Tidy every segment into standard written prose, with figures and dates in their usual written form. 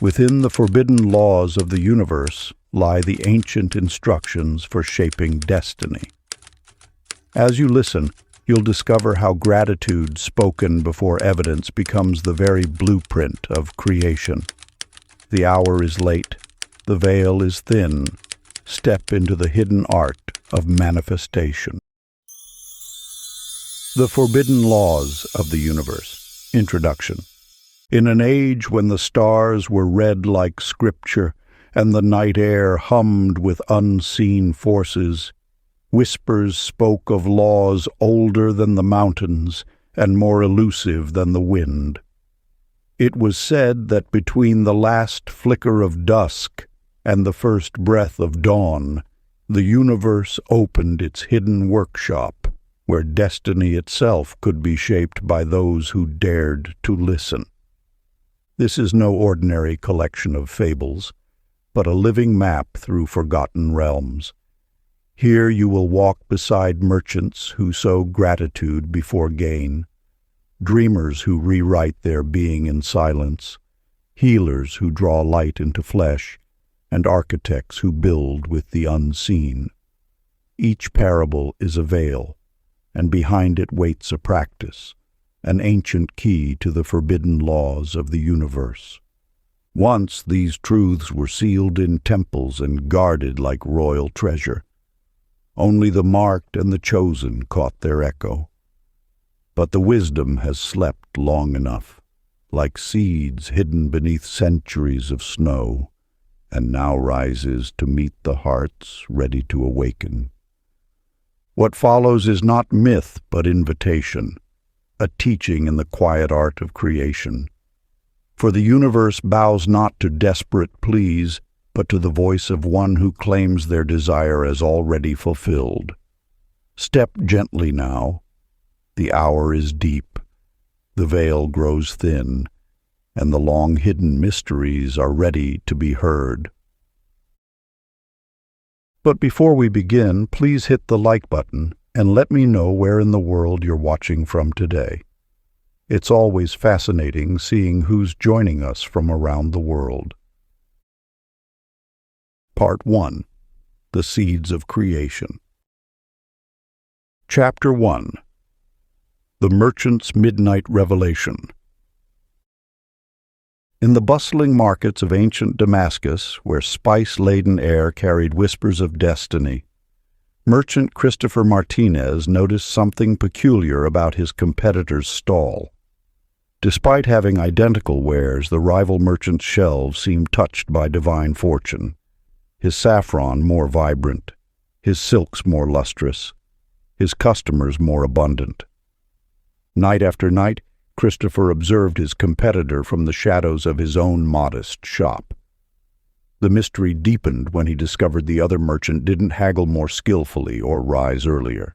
Within the forbidden laws of the universe lie the ancient instructions for shaping destiny. As you listen, you'll discover how gratitude spoken before evidence becomes the very blueprint of creation. The hour is late. The veil is thin. Step into the hidden art of manifestation. The Forbidden Laws of the Universe. Introduction. In an age when the stars were read like scripture and the night air hummed with unseen forces, whispers spoke of laws older than the mountains and more elusive than the wind. It was said that between the last flicker of dusk and the first breath of dawn, the universe opened its hidden workshop, where destiny itself could be shaped by those who dared to listen. This is no ordinary collection of fables, but a living map through forgotten realms. Here you will walk beside merchants who sow gratitude before gain, dreamers who rewrite their being in silence, healers who draw light into flesh, and architects who build with the unseen. Each parable is a veil, and behind it waits a practice, an ancient key to the forbidden laws of the universe. Once these truths were sealed in temples and guarded like royal treasure. Only the marked and the chosen caught their echo. But the wisdom has slept long enough, like seeds hidden beneath centuries of snow, and now rises to meet the hearts ready to awaken. What follows is not myth but invitation, a teaching in the quiet art of creation. For the universe bows not to desperate pleas, but to the voice of one who claims their desire as already fulfilled. Step gently now. The hour is deep, the veil grows thin, and the long-hidden mysteries are ready to be heard. But before we begin, please hit the like button and let me know where in the world you're watching from today. It's always fascinating seeing who's joining us from around the world. Part 1. The Seeds of Creation. Chapter 1. The Merchant's Midnight Revelation. In the bustling markets of ancient Damascus, where spice-laden air carried whispers of destiny, merchant Christopher Martinez noticed something peculiar about his competitor's stall. Despite having identical wares, the rival merchant's shelves seemed touched by divine fortune. His saffron more vibrant, his silks more lustrous, his customers more abundant. Night after night, Christopher observed his competitor from the shadows of his own modest shop. The mystery deepened when he discovered the other merchant didn't haggle more skillfully or rise earlier.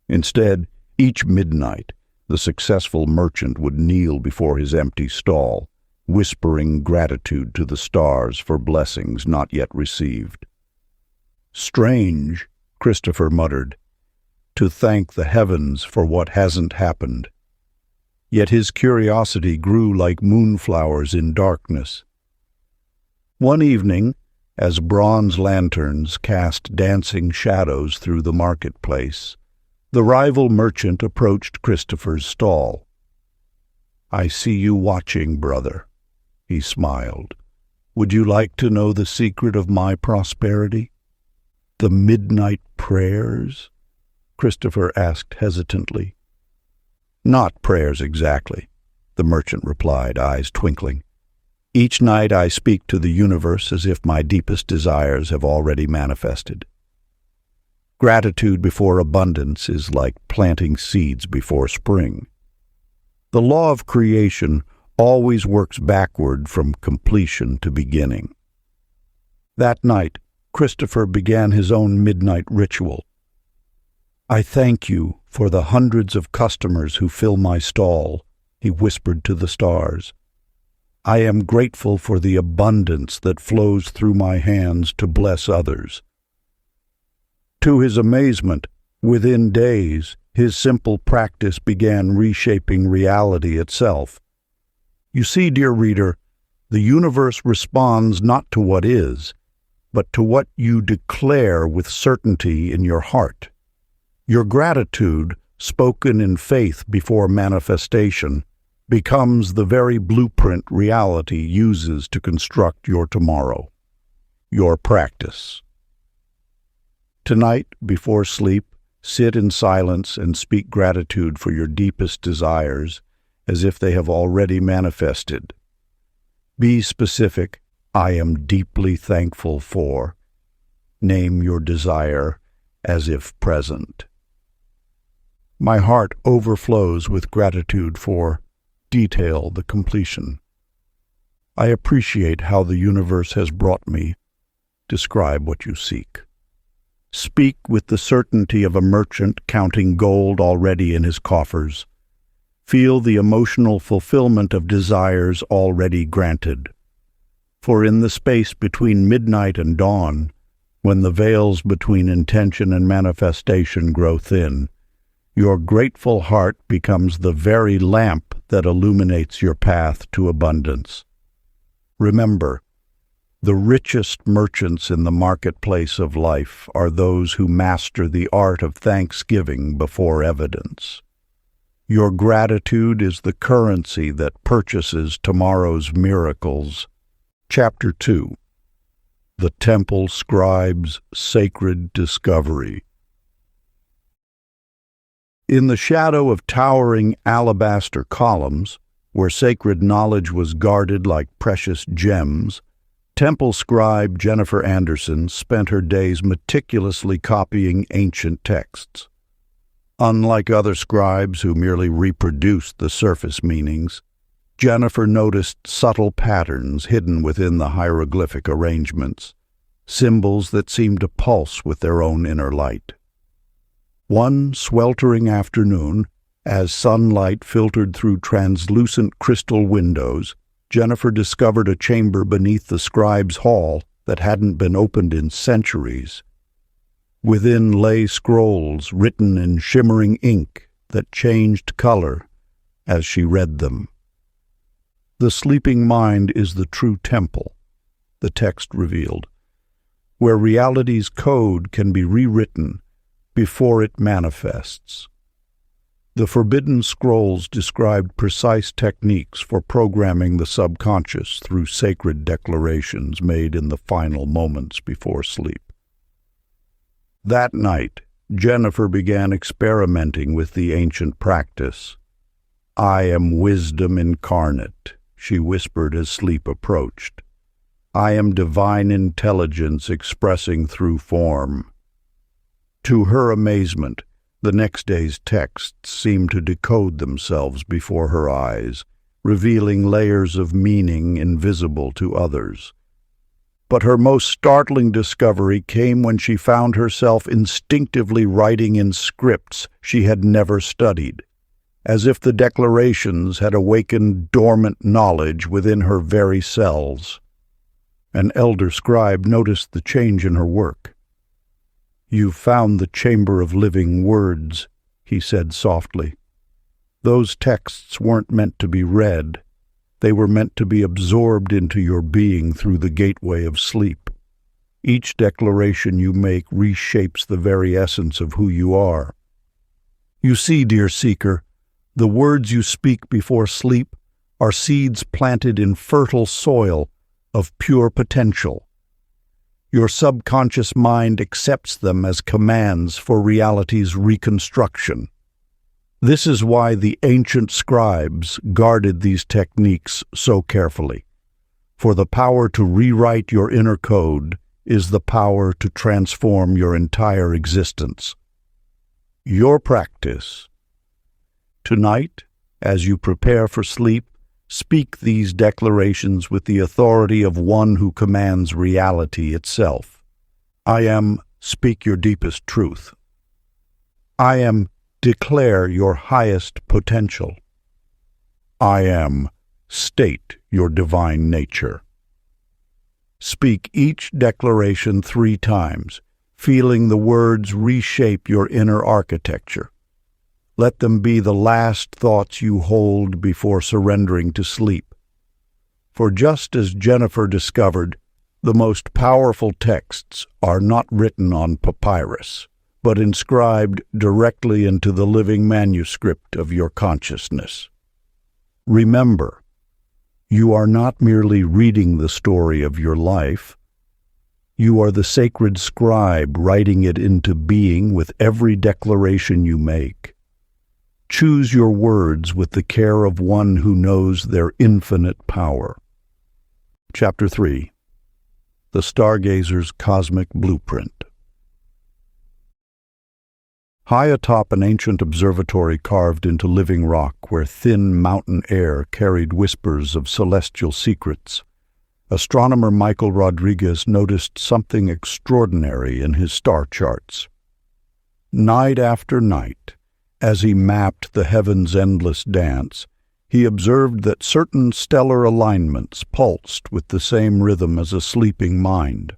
Instead, each midnight, the successful merchant would kneel before his empty stall, whispering gratitude to the stars for blessings not yet received. "Strange," Christopher muttered, "to thank the heavens for what hasn't happened." Yet his curiosity grew like moonflowers in darkness. One evening, as bronze lanterns cast dancing shadows through the marketplace, the rival merchant approached Christopher's stall. "I see you watching, brother," he smiled. "Would you like to know the secret of my prosperity?" "The midnight prayers?" Christopher asked hesitantly. "Not prayers exactly," the merchant replied, eyes twinkling. "Each night I speak to the universe as if my deepest desires have already manifested. Gratitude before abundance is like planting seeds before spring. The law of creation always works backward from completion to beginning." That night, Christopher began his own midnight ritual. "I thank you for the hundreds of customers who fill my stall," he whispered to the stars. "I am grateful for the abundance that flows through my hands to bless others." To his amazement, within days, his simple practice began reshaping reality itself. You see, dear reader, The universe responds not to what is, but to what you declare with certainty in your heart. Your gratitude, spoken in faith before manifestation, becomes the very blueprint reality uses to construct your tomorrow. Your practice. Tonight, before sleep, sit in silence and speak gratitude for your deepest desires, as if they have already manifested. Be specific. I am deeply thankful for. Name your desire as if present. My heart overflows with gratitude for. Detail the completion. I appreciate how the universe has brought me. Describe what you seek. Speak with the certainty of a merchant counting gold already in his coffers. Feel the emotional fulfillment of desires already granted. For in the space between midnight and dawn, when the veils between intention and manifestation grow thin, your grateful heart becomes the very lamp that illuminates your path to abundance. Remember, the richest merchants in the marketplace of life are those who master the art of thanksgiving before evidence. Your gratitude is the currency that purchases tomorrow's miracles. Chapter 2. The Temple Scribe's Sacred Discovery. In the shadow of towering alabaster columns, where sacred knowledge was guarded like precious gems, Temple scribe Jennifer Anderson spent her days meticulously copying ancient texts. Unlike other scribes who merely reproduced the surface meanings, Jennifer noticed subtle patterns hidden within the hieroglyphic arrangements, symbols that seemed to pulse with their own inner light. One sweltering afternoon, as sunlight filtered through translucent crystal windows, Jennifer discovered a chamber beneath the scribe's hall that hadn't been opened in centuries. Within lay scrolls written in shimmering ink that changed color as she read them. The sleeping mind is the true temple, the text revealed, where reality's code can be rewritten before it manifests. The forbidden scrolls described precise techniques for programming the subconscious through sacred declarations made in the final moments before sleep. That night, Jennifer began experimenting with the ancient practice. "I am wisdom incarnate," she whispered as sleep approached. "I am divine intelligence expressing through form." To her amazement, the next day's texts seemed to decode themselves before her eyes, revealing layers of meaning invisible to others. But her most startling discovery came when she found herself instinctively writing in scripts she had never studied, as if the declarations had awakened dormant knowledge within her very cells. An elder scribe noticed the change in her work. "You've found the chamber of living words," he said softly. "Those texts weren't meant to be read. They were meant to be absorbed into your being through the gateway of sleep. Each declaration you make reshapes the very essence of who you are. You see, dear seeker, the words you speak before sleep are seeds planted in fertile soil of pure potential. Your subconscious mind accepts them as commands for reality's reconstruction. This is why the ancient scribes guarded these techniques so carefully. For the power to rewrite your inner code is the power to transform your entire existence. Your practice. Tonight, as you prepare for sleep, speak these declarations with the authority of one who commands reality itself. I am, speak your deepest truth. I am, declare your highest potential. I am, state your divine nature. Speak each declaration 3 times, feeling the words reshape your inner architecture. Let them be the last thoughts you hold before surrendering to sleep. For just as Jennifer discovered, the most powerful texts are not written on papyrus, but inscribed directly into the living manuscript of your consciousness. Remember, you are not merely reading the story of your life. You are the sacred scribe writing it into being with every declaration you make. Choose your words with the care of one who knows their infinite power. Chapter 3. The Stargazer's Cosmic Blueprint. High atop an ancient observatory carved into living rock where thin mountain air carried whispers of celestial secrets, astronomer Michael Rodriguez noticed something extraordinary in his star charts. Night after night, as he mapped the heavens' endless dance, he observed that certain stellar alignments pulsed with the same rhythm as a sleeping mind.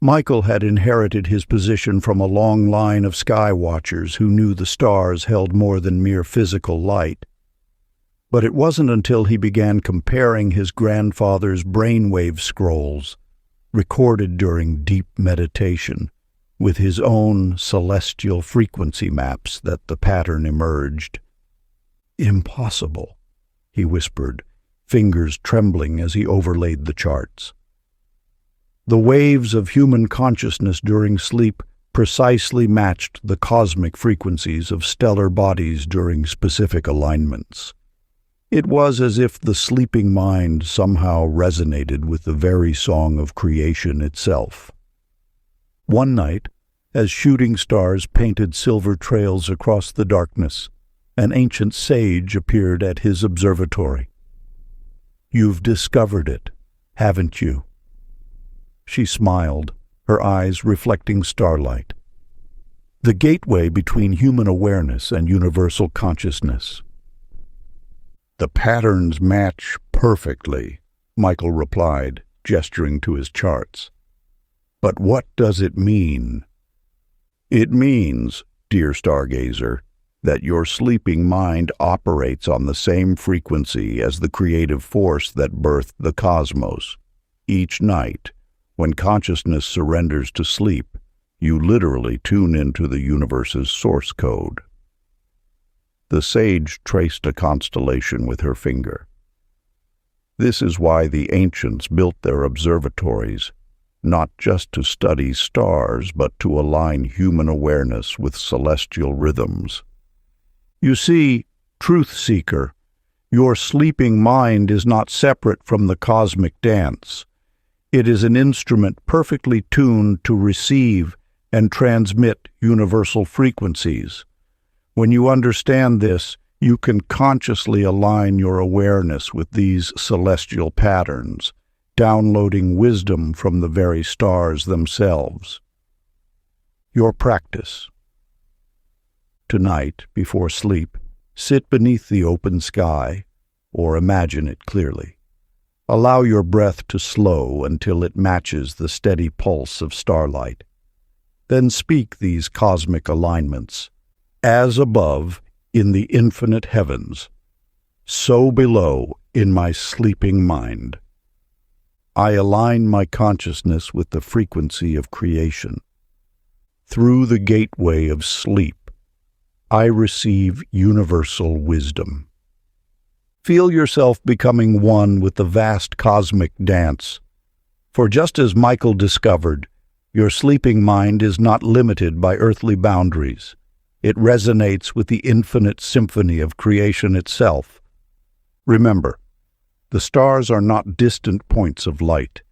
Michael had inherited his position from a long line of sky watchers who knew the stars held more than mere physical light. But it wasn't until he began comparing his grandfather's brainwave scrolls, recorded during deep meditation, with his own celestial frequency maps that the pattern emerged. "Impossible," he whispered, fingers trembling as he overlaid the charts. The waves of human consciousness during sleep precisely matched the cosmic frequencies of stellar bodies during specific alignments. It was as if the sleeping mind somehow resonated with the very song of creation itself. One night, as shooting stars painted silver trails across the darkness, an ancient sage appeared at his observatory. "You've discovered it, haven't you?" She smiled, her eyes reflecting starlight. "The gateway between human awareness and universal consciousness." "The patterns match perfectly," Michael replied, gesturing to his charts. "But what does it mean?" "It means, dear stargazer, that your sleeping mind operates on the same frequency as the creative force that birthed the cosmos. Each night, when consciousness surrenders to sleep, you literally tune into the universe's source code." The sage traced a constellation with her finger. "This is why the ancients built their observatories, not just to study stars, but to align human awareness with celestial rhythms. You see, truth seeker, your sleeping mind is not separate from the cosmic dance. It is an instrument perfectly tuned to receive and transmit universal frequencies. When you understand this, you can consciously align your awareness with these celestial patterns, downloading wisdom from the very stars themselves. Your practice. Tonight, before sleep, sit beneath the open sky, or imagine it clearly. Allow your breath to slow until it matches the steady pulse of starlight. Then speak these cosmic alignments. As above in the infinite heavens, so below in my sleeping mind. I align my consciousness with the frequency of creation. Through the gateway of sleep, I receive universal wisdom. Feel yourself becoming one with the vast cosmic dance. For just as Michael discovered, your sleeping mind is not limited by earthly boundaries. It resonates with the infinite symphony of creation itself. Remember, the stars are not distant points of light,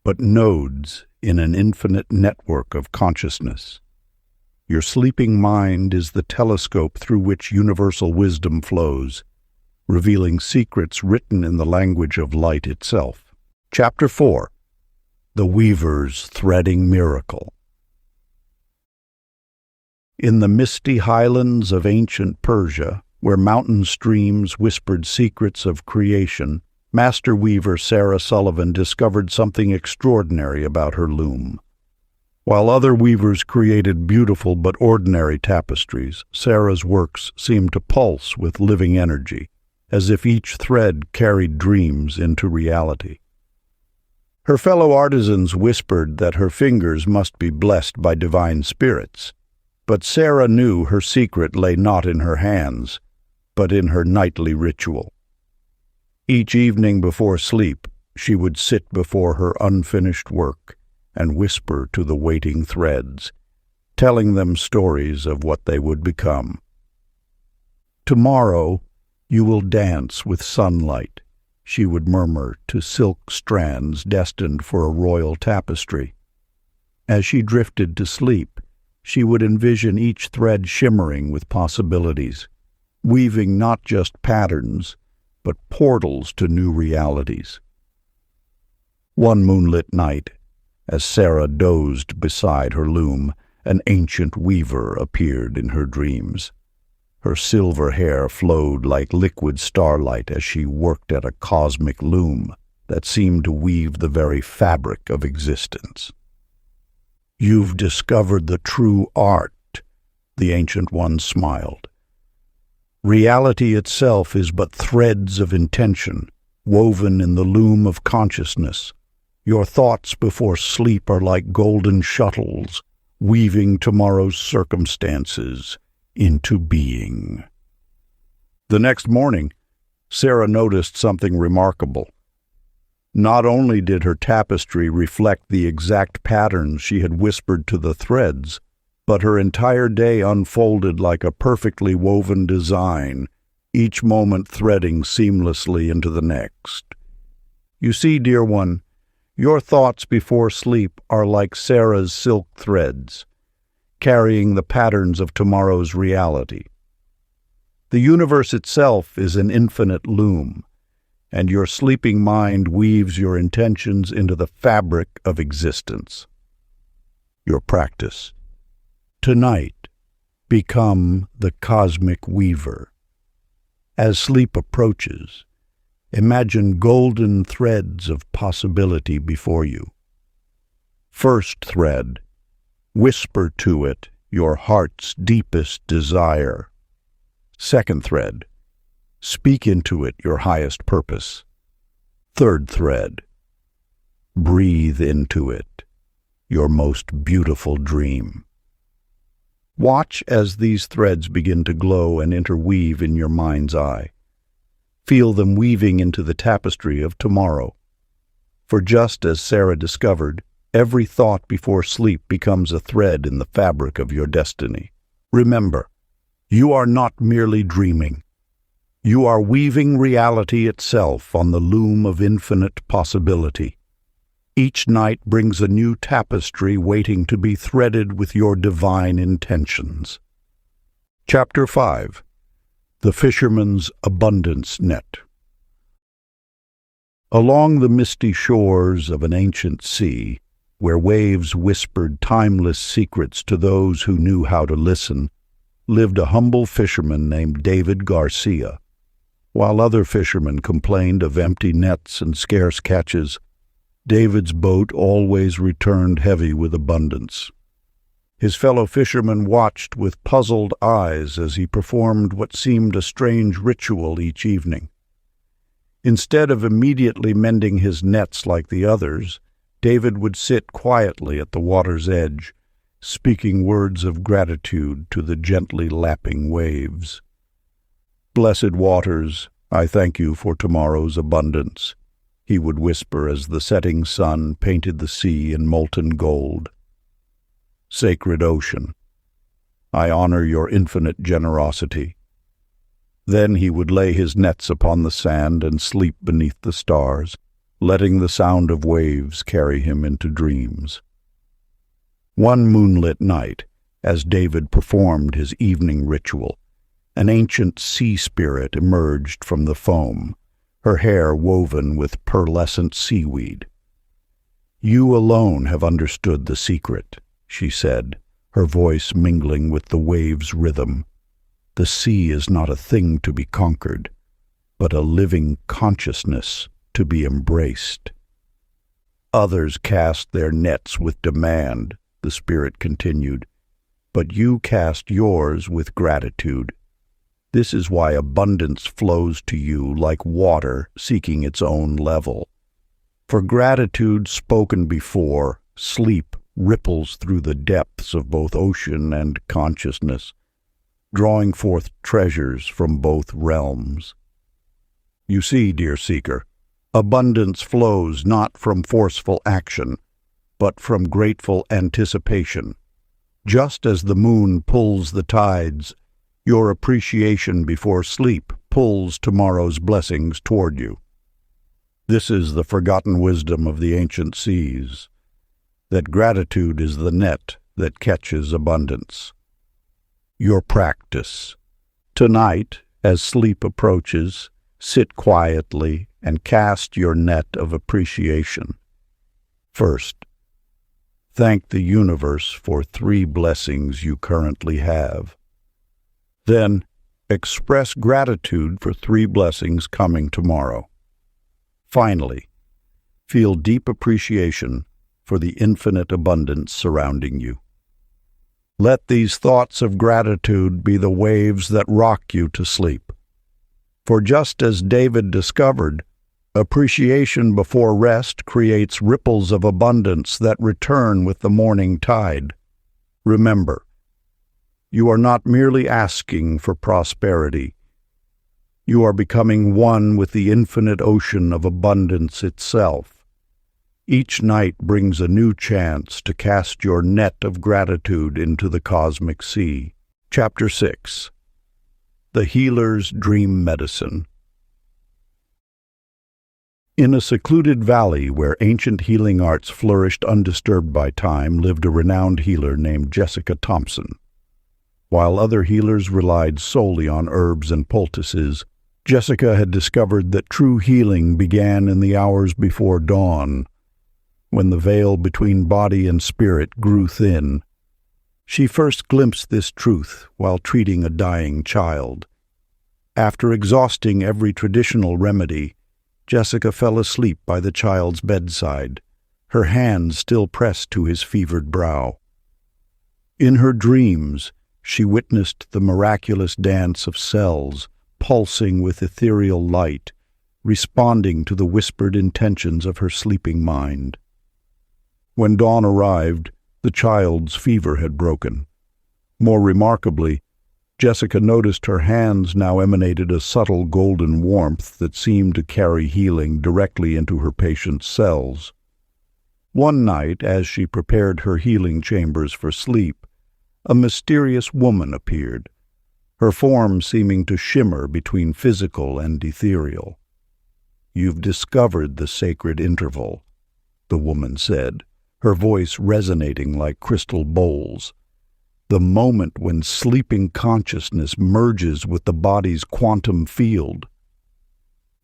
but nodes in an infinite network of consciousness. Your sleeping mind is the telescope through which universal wisdom flows, revealing secrets written in the language of light itself. Chapter 4. The Weaver's Threading Miracle. In the misty highlands of ancient Persia, where mountain streams whispered secrets of creation, master weaver Sarah Sullivan discovered something extraordinary about her loom. While other weavers created beautiful but ordinary tapestries, Sarah's works seemed to pulse with living energy, as if each thread carried dreams into reality. Her fellow artisans whispered that her fingers must be blessed by divine spirits, but Sarah knew her secret lay not in her hands, but in her nightly ritual. Each evening before sleep, she would sit before her unfinished work and whisper to the waiting threads, telling them stories of what they would become. "Tomorrow you will dance with sunlight," she would murmur to silk strands destined for a royal tapestry. As she drifted to sleep, she would envision each thread shimmering with possibilities, weaving not just patterns, but portals to new realities. One moonlit night, as Sarah dozed beside her loom, an ancient weaver appeared in her dreams. Her silver hair flowed like liquid starlight as she worked at a cosmic loom that seemed to weave the very fabric of existence. "You've discovered the true art," the Ancient One smiled. "Reality itself is but threads of intention, woven in the loom of consciousness. Your thoughts before sleep are like golden shuttles, weaving tomorrow's circumstances into being." The next morning, Sarah noticed something remarkable. Not only did her tapestry reflect the exact patterns she had whispered to the threads, but her entire day unfolded like a perfectly woven design, each moment threading seamlessly into the next. "You see, dear one, your thoughts before sleep are like Sarah's silk threads, carrying the patterns of tomorrow's reality. The universe itself is an infinite loom, and your sleeping mind weaves your intentions into the fabric of existence." Your practice. Tonight, become the cosmic weaver. As sleep approaches, imagine golden threads of possibility before you. First thread, whisper to it your heart's deepest desire. Second thread, speak into it your highest purpose. Third thread, breathe into it your most beautiful dream. Watch as these threads begin to glow and interweave in your mind's eye. Feel them weaving into the tapestry of tomorrow. For just as Sarah discovered, every thought before sleep becomes a thread in the fabric of your destiny. Remember, you are not merely dreaming. You are weaving reality itself on the loom of infinite possibility. Each night brings a new tapestry waiting to be threaded with your divine intentions. Chapter 5. The Fisherman's Abundance Net. Along the misty shores of an ancient sea, where waves whispered timeless secrets to those who knew how to listen, lived a humble fisherman named David Garcia. While other fishermen complained of empty nets and scarce catches, David's boat always returned heavy with abundance. His fellow fishermen watched with puzzled eyes as he performed what seemed a strange ritual each evening. Instead of immediately mending his nets like the others, David would sit quietly at the water's edge, speaking words of gratitude to the gently lapping waves. "Blessed waters, I thank you for tomorrow's abundance," he would whisper as the setting sun painted the sea in molten gold. "Sacred ocean, I honor your infinite generosity." Then he would lay his nets upon the sand and sleep beneath the stars, letting the sound of waves carry him into dreams. One moonlit night, as David performed his evening ritual, an ancient sea spirit emerged from the foam, her hair woven with pearlescent seaweed. "You alone have understood the secret," she said, her voice mingling with the waves' rhythm. "The sea is not a thing to be conquered, but a living consciousness to be embraced." "Others cast their nets with demand," the spirit continued, "but you cast yours with gratitude. This is why abundance flows to you like water seeking its own level. For gratitude spoken before, sleep ripples through the depths of both ocean and consciousness, drawing forth treasures from both realms. You see, dear seeker, abundance flows not from forceful action, but from grateful anticipation. Just as the moon pulls the tides, your appreciation before sleep pulls tomorrow's blessings toward you. This is the forgotten wisdom of the ancient seas, that gratitude is the net that catches abundance. Your practice. Tonight, as sleep approaches, sit quietly and cast your net of appreciation. First, thank the universe for 3 blessings you currently have. Then, express gratitude for 3 blessings coming tomorrow. Finally, feel deep appreciation for the infinite abundance surrounding you. Let these thoughts of gratitude be the waves that rock you to sleep. For just as David discovered, appreciation before rest creates ripples of abundance that return with the morning tide. Remember, you are not merely asking for prosperity. You are becoming one with the infinite ocean of abundance itself. Each night brings a new chance to cast your net of gratitude into the cosmic sea. Chapter 6. The Healer's Dream Medicine. In a secluded valley where ancient healing arts flourished undisturbed by time lived a renowned healer named Jessica Thompson. While other healers relied solely on herbs and poultices, Jessica had discovered that true healing began in the hours before dawn, when the veil between body and spirit grew thin. She first glimpsed this truth while treating a dying child. After exhausting every traditional remedy, Jessica fell asleep by the child's bedside, her hands still pressed to his fevered brow. In her dreams, she witnessed the miraculous dance of cells, pulsing with ethereal light, responding to the whispered intentions of her sleeping mind. When dawn arrived, the child's fever had broken. More remarkably, Jessica noticed her hands now emanated a subtle golden warmth that seemed to carry healing directly into her patient's cells. One night, as she prepared her healing chambers for sleep, a mysterious woman appeared, her form seeming to shimmer between physical and ethereal. "You've discovered the sacred interval," the woman said, her voice resonating like crystal bowls. "The moment when sleeping consciousness merges with the body's quantum field."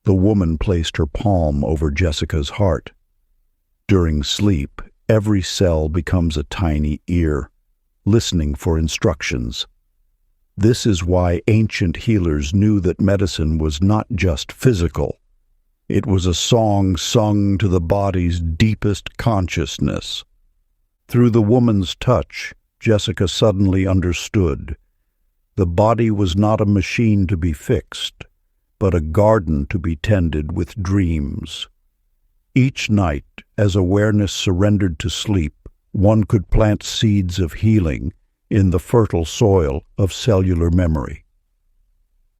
The woman placed her palm over Jessica's heart. During sleep, every cell becomes a tiny ear, listening for instructions. This is why ancient healers knew that medicine was not just physical. It was a song sung to the body's deepest consciousness. Through the woman's touch, Jessica suddenly understood. The body was not a machine to be fixed, but a garden to be tended with dreams. Each night, as awareness surrendered to sleep, one could plant seeds of healing in the fertile soil of cellular memory.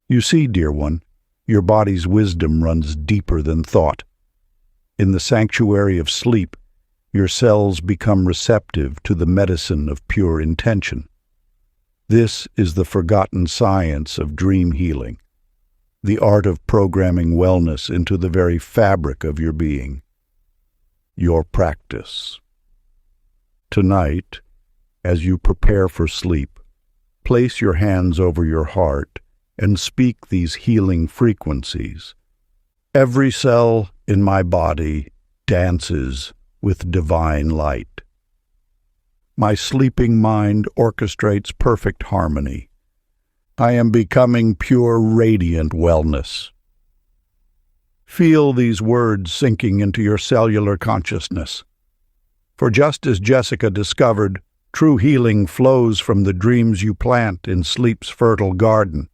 You see, dear one, your body's wisdom runs deeper than thought. In the sanctuary of sleep, your cells become receptive to the medicine of pure intention. This is the forgotten science of dream healing, the art of programming wellness into the very fabric of your being. Your practice. Tonight, as you prepare for sleep, place your hands over your heart and speak these healing frequencies. Every cell in my body dances with divine light. My sleeping mind orchestrates perfect harmony. I am becoming pure, radiant wellness. Feel these words sinking into your cellular consciousness. For just as Jessica discovered, true healing flows from the dreams you plant in sleep's fertile garden.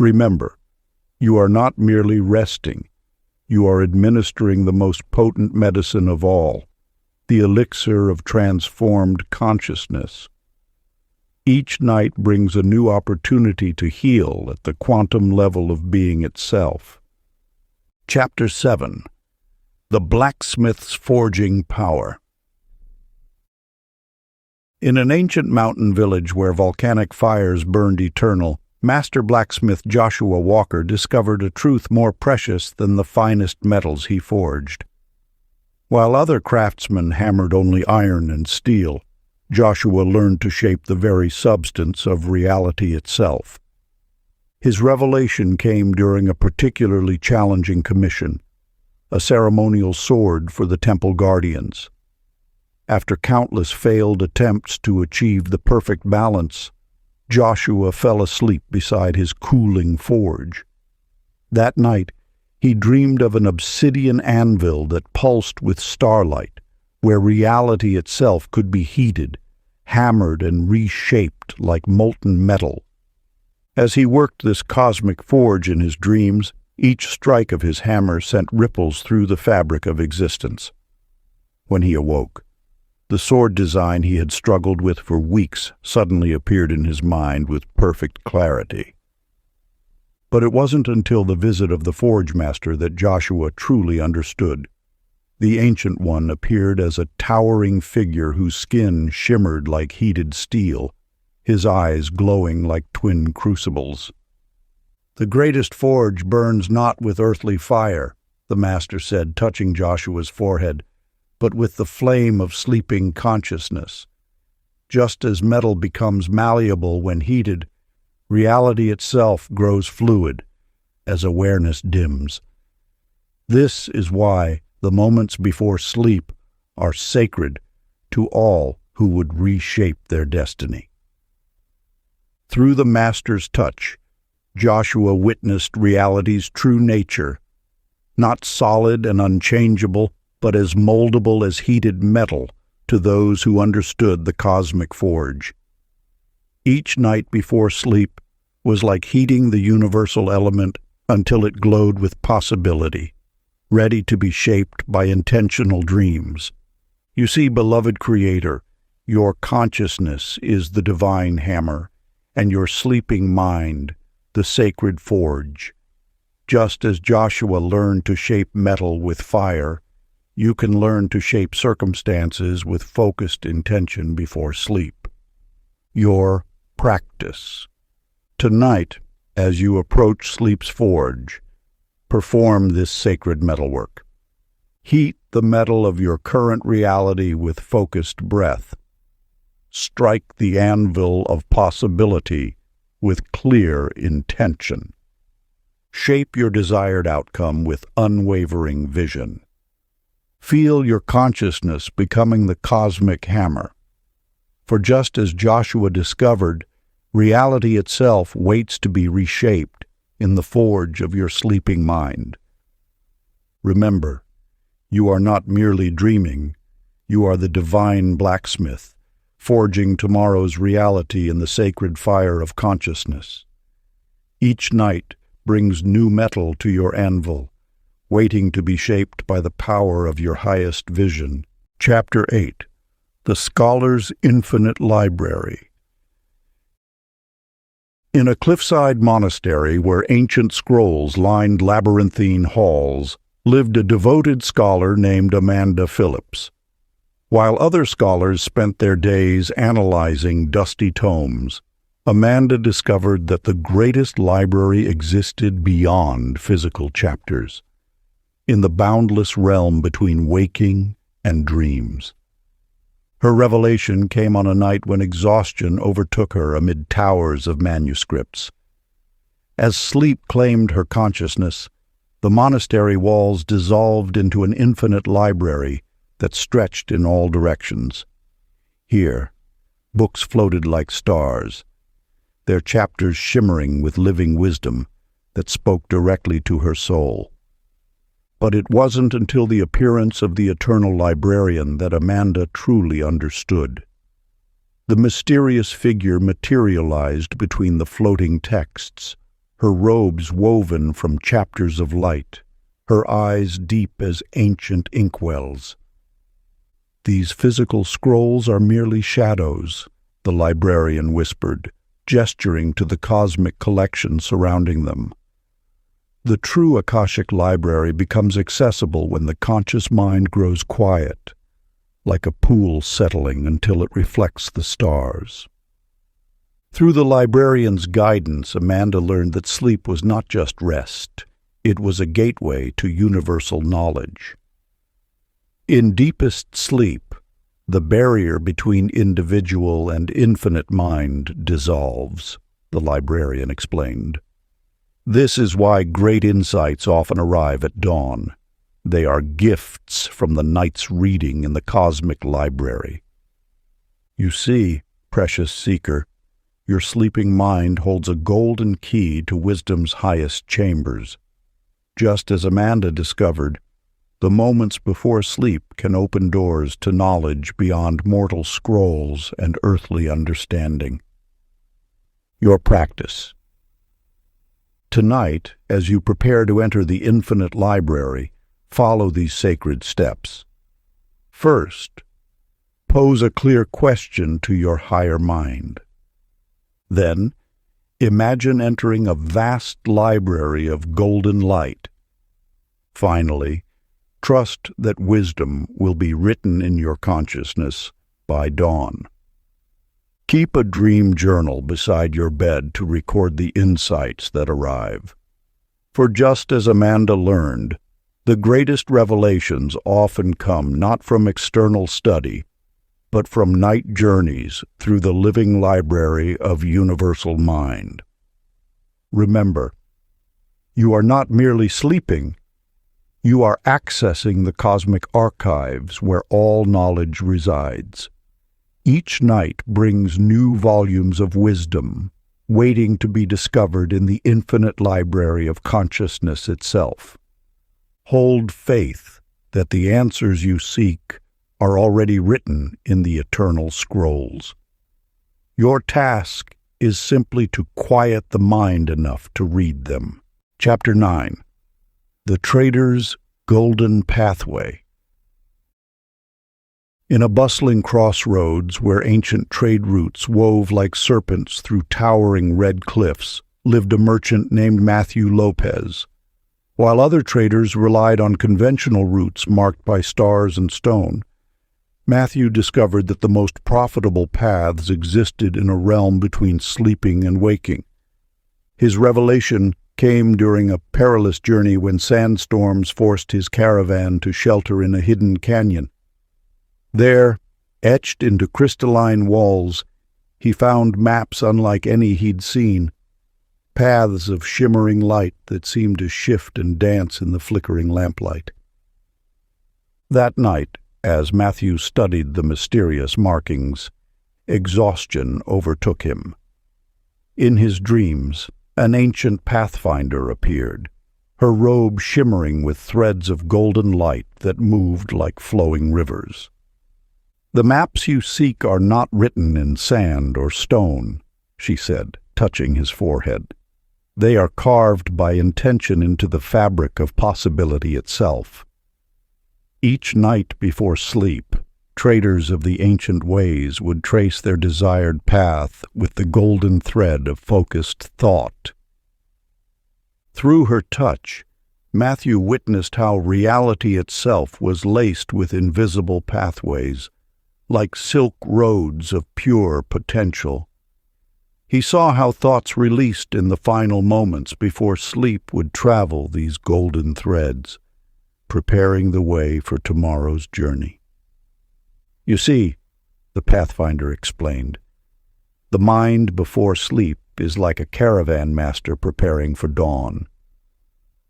Remember, you are not merely resting. You are administering the most potent medicine of all, the elixir of transformed consciousness. Each night brings a new opportunity to heal at the quantum level of being itself. Chapter 7. The Blacksmith's Forging Power. In an ancient mountain village where volcanic fires burned eternal, Master Blacksmith Joshua Walker discovered a truth more precious than the finest metals he forged. While other craftsmen hammered only iron and steel, Joshua learned to shape the very substance of reality itself. His revelation came during a particularly challenging commission, a ceremonial sword for the temple guardians. After countless failed attempts to achieve the perfect balance, Joshua fell asleep beside his cooling forge. That night, he dreamed of an obsidian anvil that pulsed with starlight, where reality itself could be heated, hammered, and reshaped like molten metal. As he worked this cosmic forge in his dreams, each strike of his hammer sent ripples through the fabric of existence. When he awoke, the sword design he had struggled with for weeks suddenly appeared in his mind with perfect clarity. But it wasn't until the visit of the forge master that Joshua truly understood. The Ancient One appeared as a towering figure whose skin shimmered like heated steel, his eyes glowing like twin crucibles. "The greatest forge burns not with earthly fire," the master said, touching Joshua's forehead, "but with the flame of sleeping consciousness. Just as metal becomes malleable when heated, reality itself grows fluid as awareness dims. This is why the moments before sleep are sacred to all who would reshape their destiny." Through the master's touch, Joshua witnessed reality's true nature, not solid and unchangeable, but as moldable as heated metal to those who understood the cosmic forge. Each night before sleep was like heating the universal element until it glowed with possibility, ready to be shaped by intentional dreams. You see, beloved Creator, your consciousness is the divine hammer, and your sleeping mind the sacred forge. Just as Joshua learned to shape metal with fire, you can learn to shape circumstances with focused intention before sleep. Your practice. Tonight, as you approach sleep's forge, perform this sacred metalwork. Heat the metal of your current reality with focused breath. Strike the anvil of possibility with clear intention. Shape your desired outcome with unwavering vision. Feel your consciousness becoming the cosmic hammer. For just as Joshua discovered, reality itself waits to be reshaped in the forge of your sleeping mind. Remember, you are not merely dreaming, you are the divine blacksmith, forging tomorrow's reality in the sacred fire of consciousness. Each night brings new metal to your anvil, waiting to be shaped by the power of your highest vision. Chapter 8. The Scholar's Infinite Library. In a cliffside monastery where ancient scrolls lined labyrinthine halls, lived a devoted scholar named Amanda Phillips. While other scholars spent their days analyzing dusty tomes, Amanda discovered that the greatest library existed beyond physical chapters, in the boundless realm between waking and dreams. Her revelation came on a night when exhaustion overtook her amid towers of manuscripts. As sleep claimed her consciousness, the monastery walls dissolved into an infinite library that stretched in all directions. Here, books floated like stars, their chapters shimmering with living wisdom that spoke directly to her soul. But it wasn't until the appearance of the eternal librarian that Amanda truly understood. The mysterious figure materialized between the floating texts, her robes woven from chapters of light, her eyes deep as ancient inkwells. "These physical scrolls are merely shadows," the librarian whispered, gesturing to the cosmic collection surrounding them. "The true Akashic library becomes accessible when the conscious mind grows quiet, like a pool settling until it reflects the stars." Through the librarian's guidance, Amanda learned that sleep was not just rest. It was a gateway to universal knowledge. In deepest sleep, the barrier between individual and infinite mind dissolves, the librarian explained. This is why great insights often arrive at dawn. They are gifts from the night's reading in the cosmic library. You see, precious seeker, your sleeping mind holds a golden key to wisdom's highest chambers. Just as Amanda discovered, the moments before sleep can open doors to knowledge beyond mortal scrolls and earthly understanding. Your practice. Tonight, as you prepare to enter the infinite library, follow these sacred steps. First, pose a clear question to your higher mind. Then, imagine entering a vast library of golden light. Finally, trust that wisdom will be written in your consciousness by dawn. Keep a dream journal beside your bed to record the insights that arrive. For just as Amanda learned, the greatest revelations often come not from external study, but from night journeys through the living library of universal mind. Remember, you are not merely sleeping. You are accessing the cosmic archives where all knowledge resides. Each night brings new volumes of wisdom, waiting to be discovered in the infinite library of consciousness itself. Hold faith that the answers you seek are already written in the eternal scrolls. Your task is simply to quiet the mind enough to read them. Chapter 9. The Trader's Golden Pathway. In a bustling crossroads where ancient trade routes wove like serpents through towering red cliffs, lived a merchant named Matthew Lopez. While other traders relied on conventional routes marked by stars and stone, Matthew discovered that the most profitable paths existed in a realm between sleeping and waking. His revelation came during a perilous journey when sandstorms forced his caravan to shelter in a hidden canyon. There, etched into crystalline walls, he found maps unlike any he'd seen, paths of shimmering light that seemed to shift and dance in the flickering lamplight. That night, as Matthew studied the mysterious markings, exhaustion overtook him. In his dreams, an ancient pathfinder appeared, her robe shimmering with threads of golden light that moved like flowing rivers. "The maps you seek are not written in sand or stone," she said, touching his forehead. "They are carved by intention into the fabric of possibility itself." Each night before sleep, traders of the ancient ways would trace their desired path with the golden thread of focused thought. Through her touch, Matthew witnessed how reality itself was laced with invisible pathways, like silk roads of pure potential. He saw how thoughts released in the final moments before sleep would travel these golden threads, preparing the way for tomorrow's journey. "You see," the Pathfinder explained, "the mind before sleep is like a caravan master preparing for dawn.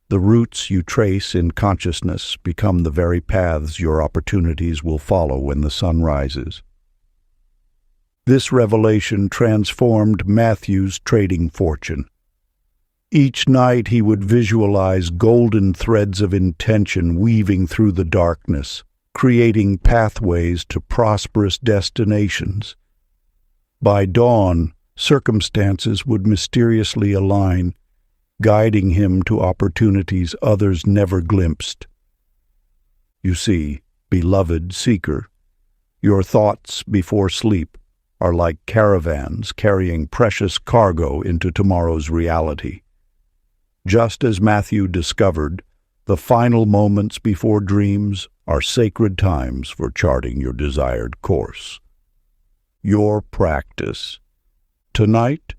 The routes you trace in consciousness become the very paths your opportunities will follow when the sun rises." This revelation transformed Matthew's trading fortune. Each night he would visualize golden threads of intention weaving through the darkness, creating pathways to prosperous destinations. By dawn, circumstances would mysteriously align, guiding him to opportunities others never glimpsed. You see, beloved seeker, your thoughts before sleep are like caravans carrying precious cargo into tomorrow's reality. Just as Matthew discovered, the final moments before dreams are sacred times for charting your desired course. Your practice. Tonight,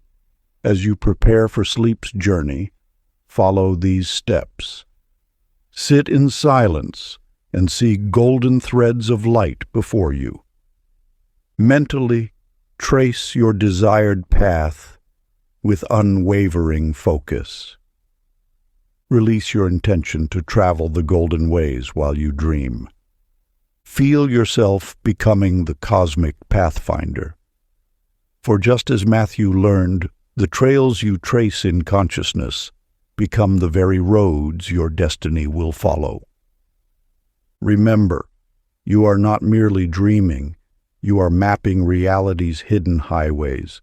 as you prepare for sleep's journey, follow these steps. Sit in silence and see golden threads of light before you. Mentally, trace your desired path with unwavering focus. Release your intention to travel the golden ways while you dream. Feel yourself becoming the cosmic pathfinder. For just as Matthew learned, the trails you trace in consciousness become the very roads your destiny will follow. Remember, you are not merely dreaming, you are mapping reality's hidden highways.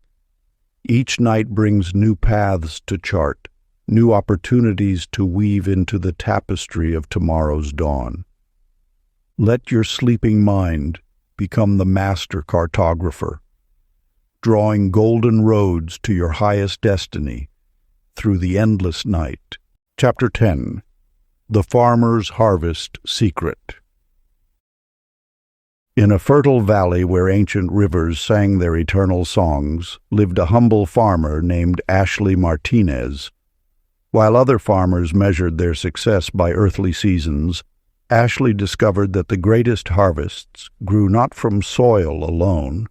Each night brings new paths to chart, new opportunities to weave into the tapestry of tomorrow's dawn. Let your sleeping mind become the master cartographer, drawing golden roads to your highest destiny through the endless night. Chapter 10. The Farmer's Harvest Secret. In a fertile valley where ancient rivers sang their eternal songs, lived a humble farmer named Ashley Martinez. While other farmers measured their success by earthly seasons, Ashley discovered that the greatest harvests grew not from soil alone,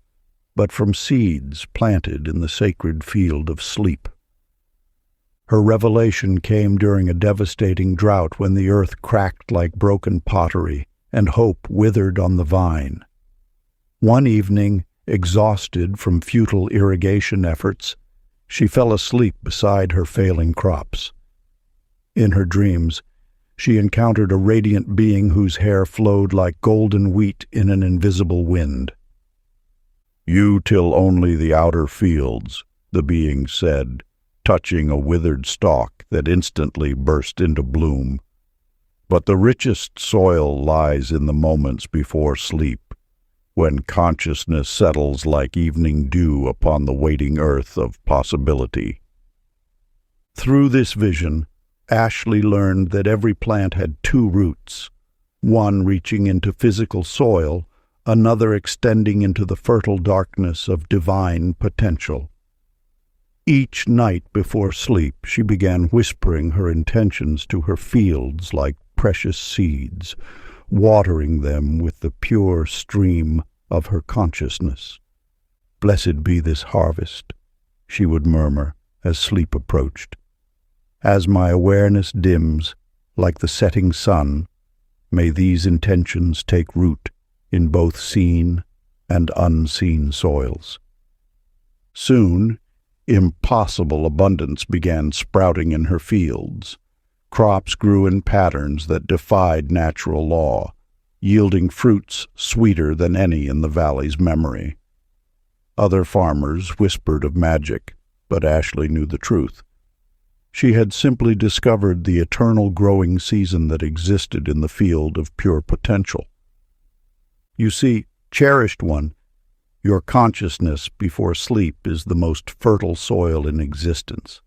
but from seeds planted in the sacred field of sleep. Her revelation came during a devastating drought when the earth cracked like broken pottery and hope withered on the vine. One evening, exhausted from futile irrigation efforts, she fell asleep beside her failing crops. In her dreams, she encountered a radiant being whose hair flowed like golden wheat in an invisible wind. "You till only the outer fields," the being said, touching a withered stalk that instantly burst into bloom. "But the richest soil lies in the moments before sleep, when consciousness settles like evening dew upon the waiting earth of possibility." Through this vision, Ashley learned that every plant had two roots, one reaching into physical soil, another extending into the fertile darkness of divine potential. Each night before sleep, she began whispering her intentions to her fields like precious seeds, watering them with the pure stream of her consciousness. "Blessed be this harvest," she would murmur as sleep approached. "As my awareness dims, like the setting sun, may these intentions take root in both seen and unseen soils." Soon, impossible abundance began sprouting in her fields. Crops grew in patterns that defied natural law, yielding fruits sweeter than any in the valley's memory. Other farmers whispered of magic, but Ashley knew the truth. She had simply discovered the eternal growing season that existed in the field of pure potential. You see, cherished one, your consciousness before sleep is the most fertile soil in existence.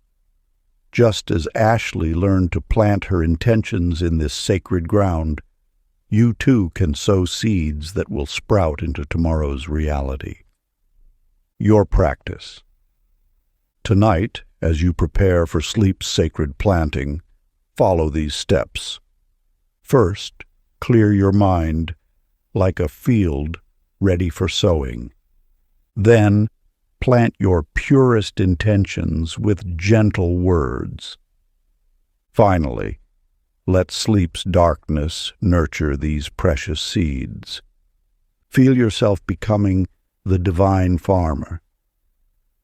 Just as Ashley learned to plant her intentions in this sacred ground, you too can sow seeds that will sprout into tomorrow's reality. Your practice. Tonight, as you prepare for sleep's sacred planting, follow these steps. First, clear your mind like a field ready for sowing. Then, plant your purest intentions with gentle words. Finally, let sleep's darkness nurture these precious seeds. Feel yourself becoming the divine farmer.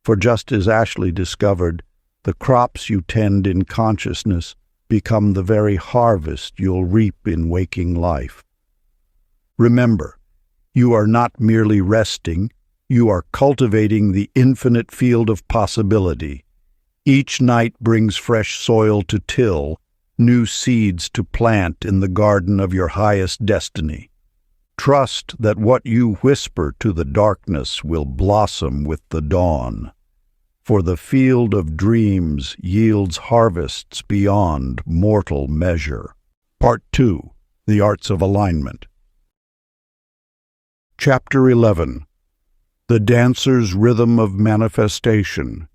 For just as Ashley discovered, the crops you tend in consciousness become the very harvest you'll reap in waking life. Remember, you are not merely resting, you are cultivating the infinite field of possibility. Each night brings fresh soil to till, new seeds to plant in the garden of your highest destiny. Trust that what you whisper to the darkness will blossom with the dawn, for the field of dreams yields harvests beyond mortal measure. Part 2. The Arts of Alignment. Chapter 11. The Dancer's Rhythm of Manifestation.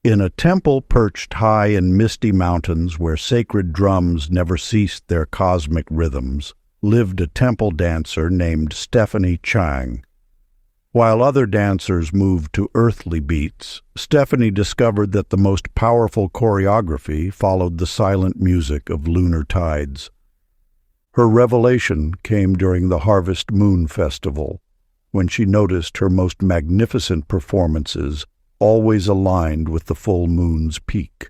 In a temple perched high in misty mountains where sacred drums never ceased their cosmic rhythms, lived a temple dancer named Stephanie Chang. While other dancers moved to earthly beats, Stephanie discovered that the most powerful choreography followed the silent music of lunar tides. Her revelation came during the Harvest Moon Festival, when she noticed her most magnificent performances always aligned with the full moon's peak.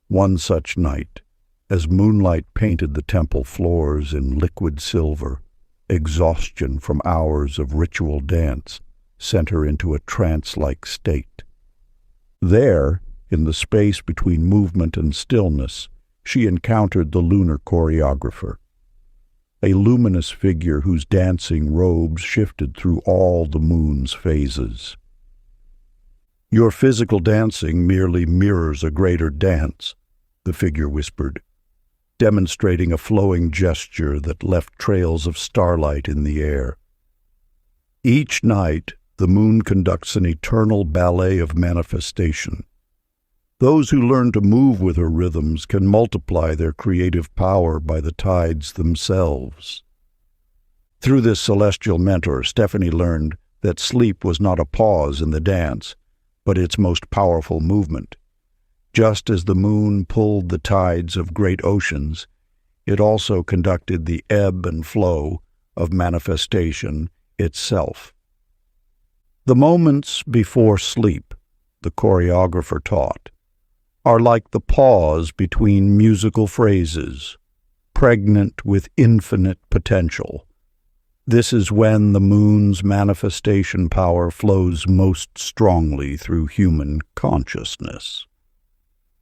One such night, as moonlight painted the temple floors in liquid silver, exhaustion from hours of ritual dance sent her into a trance-like state. There, in the space between movement and stillness, she encountered the lunar choreographer, a luminous figure whose dancing robes shifted through all the moon's phases. "Your physical dancing merely mirrors a greater dance," the figure whispered, demonstrating a flowing gesture that left trails of starlight in the air. Each night, the moon conducts an eternal ballet of manifestation. Those who learn to move with her rhythms can multiply their creative power by the tides themselves. Through this celestial mentor, Stephanie learned that sleep was not a pause in the dance, but its most powerful movement. Just as the moon pulled the tides of great oceans, it also conducted the ebb and flow of manifestation itself. The moments before sleep, the choreographer taught, are like the pause between musical phrases, pregnant with infinite potential. This is when the moon's manifestation power flows most strongly through human consciousness.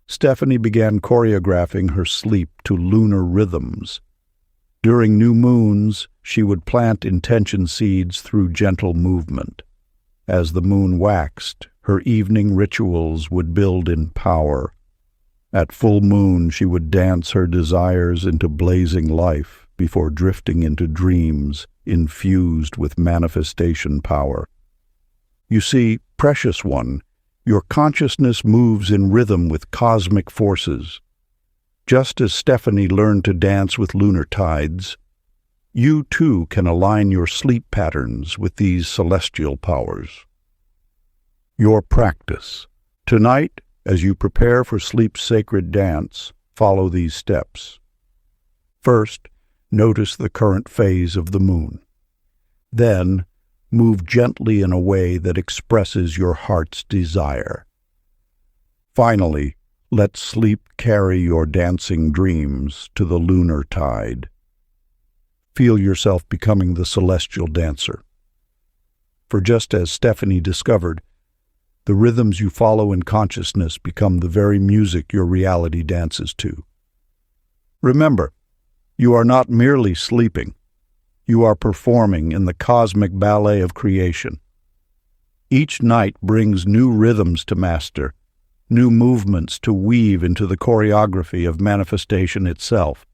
Stephanie began choreographing her sleep to lunar rhythms. During new moons, she would plant intention seeds through gentle movement. As the moon waxed, her evening rituals would build in power. At full moon, she would dance her desires into blazing life before drifting into dreams infused with manifestation power. You see, precious one, your consciousness moves in rhythm with cosmic forces. Just as Stephanie learned to dance with lunar tides, you too can align your sleep patterns with these celestial powers. Your practice. Tonight, as you prepare for sleep's sacred dance, follow these steps. First, notice the current phase of the moon. Then, move gently in a way that expresses your heart's desire. Finally, let sleep carry your dancing dreams to the lunar tide. Feel yourself becoming the celestial dancer. For just as Stephanie discovered, the rhythms you follow in consciousness become the very music your reality dances to. Remember, you are not merely sleeping. You are performing in the cosmic ballet of creation. Each night brings new rhythms to master, new movements to weave into the choreography of manifestation itself.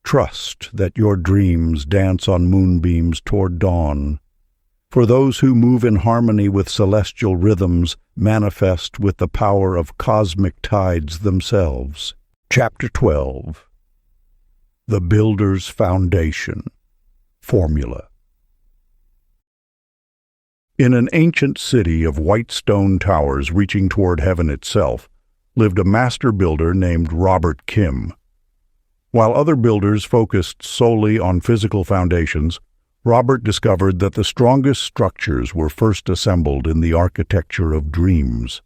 Trust that your dreams dance on moonbeams toward dawn. For those who move in harmony with celestial rhythms manifest with the power of cosmic tides themselves. Chapter 12. The Builder's Foundation. Formula. In an ancient city of white stone towers reaching toward heaven itself, lived a master builder named Robert Kim. While other builders focused solely on physical foundations, Robert discovered that the strongest structures were first assembled in the architecture of dreams.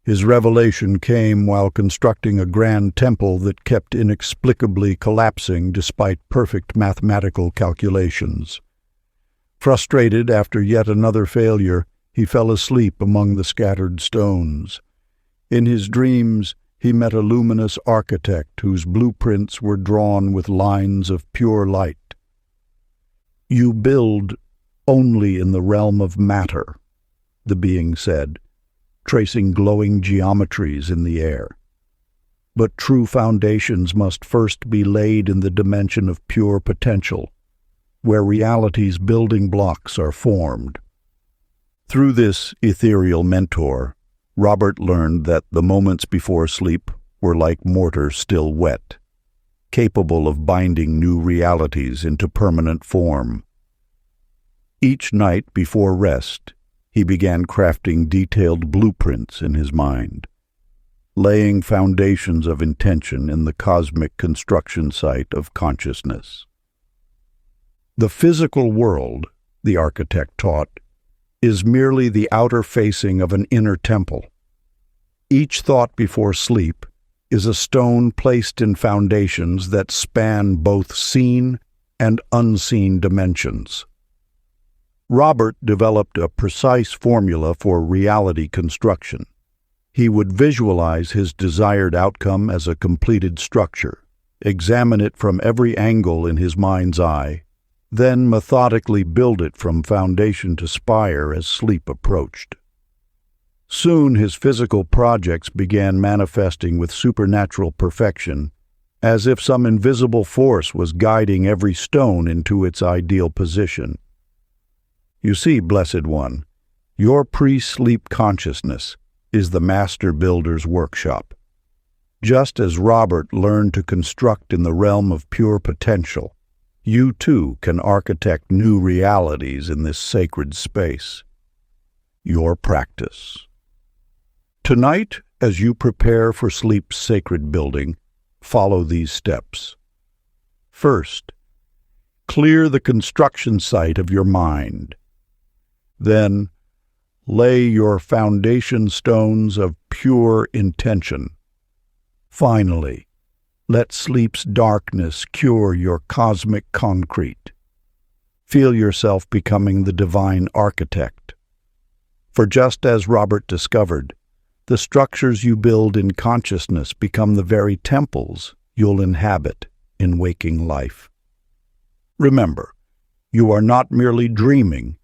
His revelation came while constructing a grand temple that kept inexplicably collapsing despite perfect mathematical calculations. Frustrated after yet another failure, he fell asleep among the scattered stones. In his dreams, he met a luminous architect whose blueprints were drawn with lines of pure light. "You build only in the realm of matter," the being said, tracing glowing geometries in the air. "But true foundations must first be laid in the dimension of pure potential, where reality's building blocks are formed." Through this ethereal mentor, Robert learned that the moments before sleep were like mortar still wet, capable of binding new realities into permanent form. Each night before rest, he began crafting detailed blueprints in his mind, laying foundations of intention in the cosmic construction site of consciousness. The physical world, the architect taught, is merely the outer facing of an inner temple. Each thought before sleep is a stone placed in foundations that span both seen and unseen dimensions. Robert developed a precise formula for reality construction. He would visualize his desired outcome as a completed structure, examine it from every angle in his mind's eye, then methodically build it from foundation to spire as sleep approached. Soon his physical projects began manifesting with supernatural perfection, as if some invisible force was guiding every stone into its ideal position. You see, Blessed One, your pre-sleep consciousness is the master builder's workshop. Just as Robert learned to construct in the realm of pure potential, you too can architect new realities in this sacred space. Your practice. Tonight, as you prepare for sleep's sacred building, follow these steps. First, clear the construction site of your mind. Then, lay your foundation stones of pure intention. Finally, let sleep's darkness cure your cosmic concrete. Feel yourself becoming the divine architect. For just as Robert discovered, the structures you build in consciousness become the very temples you'll inhabit in waking life. Remember, you are not merely dreaming,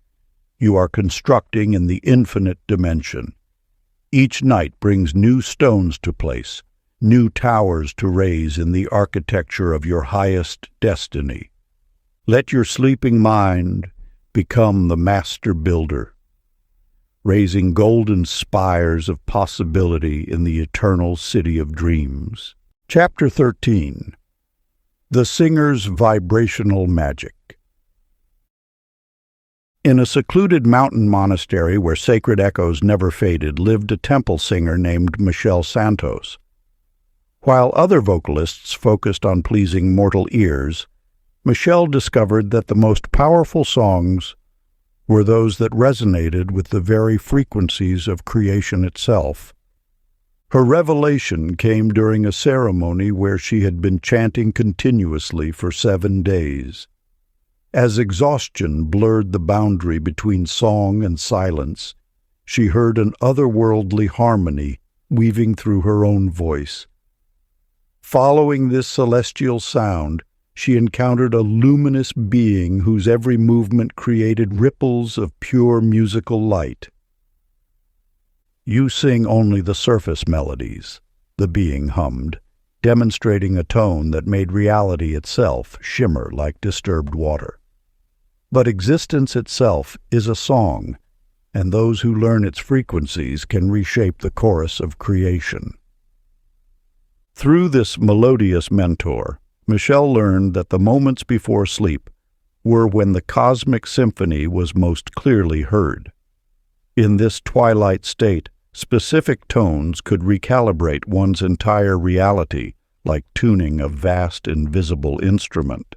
you are constructing in the infinite dimension. Each night brings new stones to place, new towers to raise in the architecture of your highest destiny. Let your sleeping mind become the master builder, raising golden spires of possibility in the eternal city of dreams. Chapter 13. The Singer's Vibrational Magic. In a secluded mountain monastery where sacred echoes never faded lived a temple singer named Michelle Santos. While other vocalists focused on pleasing mortal ears, Michelle discovered that the most powerful songs were those that resonated with the very frequencies of creation itself. Her revelation came during a ceremony where she had been chanting continuously for 7 days. As exhaustion blurred the boundary between song and silence, she heard an otherworldly harmony weaving through her own voice. Following this celestial sound, she encountered a luminous being whose every movement created ripples of pure musical light. "You sing only the surface melodies," the being hummed, demonstrating a tone that made reality itself shimmer like disturbed water. "But existence itself is a song, and those who learn its frequencies can reshape the chorus of creation." Through this melodious mentor, Michelle learned that the moments before sleep were when the cosmic symphony was most clearly heard. In this twilight state, specific tones could recalibrate one's entire reality, like tuning a vast invisible instrument.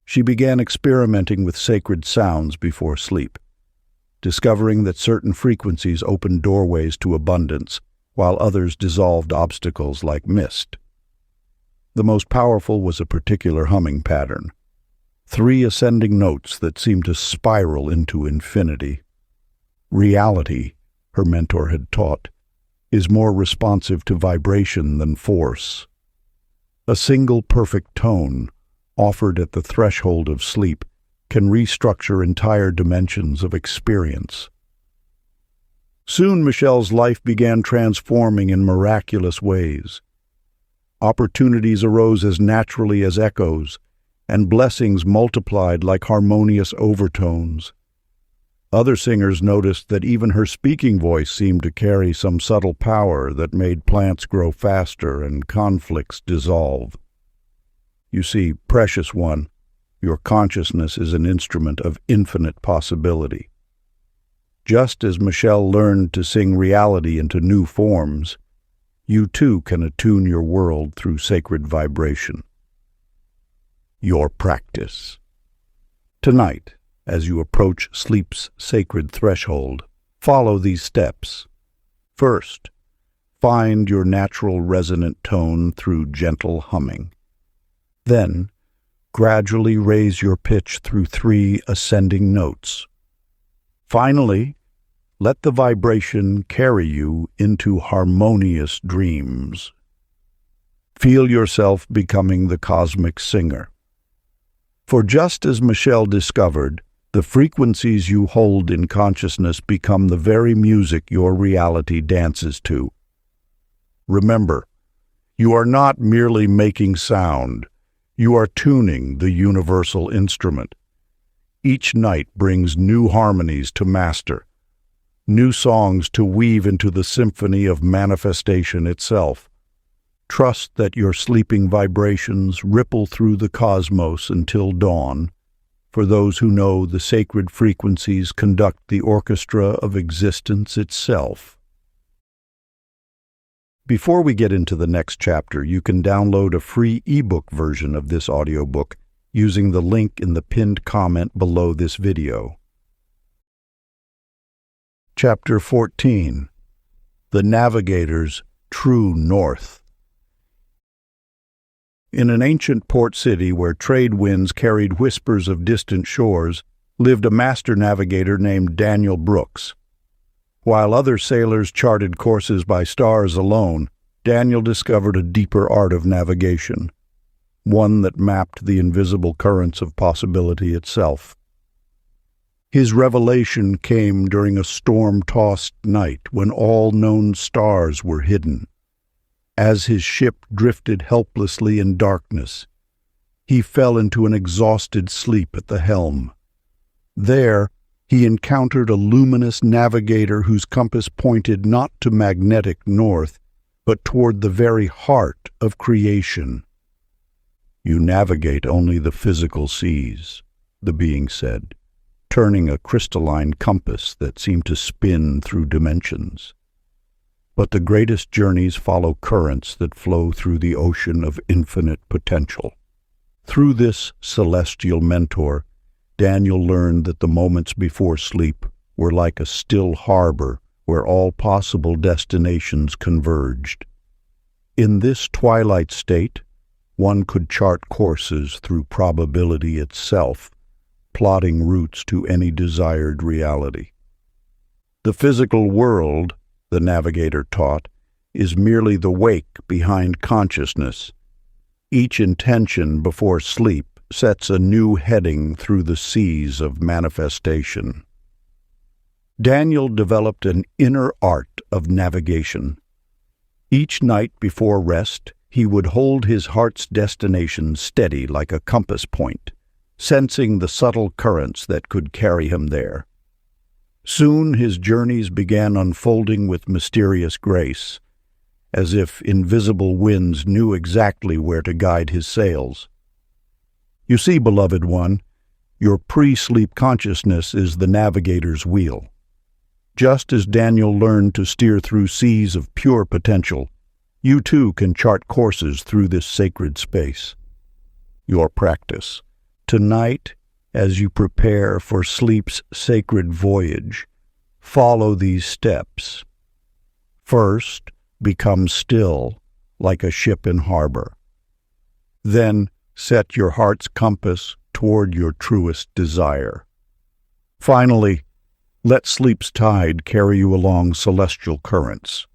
She began experimenting with sacred sounds before sleep, discovering that certain frequencies opened doorways to abundance, while others dissolved obstacles like mist. The most powerful was a particular humming pattern, 3 ascending notes that seemed to spiral into infinity. Reality, her mentor had taught, is more responsive to vibration than force. A single perfect tone, offered at the threshold of sleep, can restructure entire dimensions of experience. Soon Michelle's life began transforming in miraculous ways. Opportunities arose as naturally as echoes, and blessings multiplied like harmonious overtones. Other singers noticed that even her speaking voice seemed to carry some subtle power that made plants grow faster and conflicts dissolve. You see, precious one, your consciousness is an instrument of infinite possibility. Just as Michelle learned to sing reality into new forms, you too can attune your world through sacred vibration. Your practice. Tonight, as you approach sleep's sacred threshold, follow these steps. First, find your natural resonant tone through gentle humming. Then, gradually raise your pitch through 3 ascending notes. Finally, let the vibration carry you into harmonious dreams. Feel yourself becoming the cosmic singer. For just as Michelle discovered, the frequencies you hold in consciousness become the very music your reality dances to. Remember, you are not merely making sound, you are tuning the universal instrument. Each night brings new harmonies to master, new songs to weave into the symphony of manifestation itself. Trust that your sleeping vibrations ripple through the cosmos until dawn. For those who know, the sacred frequencies conduct the orchestra of existence itself. Before we get into the next chapter, you can download a free ebook version of this audiobook using the link in the pinned comment below this video. Chapter 14. The Navigator's True North. In an ancient port city where trade winds carried whispers of distant shores, lived a master navigator named Daniel Brooks. While other sailors charted courses by stars alone, Daniel discovered a deeper art of navigation, one that mapped the invisible currents of possibility itself. His revelation came during a storm-tossed night when all known stars were hidden. As his ship drifted helplessly in darkness, he fell into an exhausted sleep at the helm. There, he encountered a luminous navigator whose compass pointed not to magnetic north, but toward the very heart of creation. "You navigate only the physical seas," the being said, turning a crystalline compass that seemed to spin through dimensions. "But the greatest journeys follow currents that flow through the ocean of infinite potential." Through this celestial mentor, Daniel learned that the moments before sleep were like a still harbor where all possible destinations converged. In this twilight state, one could chart courses through probability itself, plotting routes to any desired reality. The physical world, the navigator taught, is merely the wake behind consciousness. Each intention before sleep sets a new heading through the seas of manifestation. Daniel developed an inner art of navigation. Each night before rest, he would hold his heart's destination steady like a compass point, sensing the subtle currents that could carry him there. Soon his journeys began unfolding with mysterious grace, as if invisible winds knew exactly where to guide his sails. You see, beloved one, your pre-sleep consciousness is the navigator's wheel. Just as Daniel learned to steer through seas of pure potential, you too can chart courses through this sacred space. Your practice. Tonight, as you prepare for sleep's sacred voyage, follow these steps. First, become still, like a ship in harbor. Then, set your heart's compass toward your truest desire. Finally, Let sleep's tide carry you along celestial currents.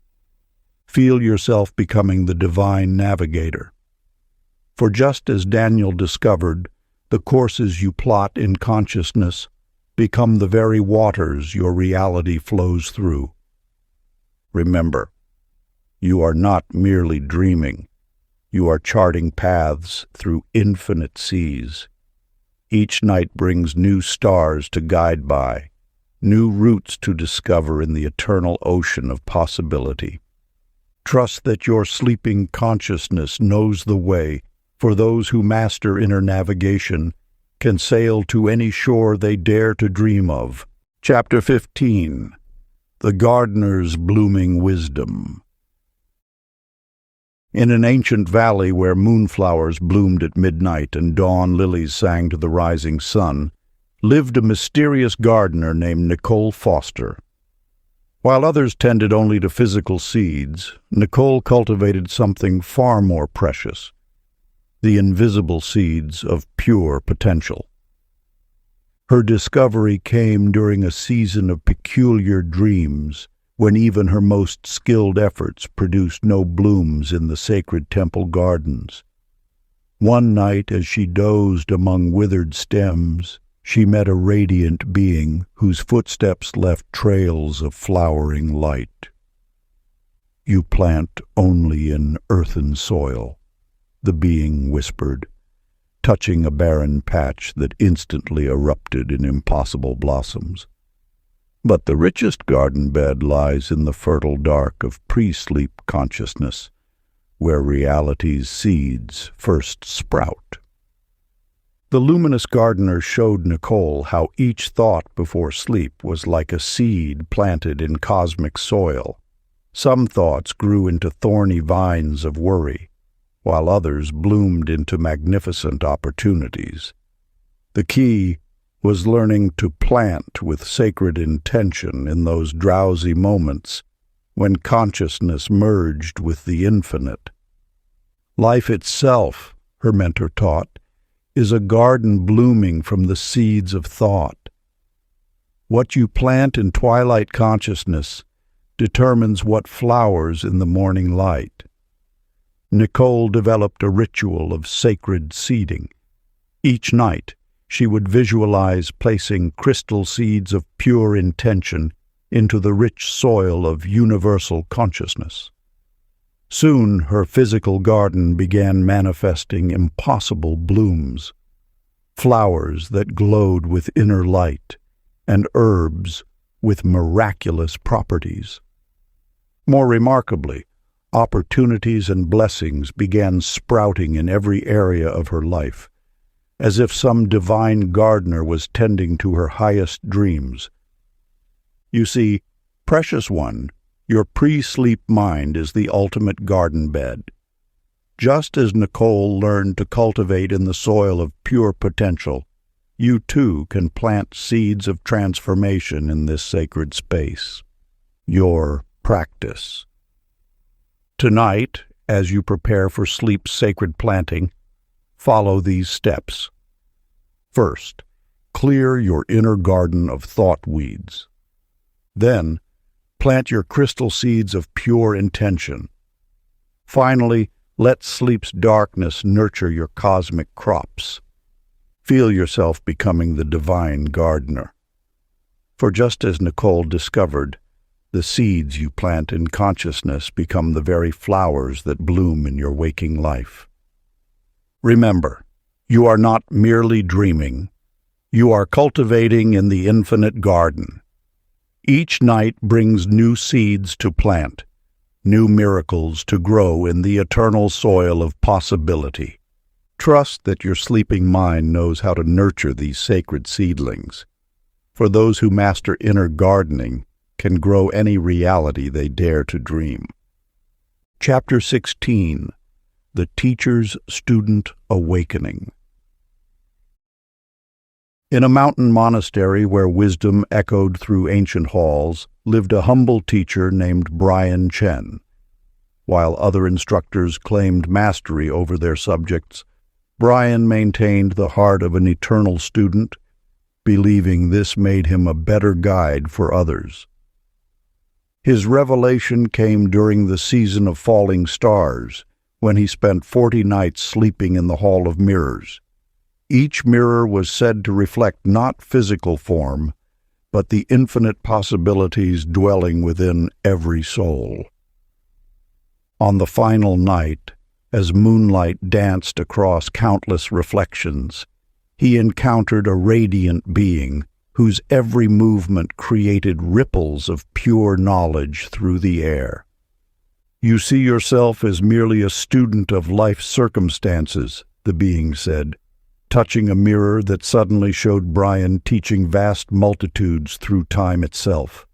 Feel yourself becoming the divine navigator. For just as Daniel discovered, the courses you plot in consciousness become the very waters your reality flows through. Remember, you are not merely dreaming. You are charting paths through infinite seas. Each night brings new stars to guide by, new routes to discover in the eternal ocean of possibility. Trust that your sleeping consciousness knows the way, for those who master inner navigation can sail to any shore they dare to dream of. Chapter 15. The Gardener's Blooming Wisdom. In an ancient valley where moonflowers bloomed at midnight and dawn lilies sang to the rising sun, lived a mysterious gardener named Nicole Foster. While others tended only to physical seeds, Nicole cultivated something far more precious: the invisible seeds of pure potential. Her discovery came during a season of peculiar dreams, when even her most skilled efforts produced no blooms in the sacred temple gardens. One night, as she dozed among withered stems, she met a radiant being whose footsteps left trails of flowering light. "You plant only in earthen soil," the being whispered, touching a barren patch that instantly erupted in impossible blossoms. "But the richest garden bed lies in the fertile dark of pre-sleep consciousness, where reality's seeds first sprout." The luminous gardener showed Nicole how each thought before sleep was like a seed planted in cosmic soil. Some thoughts grew into thorny vines of worry, while others bloomed into magnificent opportunities. The key was learning to plant with sacred intention in those drowsy moments when consciousness merged with the infinite. Life itself, her mentor taught, is a garden blooming from the seeds of thought. What you plant in twilight consciousness determines what flowers in the morning light. Nicole developed a ritual of sacred seeding. Each night, she would visualize placing crystal seeds of pure intention into the rich soil of universal consciousness. Soon her physical garden began manifesting impossible blooms, flowers that glowed with inner light, and herbs with miraculous properties. More remarkably, opportunities and blessings began sprouting in every area of her life, as if some divine gardener was tending to her highest dreams. You see, precious one, your pre-sleep mind is the ultimate garden bed. Just as Nicole learned to cultivate in the soil of pure potential, you too can plant seeds of transformation in this sacred space. Your practice. Tonight, as you prepare for sleep's sacred planting, follow these steps. First, clear your inner garden of thought weeds. Then, plant your crystal seeds of pure intention. Finally, let sleep's darkness nurture your cosmic crops. Feel yourself becoming the divine gardener. For just as Nicole discovered, the seeds you plant in consciousness become the very flowers that bloom in your waking life. Remember, you are not merely dreaming. You are cultivating in the infinite garden. Each night brings new seeds to plant, new miracles to grow in the eternal soil of possibility. Trust that your sleeping mind knows how to nurture these sacred seedlings. For those who master inner gardening can grow any reality they dare to dream. Chapter 16. The Teacher's Student Awakening. In a mountain monastery where wisdom echoed through ancient halls, lived a humble teacher named Brian Chen. While other instructors claimed mastery over their subjects, Brian maintained the heart of an eternal student, believing this made him a better guide for others. His revelation came during the season of falling stars, when he spent 40 nights sleeping in the Hall of Mirrors. Each mirror was said to reflect not physical form, but the infinite possibilities dwelling within every soul. On the final night, as moonlight danced across countless reflections, he encountered a radiant being whose every movement created ripples of pure knowledge through the air. "You see yourself as merely a student of life's circumstances," the being said, touching a mirror that suddenly showed Brian teaching vast multitudes through time itself.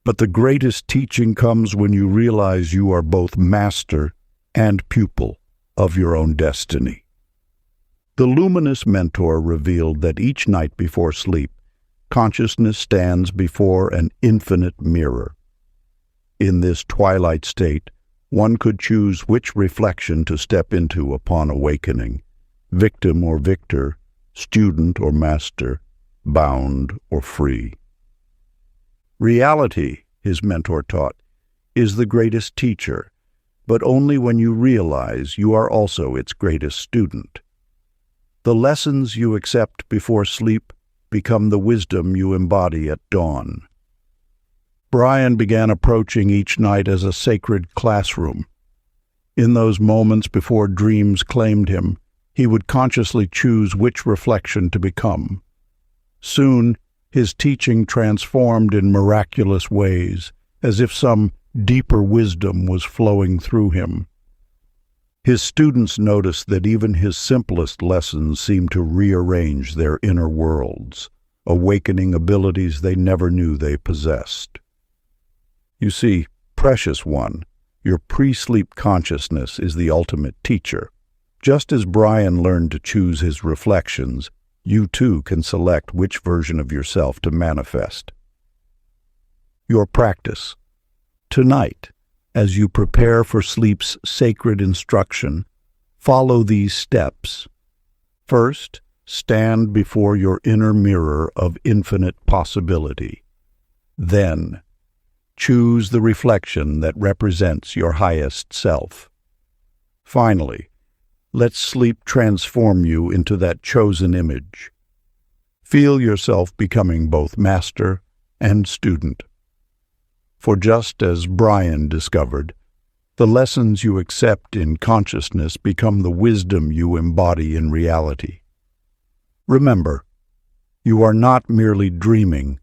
"But the greatest teaching comes when you realize you are both master and pupil of your own destiny." The luminous mentor revealed that each night before sleep, consciousness stands before an infinite mirror. In this twilight state, one could choose which reflection to step into upon awakening: victim or victor, student or master, bound or free. Reality, his mentor taught, is the greatest teacher, but only when you realize you are also its greatest student. The lessons you accept before sleep become the wisdom you embody at dawn. Brian began approaching each night as a sacred classroom. In those moments before dreams claimed him, he would consciously choose which reflection to become. Soon, his teaching transformed in miraculous ways, as if some deeper wisdom was flowing through him. His students noticed that even his simplest lessons seemed to rearrange their inner worlds, awakening abilities they never knew they possessed. You see, precious one, your pre-sleep consciousness is the ultimate teacher. Just as Brian learned to choose his reflections, you too can select which version of yourself to manifest. Your practice. Tonight, as you prepare for sleep's sacred instruction, follow these steps. First, stand before your inner mirror of infinite possibility. Then, choose the reflection that represents your highest self. Finally, let sleep transform you into that chosen image. Feel yourself becoming both master and student. For just as Brian discovered, the lessons you accept in consciousness become the wisdom you embody in reality. Remember, you are not merely dreaming,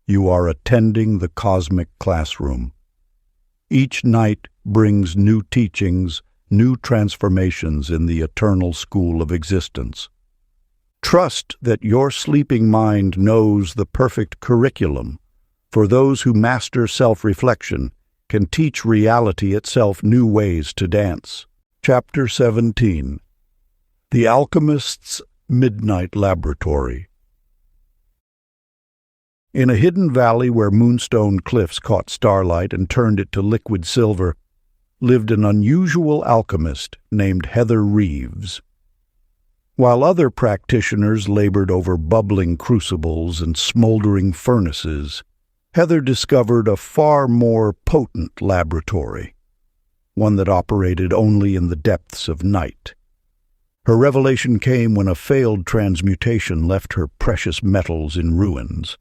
you are attending the cosmic classroom. Each night brings new teachings, new transformations in the eternal school of existence. Trust that your sleeping mind knows the perfect curriculum, for those who master self-reflection can teach reality itself new ways to dance. Chapter 17. The Alchemist's Midnight Laboratory. In a hidden valley where moonstone cliffs caught starlight and turned it to liquid silver, lived an unusual alchemist named Heather Reeves. While other practitioners labored over bubbling crucibles and smoldering furnaces, Heather discovered a far more potent laboratory, one that operated only in the depths of night. Her revelation came when a failed transmutation left her precious metals in ruins.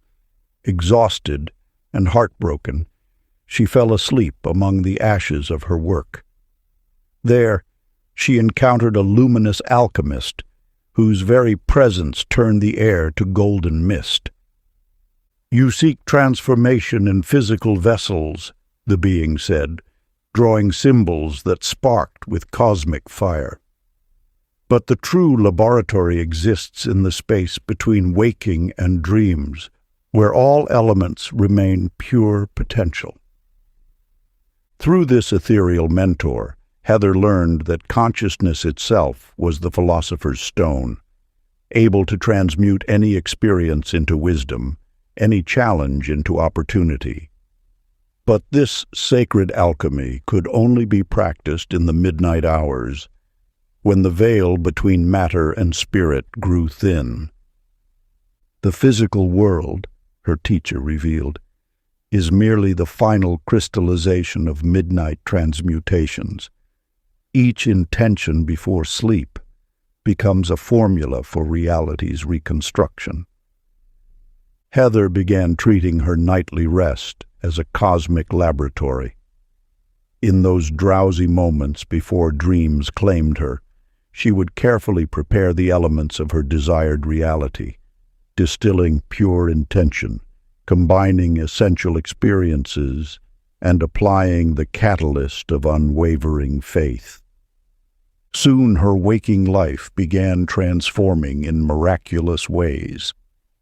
Exhausted and heartbroken, she fell asleep among the ashes of her work. There, she encountered a luminous alchemist, whose very presence turned the air to golden mist. "You seek transformation in physical vessels," the being said, drawing symbols that sparked with cosmic fire. "But the true laboratory exists in the space between waking and dreams, where all elements remain pure potential." Through this ethereal mentor, Heather learned that consciousness itself was the philosopher's stone, able to transmute any experience into wisdom, any challenge into opportunity. But this sacred alchemy could only be practiced in the midnight hours, when the veil between matter and spirit grew thin. The physical world, her teacher revealed, is merely the final crystallization of midnight transmutations. Each intention before sleep becomes a formula for reality's reconstruction. Heather began treating her nightly rest as a cosmic laboratory. In those drowsy moments before dreams claimed her, she would carefully prepare the elements of her desired reality, distilling pure intention, combining essential experiences, and applying the catalyst of unwavering faith. Soon her waking life began transforming in miraculous ways,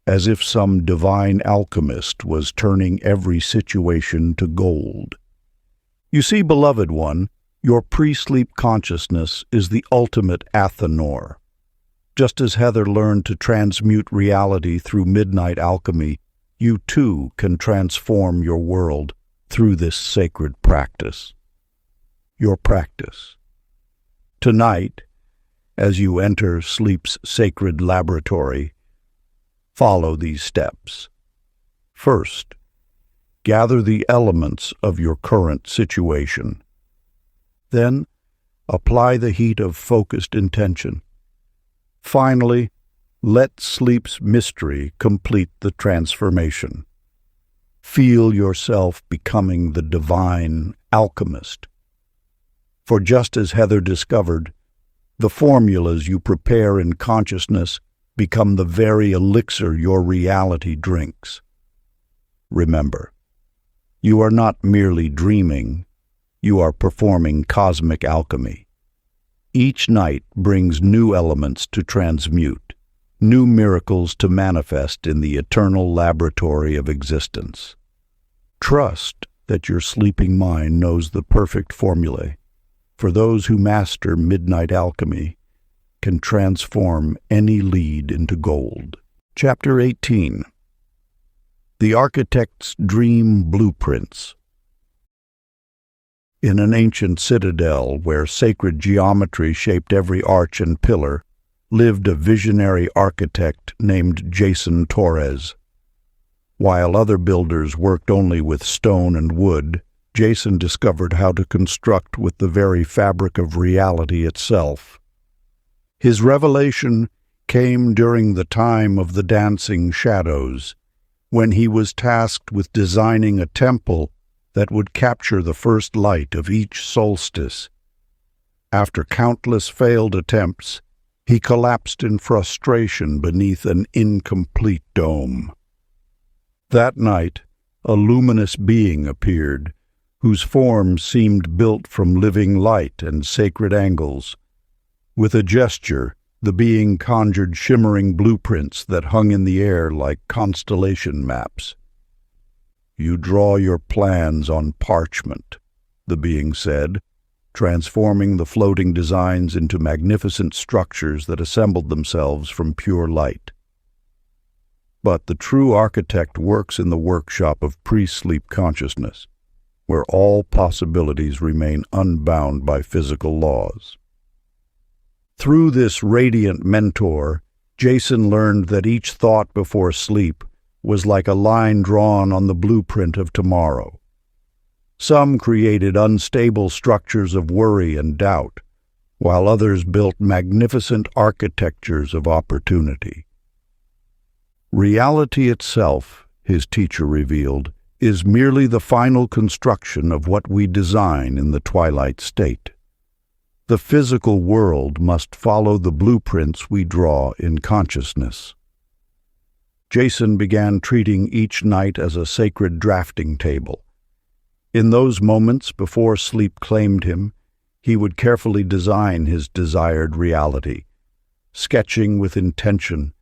as if some divine alchemist was turning every situation to gold. You see, beloved one, your pre-sleep consciousness is the ultimate athanor. Just as Heather learned to transmute reality through midnight alchemy, you too can transform your world through this sacred practice. Your practice. Tonight, as you enter sleep's sacred laboratory, follow these steps. First, gather the elements of your current situation. Then, apply the heat of focused intention. Finally, let sleep's mystery complete the transformation. Feel yourself becoming the divine alchemist. For just as Heather discovered, the formulas you prepare in consciousness become the very elixir your reality drinks. Remember, you are not merely dreaming, you are performing cosmic alchemy. Each night brings new elements to transmute, new miracles to manifest in the eternal laboratory of existence. Trust that your sleeping mind knows the perfect formulae. For those who master midnight alchemy can transform any lead into gold. Chapter 18. The Architect's Dream Blueprints. In an ancient citadel where sacred geometry shaped every arch and pillar, lived a visionary architect named Jason Torres. While other builders worked only with stone and wood, Jason discovered how to construct with the very fabric of reality itself. His revelation came during the time of the dancing shadows, when he was tasked with designing a temple that would capture the first light of each solstice. After countless failed attempts, he collapsed in frustration beneath an incomplete dome. That night, a luminous being appeared, whose form seemed built from living light and sacred angles. With a gesture, the being conjured shimmering blueprints that hung in the air like constellation maps. "You draw your plans on parchment," the being said, transforming the floating designs into magnificent structures that assembled themselves from pure light. But the true architect works in the workshop of pre-sleep consciousness, where all possibilities remain unbound by physical laws. Through this radiant mentor, Jason learned that each thought before sleep was like a line drawn on the blueprint of tomorrow. Some created unstable structures of worry and doubt, while others built magnificent architectures of opportunity. Reality itself, his teacher revealed, is merely the final construction of what we design in the twilight state. The physical world must follow the blueprints we draw in consciousness. Jason began treating each night as a sacred drafting table. In those moments before sleep claimed him, he would carefully design his desired reality, sketching with intention,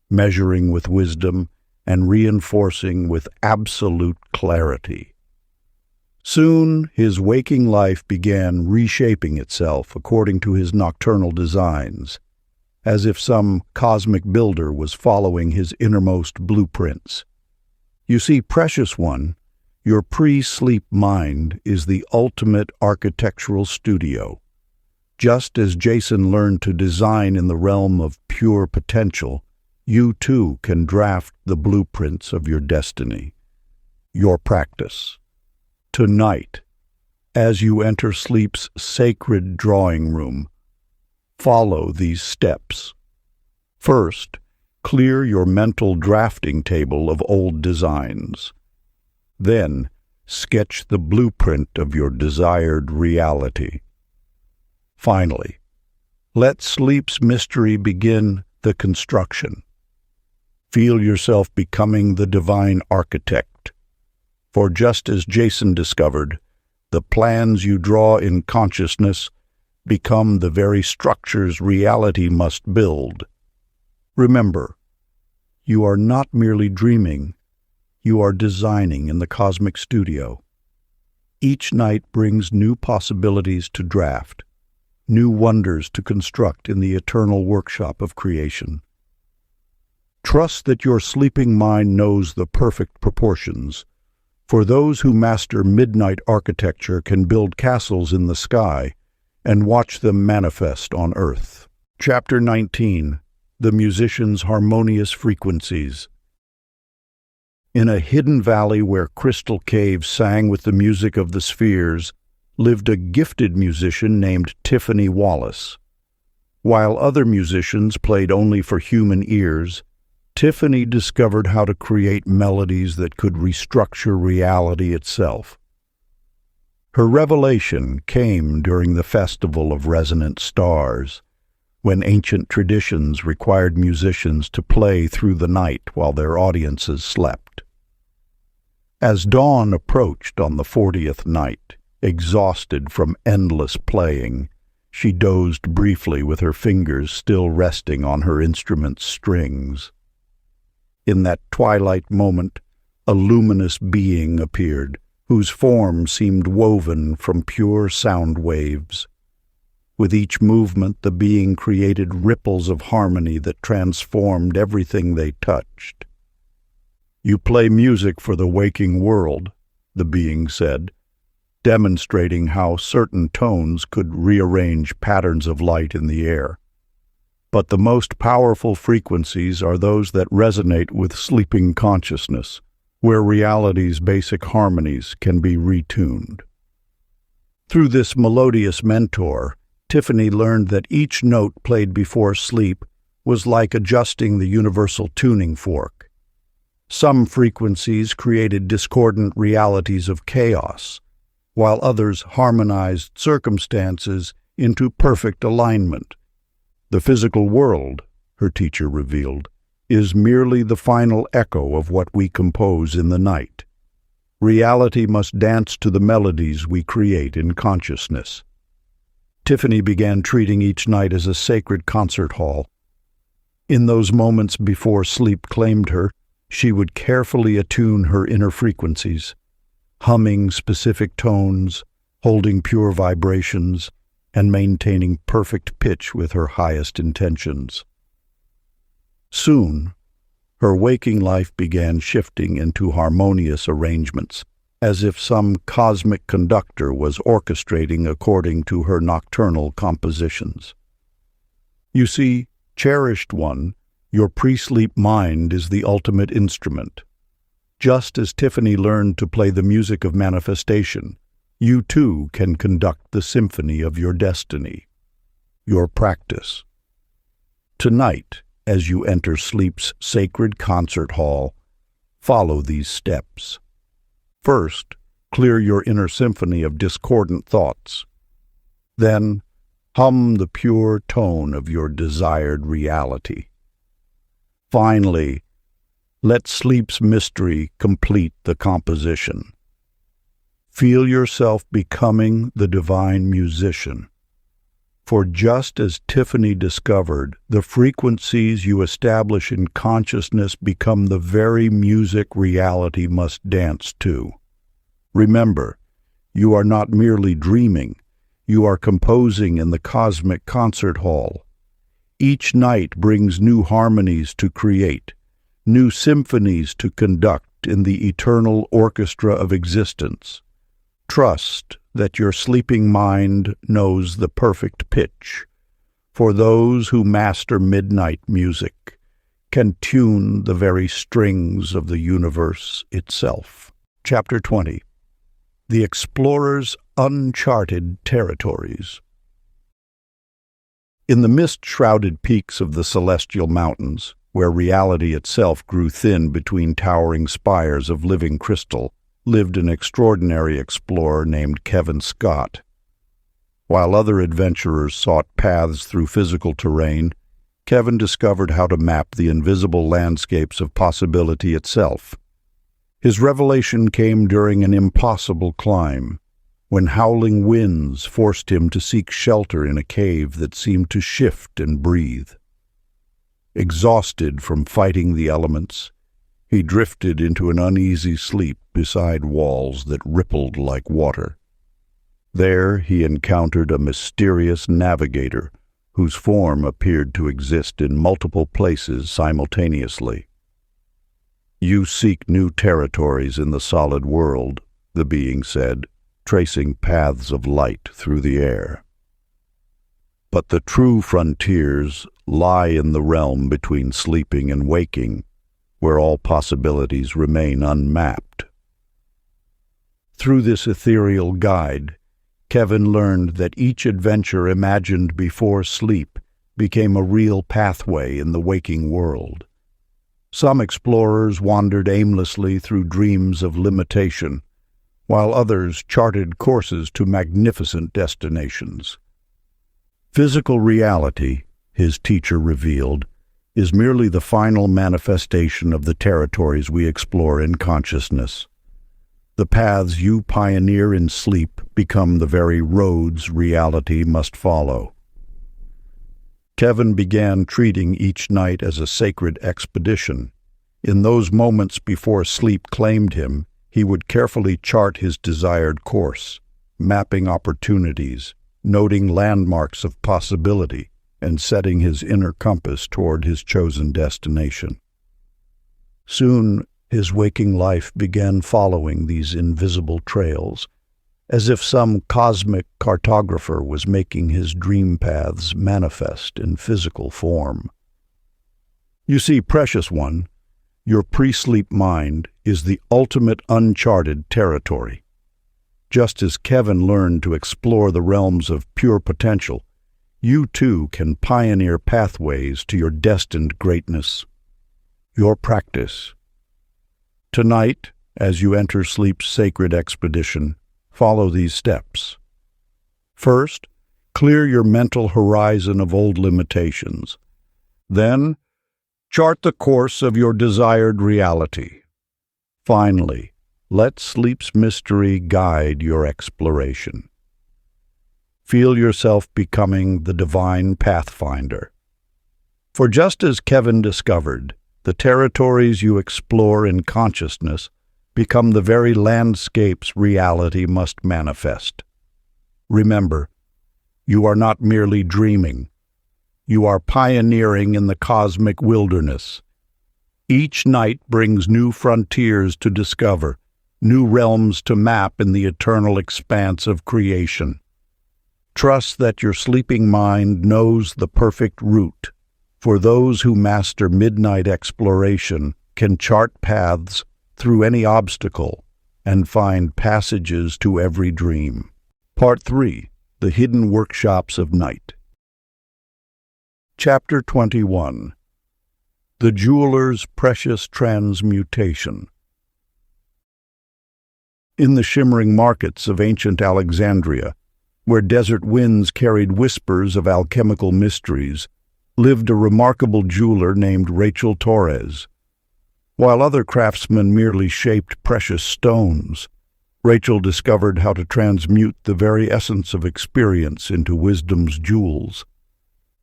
measuring with wisdom, and reinforcing with absolute clarity. Soon his waking life began reshaping itself according to his nocturnal designs, as if some cosmic builder was following his innermost blueprints. You see, precious one, your pre-sleep mind is the ultimate architectural studio. Just as Jason learned to design in the realm of pure potential, You too can draft the blueprints of your destiny. Your practice. Tonight, as you enter sleep's sacred drawing room, follow these steps. First, clear your mental drafting table of old designs. Then, sketch the blueprint of your desired reality. Finally, let sleep's mystery begin the construction. Feel yourself becoming the divine architect. For just as Jason discovered, the plans you draw in consciousness become the very structures reality must build. Remember, you are not merely dreaming, you are designing in the cosmic studio. Each night brings new possibilities to draft, new wonders to construct in the eternal workshop of creation. Trust that your sleeping mind knows the perfect proportions, for those who master midnight architecture can build castles in the sky and watch them manifest on earth. Chapter 19. The Musician's Harmonious Frequencies. In a hidden valley where crystal caves sang with the music of the spheres, lived a gifted musician named Tiffany Wallace. While other musicians played only for human ears, Tiffany discovered how to create melodies that could restructure reality itself. Her revelation came during the Festival of Resonant Stars, when ancient traditions required musicians to play through the night while their audiences slept. As dawn approached on the 40th night, exhausted from endless playing, she dozed briefly with her fingers still resting on her instrument's strings. In that twilight moment, a luminous being appeared, whose form seemed woven from pure sound waves. With each movement, the being created ripples of harmony that transformed everything they touched. "You play music for the waking world," the being said, demonstrating how certain tones could rearrange patterns of light in the air. But the most powerful frequencies are those that resonate with sleeping consciousness, where reality's basic harmonies can be retuned. Through this melodious mentor, Tiffany learned that each note played before sleep was like adjusting the universal tuning fork. Some frequencies created discordant realities of chaos, while others harmonized circumstances into perfect alignment. The physical world, her teacher revealed, is merely the final echo of what we compose in the night. Reality must dance to the melodies we create in consciousness. Tiffany began treating each night as a sacred concert hall. In those moments before sleep claimed her, she would carefully attune her inner frequencies, humming specific tones, holding pure vibrations, and maintaining perfect pitch with her highest intentions. Soon, her waking life began shifting into harmonious arrangements, as if some cosmic conductor was orchestrating according to her nocturnal compositions. You see, cherished one, your pre-sleep mind is the ultimate instrument. Just as Tiffany learned to play the music of manifestation, you too can conduct the symphony of your destiny. Your practice. Tonight, as you enter sleep's sacred concert hall, follow these steps. First, clear your inner symphony of discordant thoughts. Then, hum the pure tone of your desired reality. Finally, let sleep's mystery complete the composition. Feel yourself becoming the divine musician. For just as Tiffany discovered, the frequencies you establish in consciousness become the very music reality must dance to. Remember, you are not merely dreaming, you are composing in the cosmic concert hall. Each night brings new harmonies to create, new symphonies to conduct in the eternal orchestra of existence. Trust that your sleeping mind knows the perfect pitch. For those who master midnight music, can tune the very strings of the universe itself. Chapter 20. The Explorer's Uncharted Territories. In the mist-shrouded peaks of the celestial mountains, where reality itself grew thin between towering spires of living crystal, lived an extraordinary explorer named Kevin Scott. While other adventurers sought paths through physical terrain, Kevin discovered how to map the invisible landscapes of possibility itself. His revelation came during an impossible climb, when howling winds forced him to seek shelter in a cave that seemed to shift and breathe. Exhausted from fighting the elements, he drifted into an uneasy sleep beside walls that rippled like water. There he encountered a mysterious navigator whose form appeared to exist in multiple places simultaneously. "You seek new territories in the solid world," the being said, tracing paths of light through the air. "But the true frontiers lie in the realm between sleeping and waking, where all possibilities remain unmapped." Through this ethereal guide, Kevin learned that each adventure imagined before sleep became a real pathway in the waking world. Some explorers wandered aimlessly through dreams of limitation, while others charted courses to magnificent destinations. Physical reality, his teacher revealed, is merely the final manifestation of the territories we explore in consciousness. The paths you pioneer in sleep become the very roads reality must follow. Kevin began treating each night as a sacred expedition. In those moments before sleep claimed him, he would carefully chart his desired course, mapping opportunities, noting landmarks of possibility, and setting his inner compass toward his chosen destination. Soon, his waking life began following these invisible trails, as if some cosmic cartographer was making his dream paths manifest in physical form. You see, precious one, your pre-sleep mind is the ultimate uncharted territory. Just as Kevin learned to explore the realms of pure potential, you too can pioneer pathways to your destined greatness. Your practice. Tonight, as you enter sleep's sacred expedition, follow these steps. First, clear your mental horizon of old limitations. Then, chart the course of your desired reality. Finally, let sleep's mystery guide your exploration. Feel yourself becoming the divine pathfinder. For just as Kevin discovered, the territories you explore in consciousness become the very landscapes reality must manifest. Remember, you are not merely dreaming. You are pioneering in the cosmic wilderness. Each night brings new frontiers to discover, new realms to map in the eternal expanse of creation. Trust that your sleeping mind knows the perfect route. For those who master midnight exploration can chart paths through any obstacle and find passages to every dream. Part 3. The Hidden Workshops of Night. Chapter 21. The Jeweler's Precious Transmutation. In the shimmering markets of ancient Alexandria, where desert winds carried whispers of alchemical mysteries, lived a remarkable jeweler named Rachel Torres. While other craftsmen merely shaped precious stones, Rachel discovered how to transmute the very essence of experience into wisdom's jewels.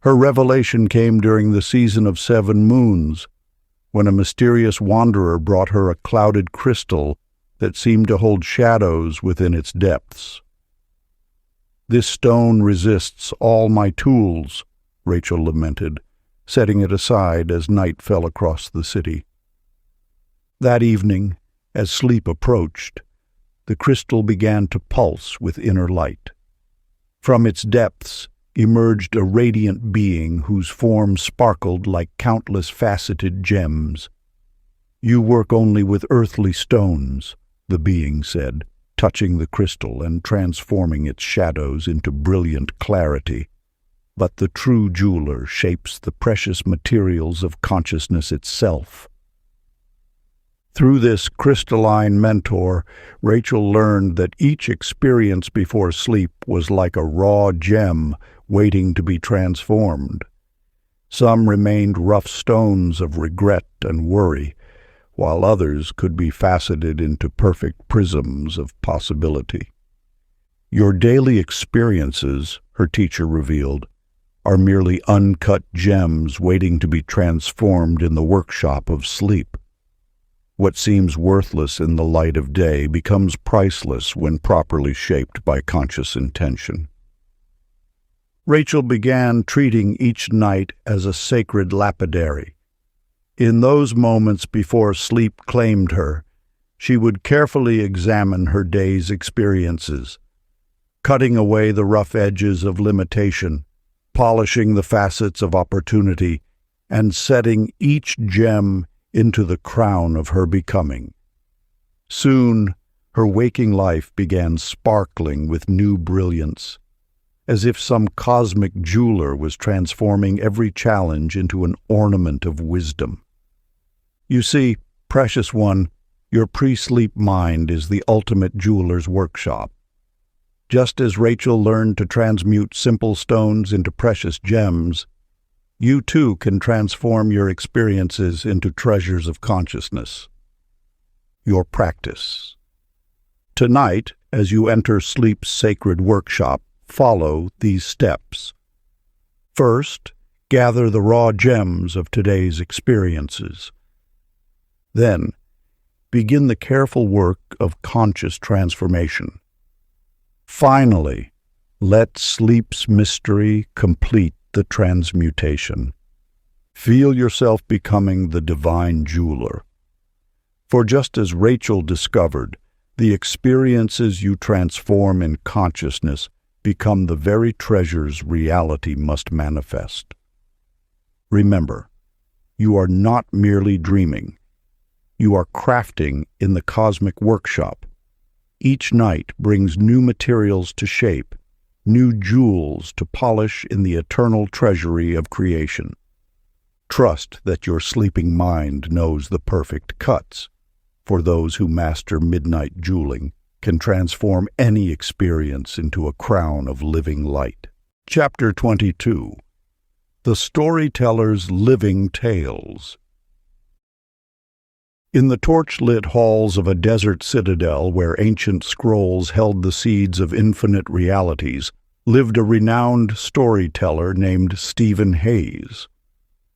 Her revelation came during the season of 7 moons, when a mysterious wanderer brought her a clouded crystal that seemed to hold shadows within its depths. "This stone resists all my tools," Rachel lamented, setting it aside as night fell across the city. That evening, as sleep approached, the crystal began to pulse with inner light. From its depths, emerged a radiant being whose form sparkled like countless faceted gems. "You work only with earthly stones," the being said, touching the crystal and transforming its shadows into brilliant clarity. "But the true jeweler shapes the precious materials of consciousness itself." Through this crystalline mentor, Rachel learned that each experience before sleep was like a raw gem waiting to be transformed. Some remained rough stones of regret and worry, while others could be faceted into perfect prisms of possibility. "Your daily experiences," her teacher revealed, "are merely uncut gems waiting to be transformed in the workshop of sleep. What seems worthless in the light of day becomes priceless when properly shaped by conscious intention." Rachel began treating each night as a sacred lapidary. In those moments before sleep claimed her, she would carefully examine her day's experiences, cutting away the rough edges of limitation, polishing the facets of opportunity, and setting each gem into the crown of her becoming. Soon, her waking life began sparkling with new brilliance, as if some cosmic jeweler was transforming every challenge into an ornament of wisdom. You see, precious one, your pre-sleep mind is the ultimate jeweler's workshop. Just as Rachel learned to transmute simple stones into precious gems, you too can transform your experiences into treasures of consciousness. Your practice. Tonight, as you enter sleep's sacred workshop, follow these steps. First, gather the raw gems of today's experiences. Then, begin the careful work of conscious transformation. Finally, let sleep's mystery complete the transmutation. Feel yourself becoming the divine jeweler. For just as Rachel discovered, the experiences you transform in consciousness become the very treasures reality must manifest. Remember, you are not merely dreaming. You are crafting in the cosmic workshop. Each night brings new materials to shape, new jewels to polish in the eternal treasury of creation. Trust that your sleeping mind knows the perfect cuts, for those who master midnight jeweling can transform any experience into a crown of living light. Chapter 22. The Storyteller's Living Tales. In the torch-lit halls of a desert citadel where ancient scrolls held the seeds of infinite realities, lived a renowned storyteller named Stephen Hayes.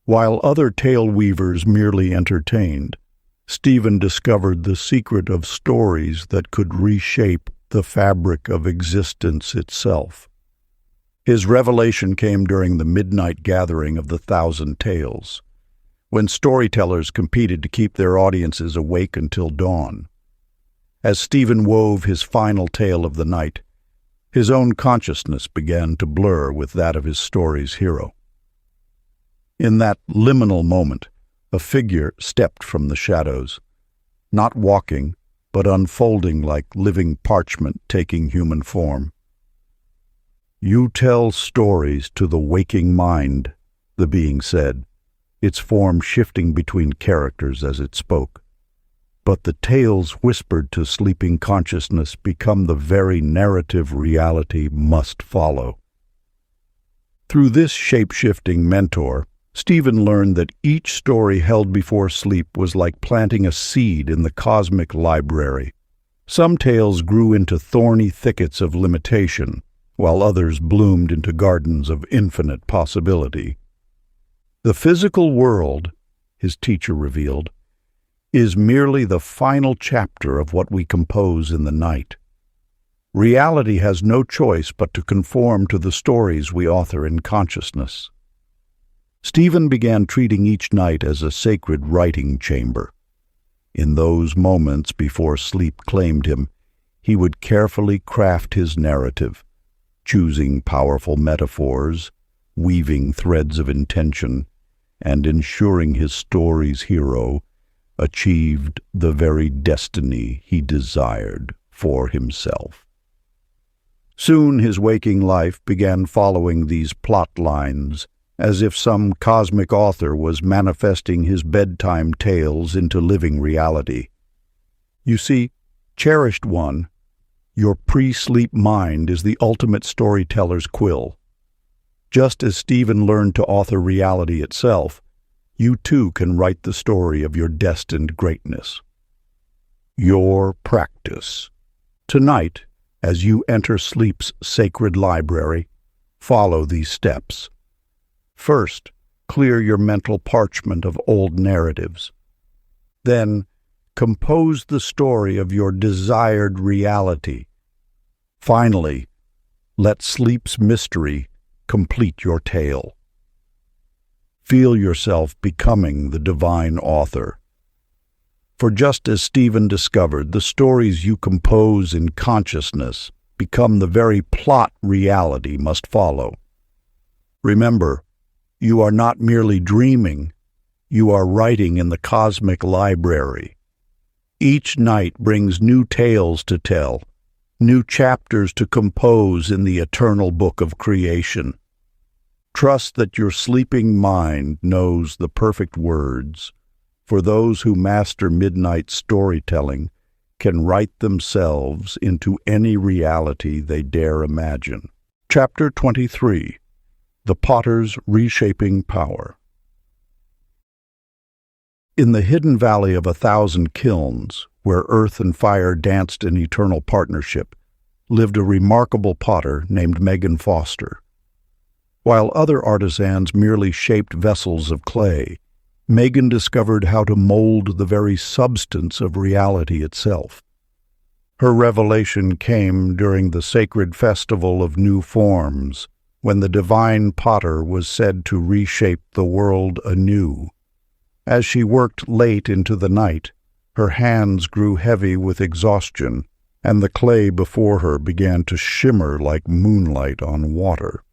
While other tale-weavers merely entertained, Stephen discovered the secret of stories that could reshape the fabric of existence itself. His revelation came during the midnight gathering of the 1,000 Tales, when storytellers competed to keep their audiences awake until dawn. As Stephen wove his final tale of the night, his own consciousness began to blur with that of his story's hero. In that liminal moment, a figure stepped from the shadows, not walking, but unfolding like living parchment taking human form. "You tell stories to the waking mind," the being said, its form shifting between characters as it spoke. "But the tales whispered to sleeping consciousness become the very narrative reality must follow." Through this shape-shifting mentor, Stephen learned that each story held before sleep was like planting a seed in the cosmic library. Some tales grew into thorny thickets of limitation, while others bloomed into gardens of infinite possibility. The physical world, his teacher revealed, is merely the final chapter of what we compose in the night. Reality has no choice but to conform to the stories we author in consciousness. Stephen began treating each night as a sacred writing chamber. In those moments before sleep claimed him, he would carefully craft his narrative, choosing powerful metaphors, weaving threads of intention, and ensuring his story's hero achieved the very destiny he desired for himself. Soon his waking life began following these plot lines, as if some cosmic author was manifesting his bedtime tales into living reality. You see, cherished one, your pre-sleep mind is the ultimate storyteller's quill. Just as Stephen learned to author reality itself, you too can write the story of your destined greatness. Your practice. Tonight, as you enter sleep's sacred library, follow these steps. First, clear your mental parchment of old narratives. Then, compose the story of your desired reality. Finally, let sleep's mystery complete your tale. Feel yourself becoming the divine author. For just as Stephen discovered, the stories you compose in consciousness become the very plot reality must follow. Remember, you are not merely dreaming, you are writing in the cosmic library. Each night brings new tales to tell, new chapters to compose in the eternal book of creation. Trust that your sleeping mind knows the perfect words, for those who master midnight storytelling can write themselves into any reality they dare imagine. Chapter 23. The Potter's Reshaping Power. In the hidden valley of 1,000 kilns, where earth and fire danced in eternal partnership, lived a remarkable potter named Megan Foster. While other artisans merely shaped vessels of clay, Megan discovered how to mold the very substance of reality itself. Her revelation came during the sacred festival of new forms, when the divine potter was said to reshape the world anew. As she worked late into the night, her hands grew heavy with exhaustion, and the clay before her began to shimmer like moonlight on water.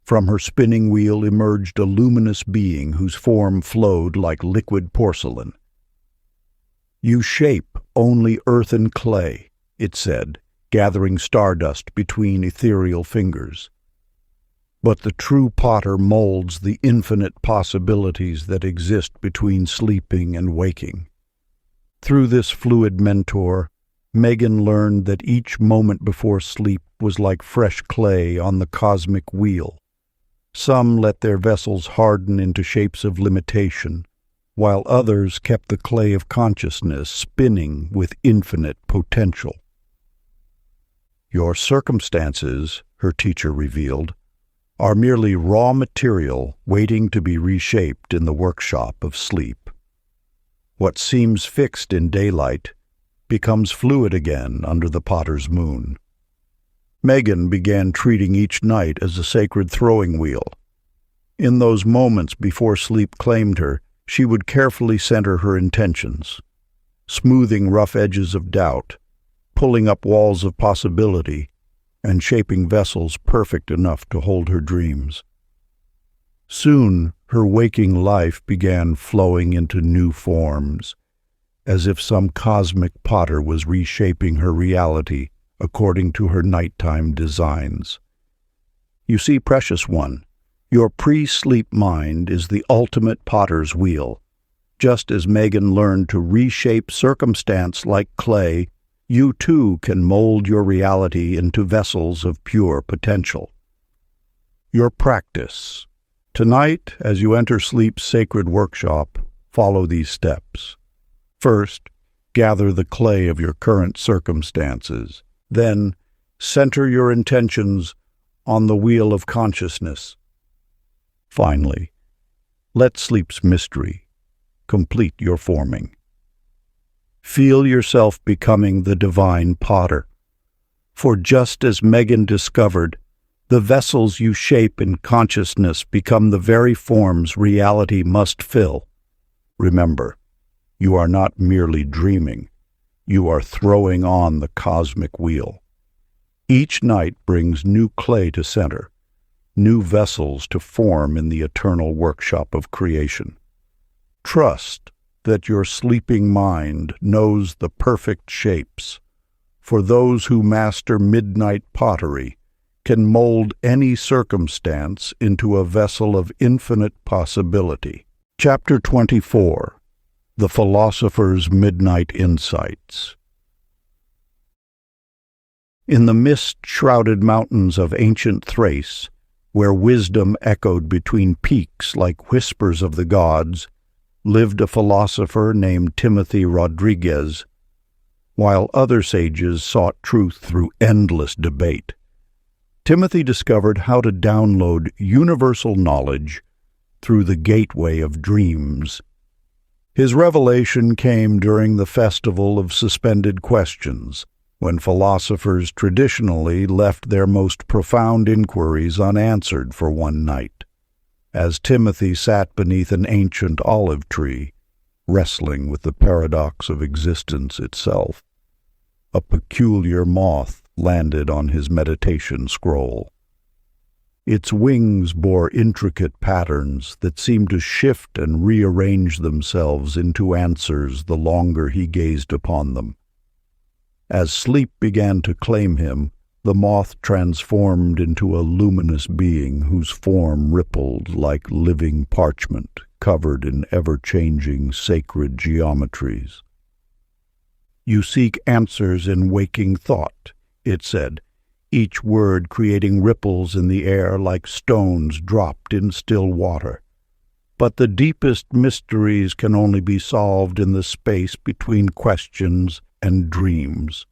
From her spinning wheel emerged a luminous being whose form flowed like liquid porcelain. "You shape only earth and clay," it said, gathering stardust between ethereal fingers. "But the true potter molds the infinite possibilities that exist between sleeping and waking." Through this fluid mentor, Megan learned that each moment before sleep was like fresh clay on the cosmic wheel. Some let their vessels harden into shapes of limitation, while others kept the clay of consciousness spinning with infinite potential. "Your circumstances," her teacher revealed, "are merely raw material waiting to be reshaped in the workshop of sleep. What seems fixed in daylight becomes fluid again under the potter's moon." Megan began treating each night as a sacred throwing wheel. In those moments before sleep claimed her, she would carefully center her intentions, smoothing rough edges of doubt, pulling up walls of possibility, and shaping vessels perfect enough to hold her dreams. Soon, her waking life began flowing into new forms, as if some cosmic potter was reshaping her reality according to her nighttime designs. You see, precious one, your pre-sleep mind is the ultimate potter's wheel. Just as Megan learned to reshape circumstance like clay, you too can mold your reality into vessels of pure potential. Your practice. Tonight, as you enter sleep's sacred workshop, follow these steps. First, gather the clay of your current circumstances. Then, center your intentions on the wheel of consciousness. Finally, let sleep's mystery complete your forming. Feel yourself becoming the divine potter. For just as Megan discovered, the vessels you shape in consciousness become the very forms reality must fill. Remember, you are not merely dreaming. You are throwing on the cosmic wheel. Each night brings new clay to center, new vessels to form in the eternal workshop of creation. Trust that your sleeping mind knows the perfect shapes, for those who master midnight pottery can mold any circumstance into a vessel of infinite possibility. Chapter 24. The Philosopher's Midnight Insights. In the mist-shrouded mountains of ancient Thrace, where wisdom echoed between peaks like whispers of the gods, lived a philosopher named Timothy Rodriguez, while other sages sought truth through endless debate. Timothy discovered how to download universal knowledge through the gateway of dreams. His revelation came during the festival of suspended questions, when philosophers traditionally left their most profound inquiries unanswered for one night. As Timothy sat beneath an ancient olive tree, wrestling with the paradox of existence itself, a peculiar moth landed on his meditation scroll. Its wings bore intricate patterns that seemed to shift and rearrange themselves into answers the longer he gazed upon them. As sleep began to claim him, the moth transformed into a luminous being whose form rippled like living parchment covered in ever-changing sacred geometries. "You seek answers in waking thought," it said, each word creating ripples in the air like stones dropped in still water. But the deepest mysteries can only be solved in the space between questions and dreams.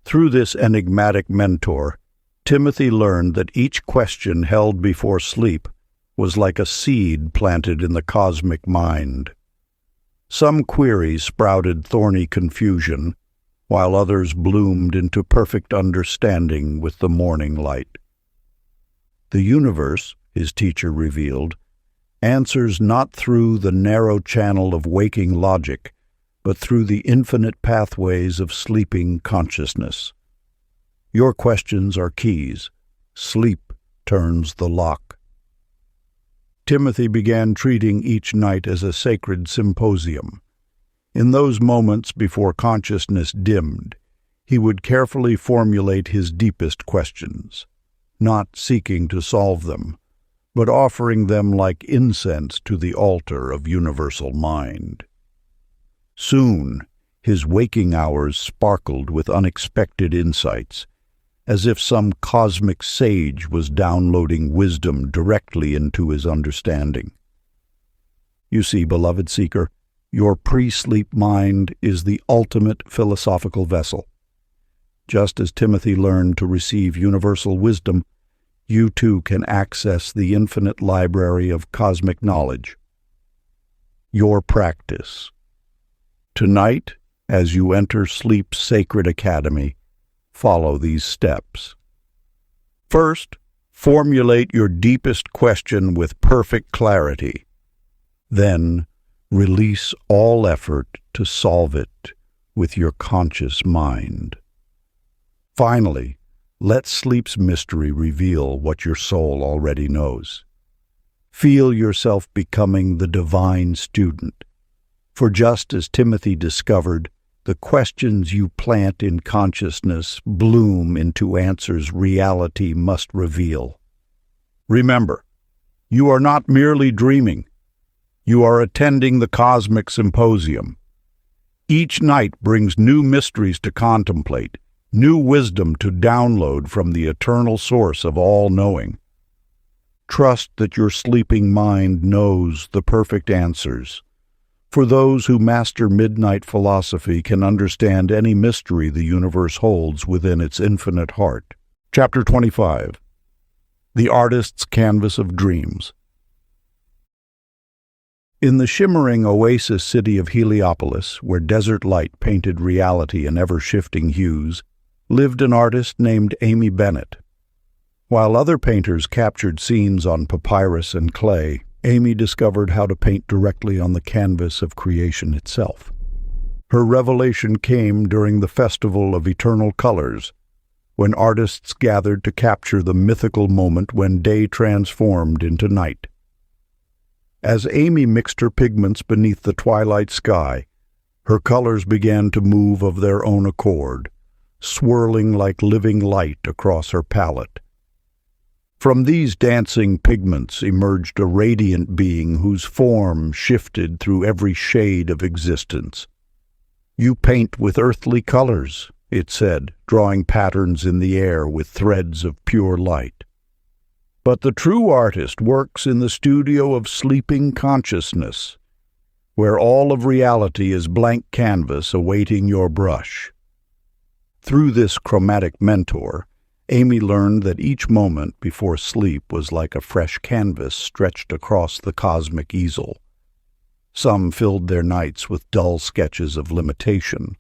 Through this enigmatic mentor, Timothy learned that each question held before sleep was like a seed planted in the cosmic mind. Some queries sprouted thorny confusion, while others bloomed into perfect understanding with the morning light. The universe, his teacher revealed, answers not through the narrow channel of waking logic, but through the infinite pathways of sleeping consciousness. Your questions are keys. Sleep turns the lock. Timothy began treating each night as a sacred symposium. In those moments before consciousness dimmed, he would carefully formulate his deepest questions, not seeking to solve them, but offering them like incense to the altar of universal mind. Soon, his waking hours sparkled with unexpected insights, as if some cosmic sage was downloading wisdom directly into his understanding. You see, beloved seeker, your pre-sleep mind is the ultimate philosophical vessel. Just as Timothy learned to receive universal wisdom, you too can access the infinite library of cosmic knowledge. Your practice. Tonight, as you enter sleep's sacred academy, follow these steps. First, formulate your deepest question with perfect clarity. Then, release all effort to solve it with your conscious mind. Finally, let sleep's mystery reveal what your soul already knows. Feel yourself becoming the divine student. For just as Timothy discovered, the questions you plant in consciousness bloom into answers reality must reveal. Remember, you are not merely dreaming. You are attending the cosmic symposium. Each night brings new mysteries to contemplate, new wisdom to download from the eternal source of all knowing. Trust that your sleeping mind knows the perfect answers. For those who master midnight philosophy can understand any mystery the universe holds within its infinite heart. Chapter 25. The Artist's Canvas of Dreams. In the shimmering oasis city of Heliopolis, where desert light painted reality in ever-shifting hues, lived an artist named Amy Bennett. While other painters captured scenes on papyrus and clay, Amy discovered how to paint directly on the canvas of creation itself. Her revelation came during the Festival of Eternal Colors, when artists gathered to capture the mythical moment when day transformed into night. As Amy mixed her pigments beneath the twilight sky, her colors began to move of their own accord, swirling like living light across her palette. From these dancing pigments emerged a radiant being whose form shifted through every shade of existence. "You paint with earthly colors," it said, drawing patterns in the air with threads of pure light. "But the true artist works in the studio of sleeping consciousness, where all of reality is blank canvas awaiting your brush." Through this chromatic mentor, Amy learned that each moment before sleep was like a fresh canvas stretched across the cosmic easel. Some filled their nights with dull sketches of limitation,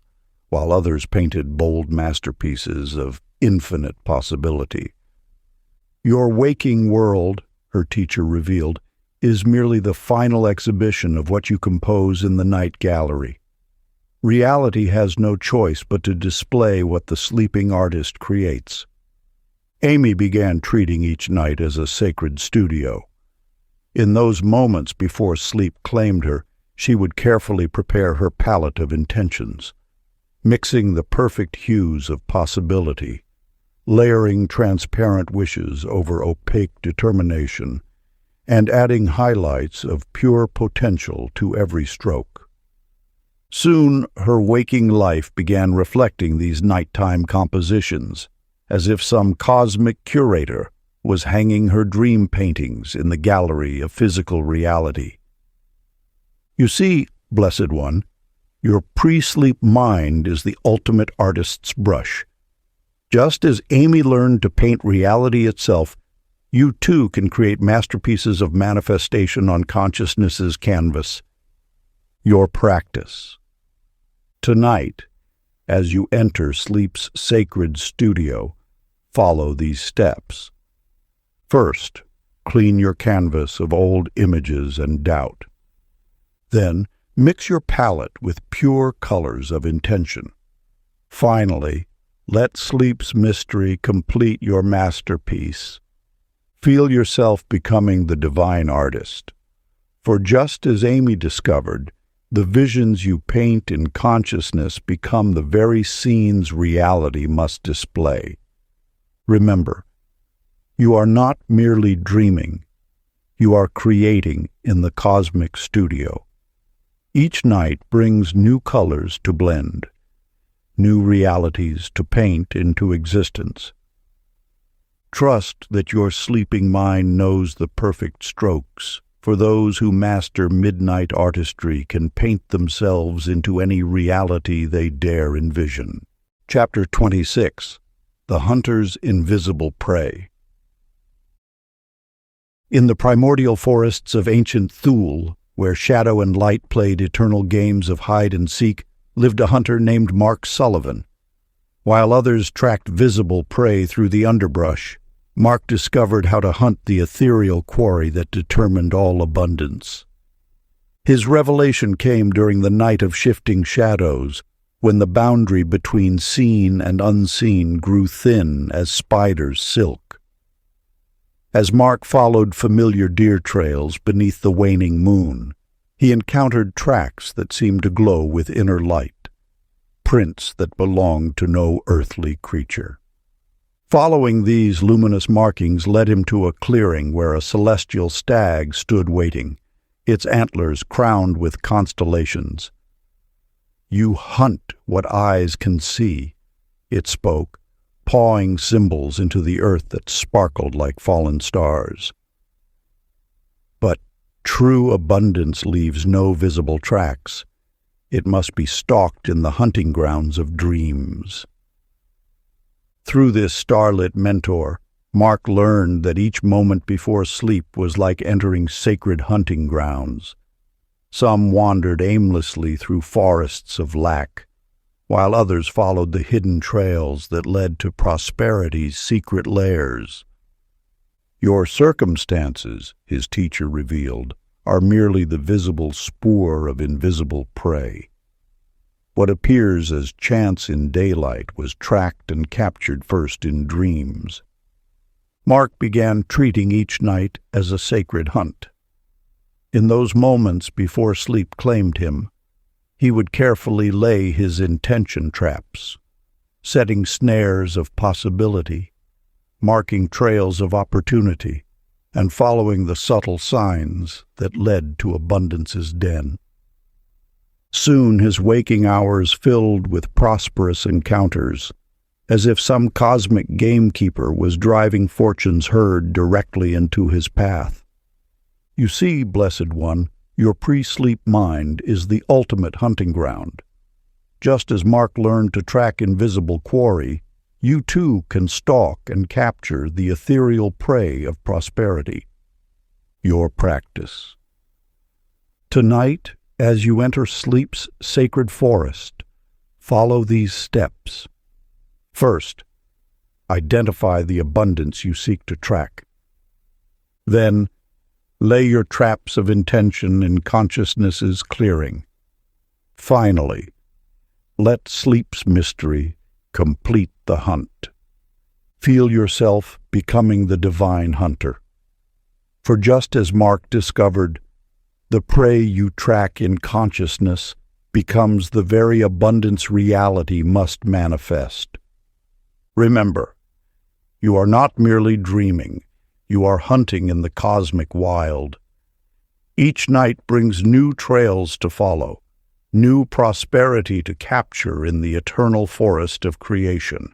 while others painted bold masterpieces of infinite possibility. "Your waking world," her teacher revealed, "is merely the final exhibition of what you compose in the night gallery. Reality has no choice but to display what the sleeping artist creates." Amy began treating each night as a sacred studio. In those moments before sleep claimed her, she would carefully prepare her palette of intentions, mixing the perfect hues of possibility, layering transparent wishes over opaque determination, and adding highlights of pure potential to every stroke. Soon her waking life began reflecting these nighttime compositions, as if some cosmic curator was hanging her dream paintings in the gallery of physical reality. "You see, Blessed One, your pre-sleep mind is the ultimate artist's brush. Just as Amy learned to paint reality itself, you too can create masterpieces of manifestation on consciousness's canvas. Your practice. Tonight, as you enter sleep's sacred studio, follow these steps. First, clean your canvas of old images and doubt. Then, mix your palette with pure colors of intention. Finally, let sleep's mystery complete your masterpiece. Feel yourself becoming the divine artist. For just as Amy discovered, the visions you paint in consciousness become the very scenes reality must display. Remember, you are not merely dreaming, you are creating in the cosmic studio. Each night brings new colors to blend, new realities to paint into existence. Trust that your sleeping mind knows the perfect strokes, for those who master midnight artistry can paint themselves into any reality they dare envision. Chapter 26. The Hunter's Invisible Prey. In the primordial forests of ancient Thule, where shadow and light played eternal games of hide-and-seek, lived a hunter named Mark Sullivan. While others tracked visible prey through the underbrush, Mark discovered how to hunt the ethereal quarry that determined all abundance. His revelation came during the night of shifting shadows, when the boundary between seen and unseen grew thin as spider's silk. As Mark followed familiar deer trails beneath the waning moon, he encountered tracks that seemed to glow with inner light, prints that belonged to no earthly creature. Following these luminous markings led him to a clearing where a celestial stag stood waiting, its antlers crowned with constellations. "You hunt what eyes can see," it spoke, pawing symbols into the earth that sparkled like fallen stars. But true abundance leaves no visible tracks. It must be stalked in the hunting grounds of dreams. Through this starlit mentor, Mark learned that each moment before sleep was like entering sacred hunting grounds. Some wandered aimlessly through forests of lack, while others followed the hidden trails that led to prosperity's secret lairs. Your circumstances, his teacher revealed, are merely the visible spoor of invisible prey. What appears as chance in daylight was tracked and captured first in dreams. Mark began treating each night as a sacred hunt. In those moments before sleep claimed him, he would carefully lay his intention traps, setting snares of possibility, marking trails of opportunity, and following the subtle signs that led to abundance's den. Soon his waking hours filled with prosperous encounters, as if some cosmic gamekeeper was driving fortune's herd directly into his path. You see, Blessed One, your pre-sleep mind is the ultimate hunting ground. Just as Mark learned to track invisible quarry, you too can stalk and capture the ethereal prey of prosperity. Your practice. Tonight, as you enter sleep's sacred forest, follow these steps. First, identify the abundance you seek to track. Then, lay your traps of intention in consciousness's clearing. Finally, let sleep's mystery complete the hunt. Feel yourself becoming the divine hunter. For just as Mark discovered, the prey you track in consciousness becomes the very abundance reality must manifest. Remember, you are not merely dreaming, you are hunting in the cosmic wild. Each night brings new trails to follow, new prosperity to capture in the eternal forest of creation.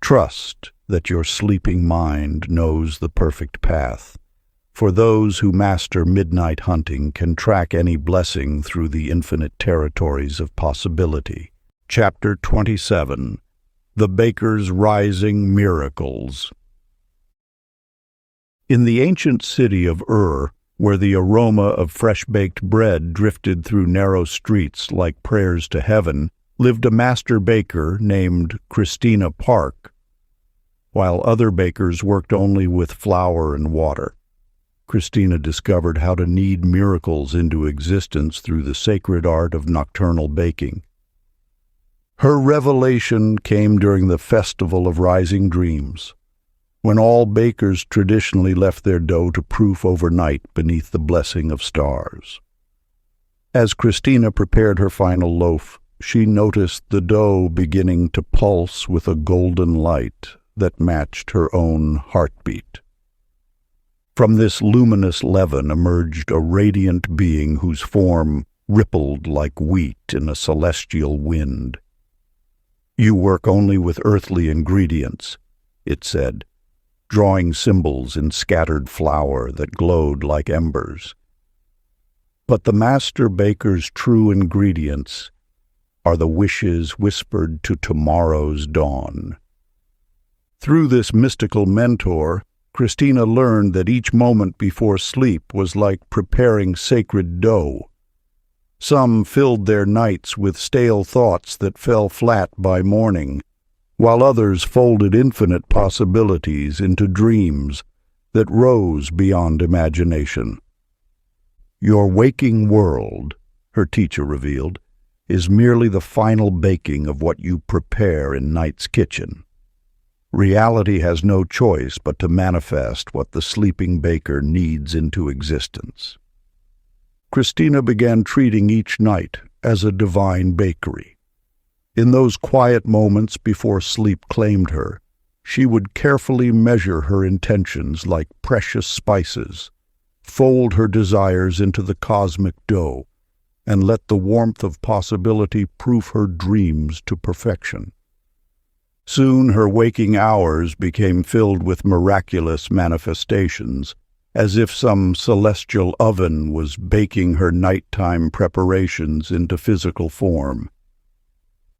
Trust that your sleeping mind knows the perfect path. For those who master midnight hunting can track any blessing through the infinite territories of possibility. Chapter 27. The Baker's Rising Miracles. In the ancient city of where the aroma of fresh-baked bread drifted through narrow streets like prayers to heaven, lived a master baker named Christina Park, while other bakers worked only with flour and water. Christina discovered how to knead miracles into existence through the sacred art of nocturnal baking. Her revelation came during the Festival of Rising Dreams, when all bakers traditionally left their dough to proof overnight beneath the blessing of stars. As Christina prepared her final loaf, she noticed the dough beginning to pulse with a golden light that matched her own heartbeat. From this luminous leaven emerged a radiant being whose form rippled like wheat in a celestial wind. "You work only with earthly ingredients," it said, drawing symbols in scattered flour that glowed like embers. "But the master baker's true ingredients are the wishes whispered to tomorrow's dawn." Through this mystical mentor, Christina learned that each moment before sleep was like preparing sacred dough. Some filled their nights with stale thoughts that fell flat by morning, while others folded infinite possibilities into dreams that rose beyond imagination. "Your waking world," her teacher revealed, "is merely the final baking of what you prepare in night's kitchen. Reality has no choice but to manifest what the sleeping baker kneads into existence." Christina began treating each night as a divine bakery. In those quiet moments before sleep claimed her, she would carefully measure her intentions like precious spices, fold her desires into the cosmic dough, and let the warmth of possibility proof her dreams to perfection. Soon her waking hours became filled with miraculous manifestations, as if some celestial oven was baking her nighttime preparations into physical form.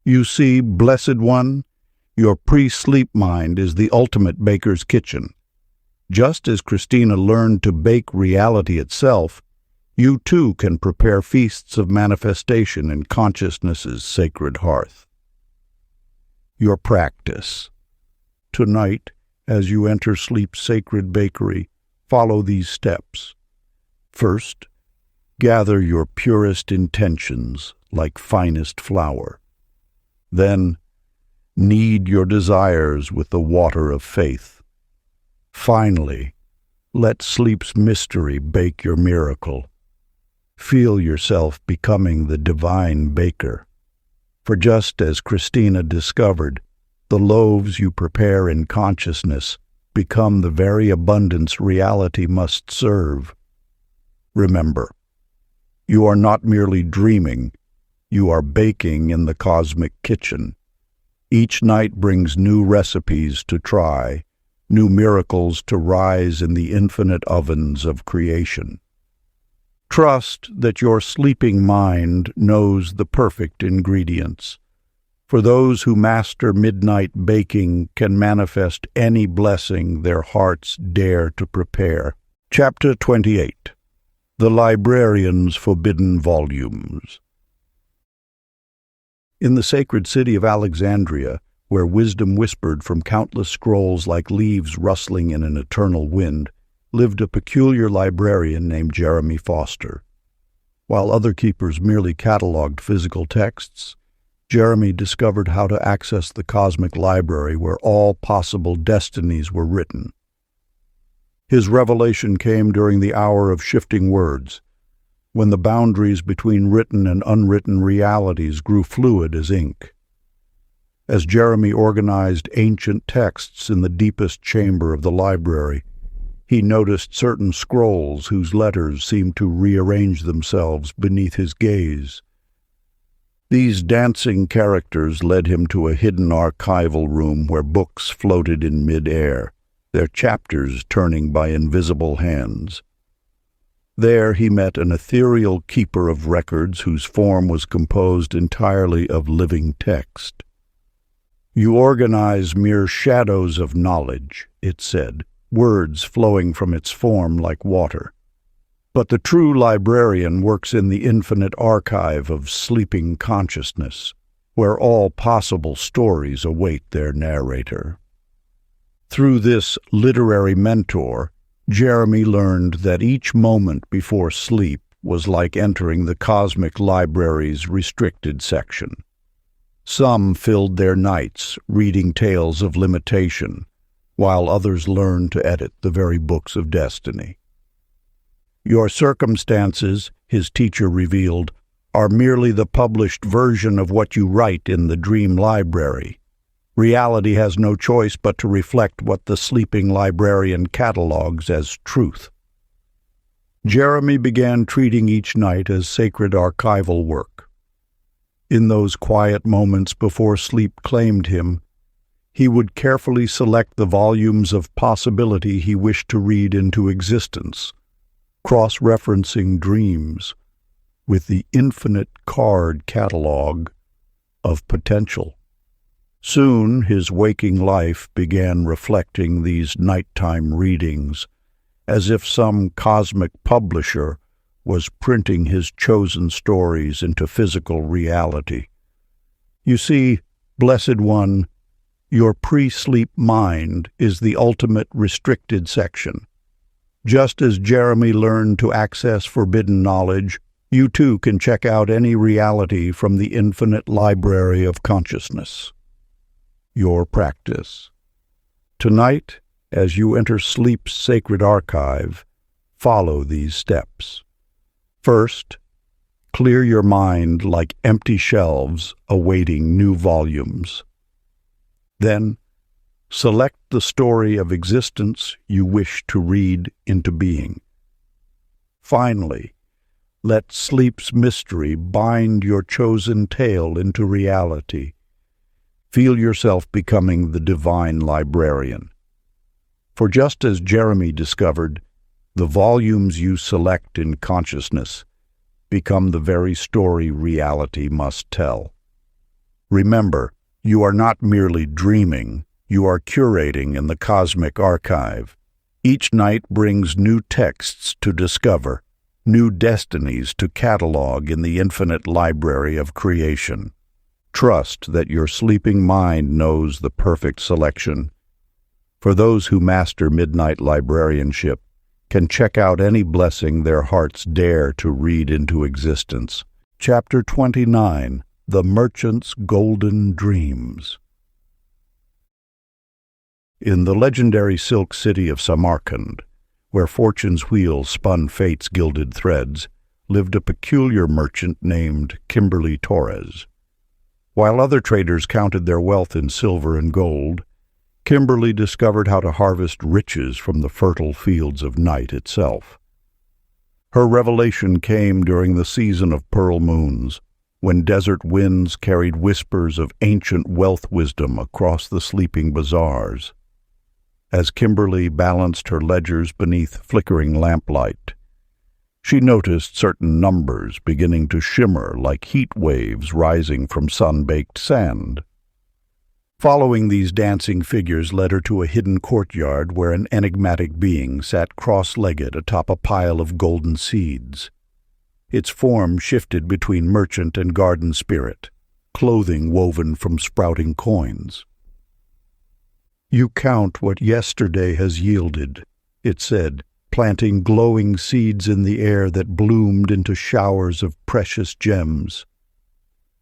You see, Blessed One, your pre-sleep mind is the ultimate baker's kitchen. Just as Christina learned to bake reality itself, you too can prepare feasts of manifestation in consciousness's sacred hearth. Your practice. Tonight, as you enter sleep's sacred bakery, follow these steps. First, gather your purest intentions like finest flour. Then, knead your desires with the water of faith. Finally, let sleep's mystery bake your miracle. Feel yourself becoming the divine baker. For just as Christina discovered, the loaves you prepare in consciousness become the very abundance reality must serve. Remember, you are not merely dreaming, you are baking in the cosmic kitchen. Each night brings new recipes to try, new miracles to rise in the infinite ovens of creation. Trust that your sleeping mind knows the perfect ingredients. For those who master midnight baking can manifest any blessing their hearts dare to prepare. Chapter 28. The Librarian's Forbidden Volumes. In the sacred city of Alexandria, where wisdom whispered from countless scrolls like leaves rustling in an eternal wind, lived a peculiar librarian named Jeremy Foster. While other keepers merely catalogued physical texts, Jeremy discovered how to access the cosmic library where all possible destinies were written. His revelation came during the hour of shifting words, when the boundaries between written and unwritten realities grew fluid as ink. As Jeremy organized ancient texts in the deepest chamber of the library, he noticed certain scrolls whose letters seemed to rearrange themselves beneath his gaze. These dancing characters led him to a hidden archival room where books floated in mid-air, their chapters turning by invisible hands. There he met an ethereal keeper of records whose form was composed entirely of living text. "You organize mere shadows of knowledge," it said, words flowing from its form like water. "But the true librarian works in the infinite archive of sleeping consciousness, where all possible stories await their narrator." Through this literary mentor, Jeremy learned that each moment before sleep was like entering the cosmic library's restricted section. Some filled their nights reading tales of limitation, while others learned to edit the very books of destiny. "Your circumstances," his teacher revealed, "are merely the published version of what you write in the dream library. Reality has no choice but to reflect what the sleeping librarian catalogues as truth." Jeremy began treating each night as sacred archival work. In those quiet moments before sleep claimed him, he would carefully select the volumes of possibility he wished to read into existence, cross-referencing dreams with the infinite card catalog of potential. Soon his waking life began reflecting these nighttime readings, as if some cosmic publisher was printing his chosen stories into physical reality. You see, Blessed One, your pre-sleep mind is the ultimate restricted section. Just as Jeremy learned to access forbidden knowledge, you too can check out any reality from the infinite library of consciousness. Your practice. Tonight, as you enter sleep's sacred archive, follow these steps. First, clear your mind like empty shelves awaiting new volumes. Then, select the story of existence you wish to read into being. Finally, let sleep's mystery bind your chosen tale into reality. Feel yourself becoming the divine librarian. For just as Jeremy discovered, the volumes you select in consciousness become the very story reality must tell. Remember, you are not merely dreaming, you are curating in the cosmic archive. Each night brings new texts to discover, new destinies to catalog in the infinite library of creation. Trust that your sleeping mind knows the perfect selection. For those who master midnight librarianship can check out any blessing their hearts dare to read into existence. Chapter 29. The Merchant's Golden Dreams. In the legendary silk city of Samarkand, where fortune's wheel spun fate's gilded threads, lived a peculiar merchant named Kimberly Torres. While other traders counted their wealth in silver and gold, Kimberly discovered how to harvest riches from the fertile fields of night itself. Her revelation came during the season of pearl moons, when desert winds carried whispers of ancient wealth wisdom across the sleeping bazaars. As Kimberly balanced her ledgers beneath flickering lamplight, she noticed certain numbers beginning to shimmer like heat waves rising from sun-baked sand. Following these dancing figures led her to a hidden courtyard where an enigmatic being sat cross-legged atop a pile of golden seeds. Its form shifted between merchant and garden spirit, clothing woven from sprouting coins. "You count what yesterday has yielded," it said, planting glowing seeds in the air that bloomed into showers of precious gems.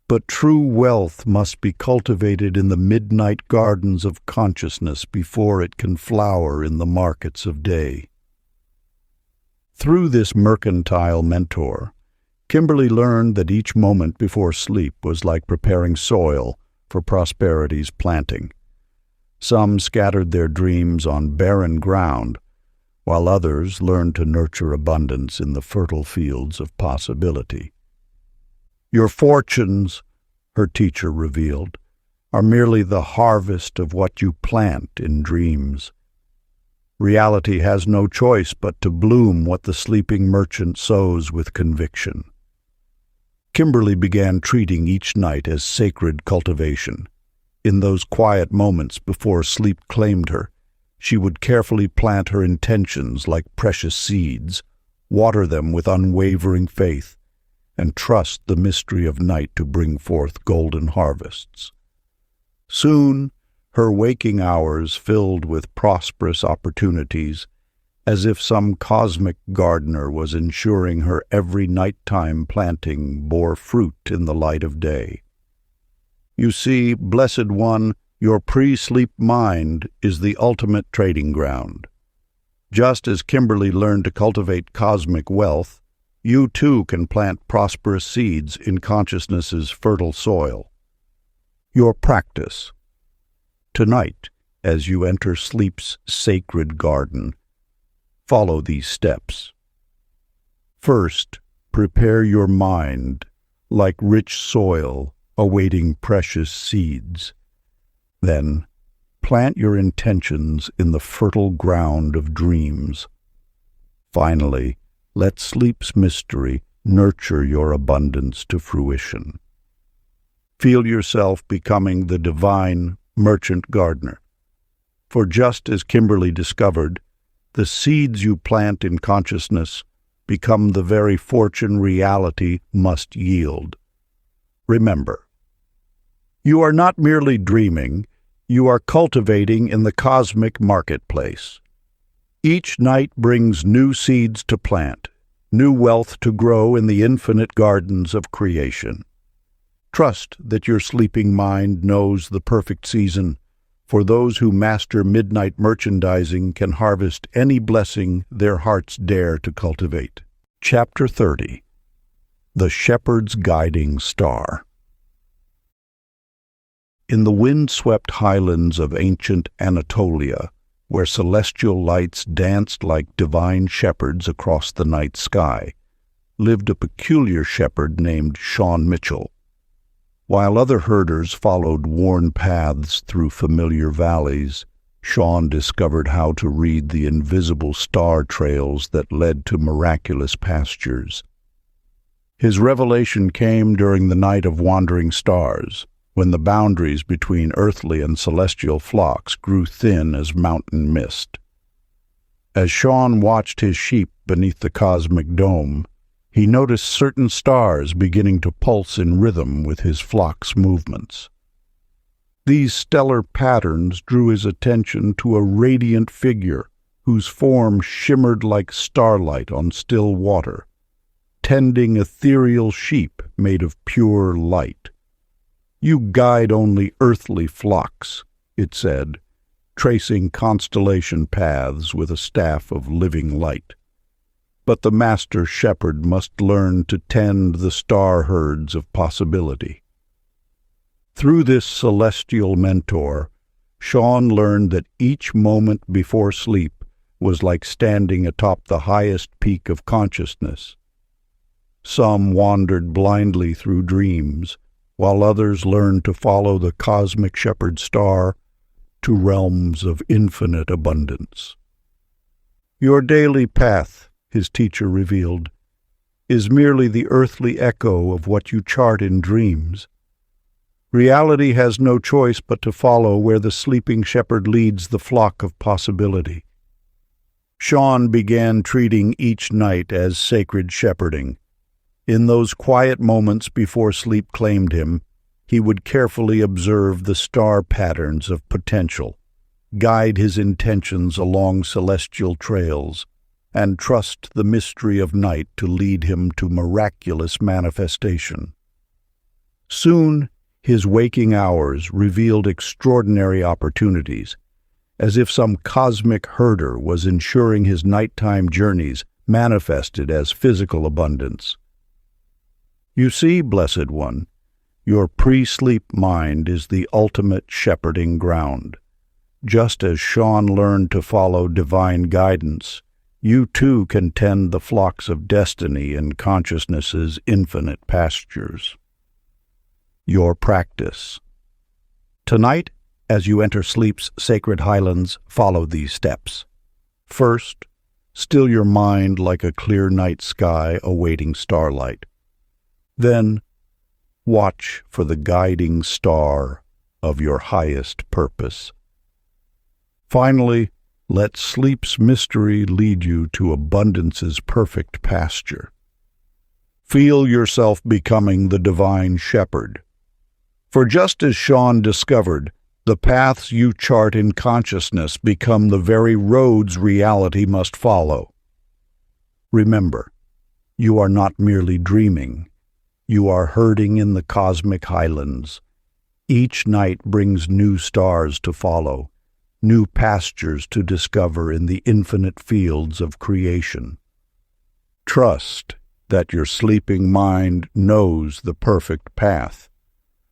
"But true wealth must be cultivated in the midnight gardens of consciousness before it can flower in the markets of day." Through this mercantile mentor, Kimberly learned that each moment before sleep was like preparing soil for prosperity's planting. Some scattered their dreams on barren ground, while others learned to nurture abundance in the fertile fields of possibility. "Your fortunes," her teacher revealed, "are merely the harvest of what you plant in dreams. Reality has no choice but to bloom what the sleeping merchant sows with conviction." Kimberly began treating each night as sacred cultivation. In those quiet moments before sleep claimed her, she would carefully plant her intentions like precious seeds, water them with unwavering faith, and trust the mystery of night to bring forth golden harvests. Soon, her waking hours filled with prosperous opportunities, as if some cosmic gardener was ensuring her every nighttime planting bore fruit in the light of day. "You see, Blessed One, your pre-sleep mind is the ultimate trading ground. Just as Kimberly learned to cultivate cosmic wealth, you too can plant prosperous seeds in consciousness's fertile soil. Your practice. Tonight, as you enter sleep's sacred garden, follow these steps. First, prepare your mind like rich soil awaiting precious seeds. Then, plant your intentions in the fertile ground of dreams. Finally, let sleep's mystery nurture your abundance to fruition. Feel yourself becoming the divine merchant gardener. For just as Kimberly discovered, the seeds you plant in consciousness become the very fortune reality must yield. Remember, you are not merely dreaming, you are cultivating in the cosmic marketplace. Each night brings new seeds to plant, new wealth to grow in the infinite gardens of creation. Trust that your sleeping mind knows the perfect season, for those who master midnight merchandising can harvest any blessing their hearts dare to cultivate. Chapter 30. The Shepherd's Guiding Star. In the wind-swept highlands of ancient Anatolia, where celestial lights danced like divine shepherds across the night sky, lived a peculiar shepherd named Sean Mitchell. While other herders followed worn paths through familiar valleys, Sean discovered how to read the invisible star trails that led to miraculous pastures. His revelation came during the night of wandering stars, when the boundaries between earthly and celestial flocks grew thin as mountain mist. As Sean watched his sheep beneath the cosmic dome, he noticed certain stars beginning to pulse in rhythm with his flock's movements. These stellar patterns drew his attention to a radiant figure whose form shimmered like starlight on still water. tending ethereal sheep made of pure light. "You guide only earthly flocks," it said, tracing constellation paths with a staff of living light. "But the master shepherd must learn to tend the star herds of possibility." Through this celestial mentor, Sean learned that each moment before sleep was like standing atop the highest peak of consciousness. Some wandered blindly through dreams, while others learned to follow the cosmic shepherd star to realms of infinite abundance. "Your daily path," his teacher revealed, "is merely the earthly echo of what you chart in dreams. Reality has no choice but to follow where the sleeping shepherd leads the flock of possibility." Sean began treating each night as sacred shepherding. In those quiet moments before sleep claimed him, he would carefully observe the star patterns of potential, guide his intentions along celestial trails, and trust the mystery of night to lead him to miraculous manifestation. Soon, his waking hours revealed extraordinary opportunities, as if some cosmic herder was ensuring his nighttime journeys manifested as physical abundance. "You see, Blessed One, your pre-sleep mind is the ultimate shepherding ground. Just as Sean learned to follow divine guidance, you too can tend the flocks of destiny in consciousness's infinite pastures." Your practice. Tonight, as you enter sleep's sacred highlands, follow these steps. First, still your mind like a clear night sky awaiting starlight. Then, watch for the guiding star of your highest purpose. Finally, let sleep's mystery lead you to abundance's perfect pasture. Feel yourself becoming the divine shepherd. For just as Sean discovered, the paths you chart in consciousness become the very roads reality must follow. Remember, you are not merely dreaming. You are herding in the cosmic highlands. Each night brings new stars to follow, new pastures to discover in the infinite fields of creation. Trust that your sleeping mind knows the perfect path.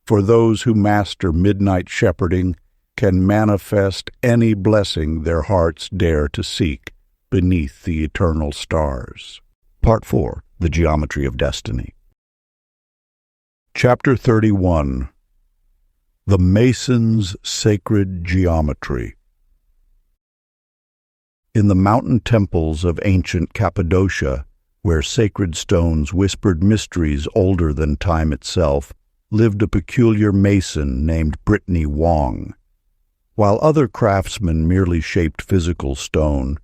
For those who master midnight shepherding can manifest any blessing their hearts dare to seek beneath the eternal stars. Part 4. The Geometry of Destiny. Chapter 31. The Mason's Sacred Geometry. In the mountain temples of ancient Cappadocia, where sacred stones whispered mysteries older than time itself, lived a peculiar mason named Brittany Wong. While other craftsmen merely shaped physical stone,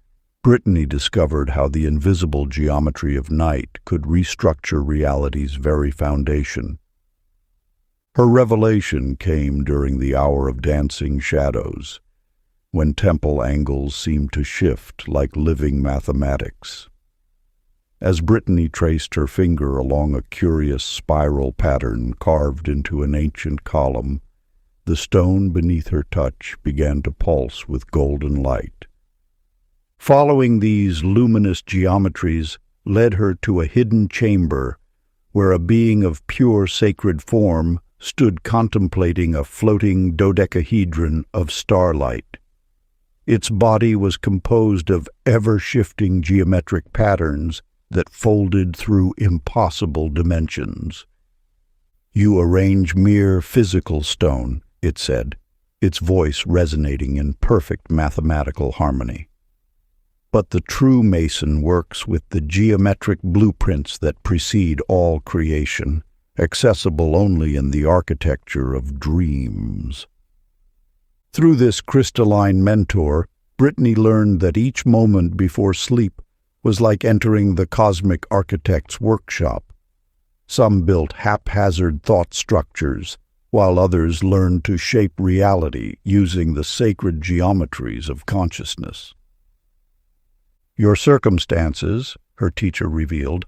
Brittany discovered how the invisible geometry of night could restructure reality's very foundation. Her revelation came during the hour of dancing shadows, when temple angles seemed to shift like living mathematics. As Brittany traced her finger along a curious spiral pattern carved into an ancient column, the stone beneath her touch began to pulse with golden light. Following these luminous geometries led her to a hidden chamber where a being of pure sacred form stood contemplating a floating dodecahedron of starlight. Its body was composed of ever-shifting geometric patterns that folded through impossible dimensions. "You arrange mere physical stone," it said, its voice resonating in perfect mathematical harmony. "But the true mason works with the geometric blueprints that precede all creation, accessible only in the architecture of dreams." Through this crystalline mentor, Brittany learned that each moment before sleep was like entering the cosmic architect's workshop. Some built haphazard thought structures, while others learned to shape reality using the sacred geometries of consciousness. "Your circumstances," her teacher revealed,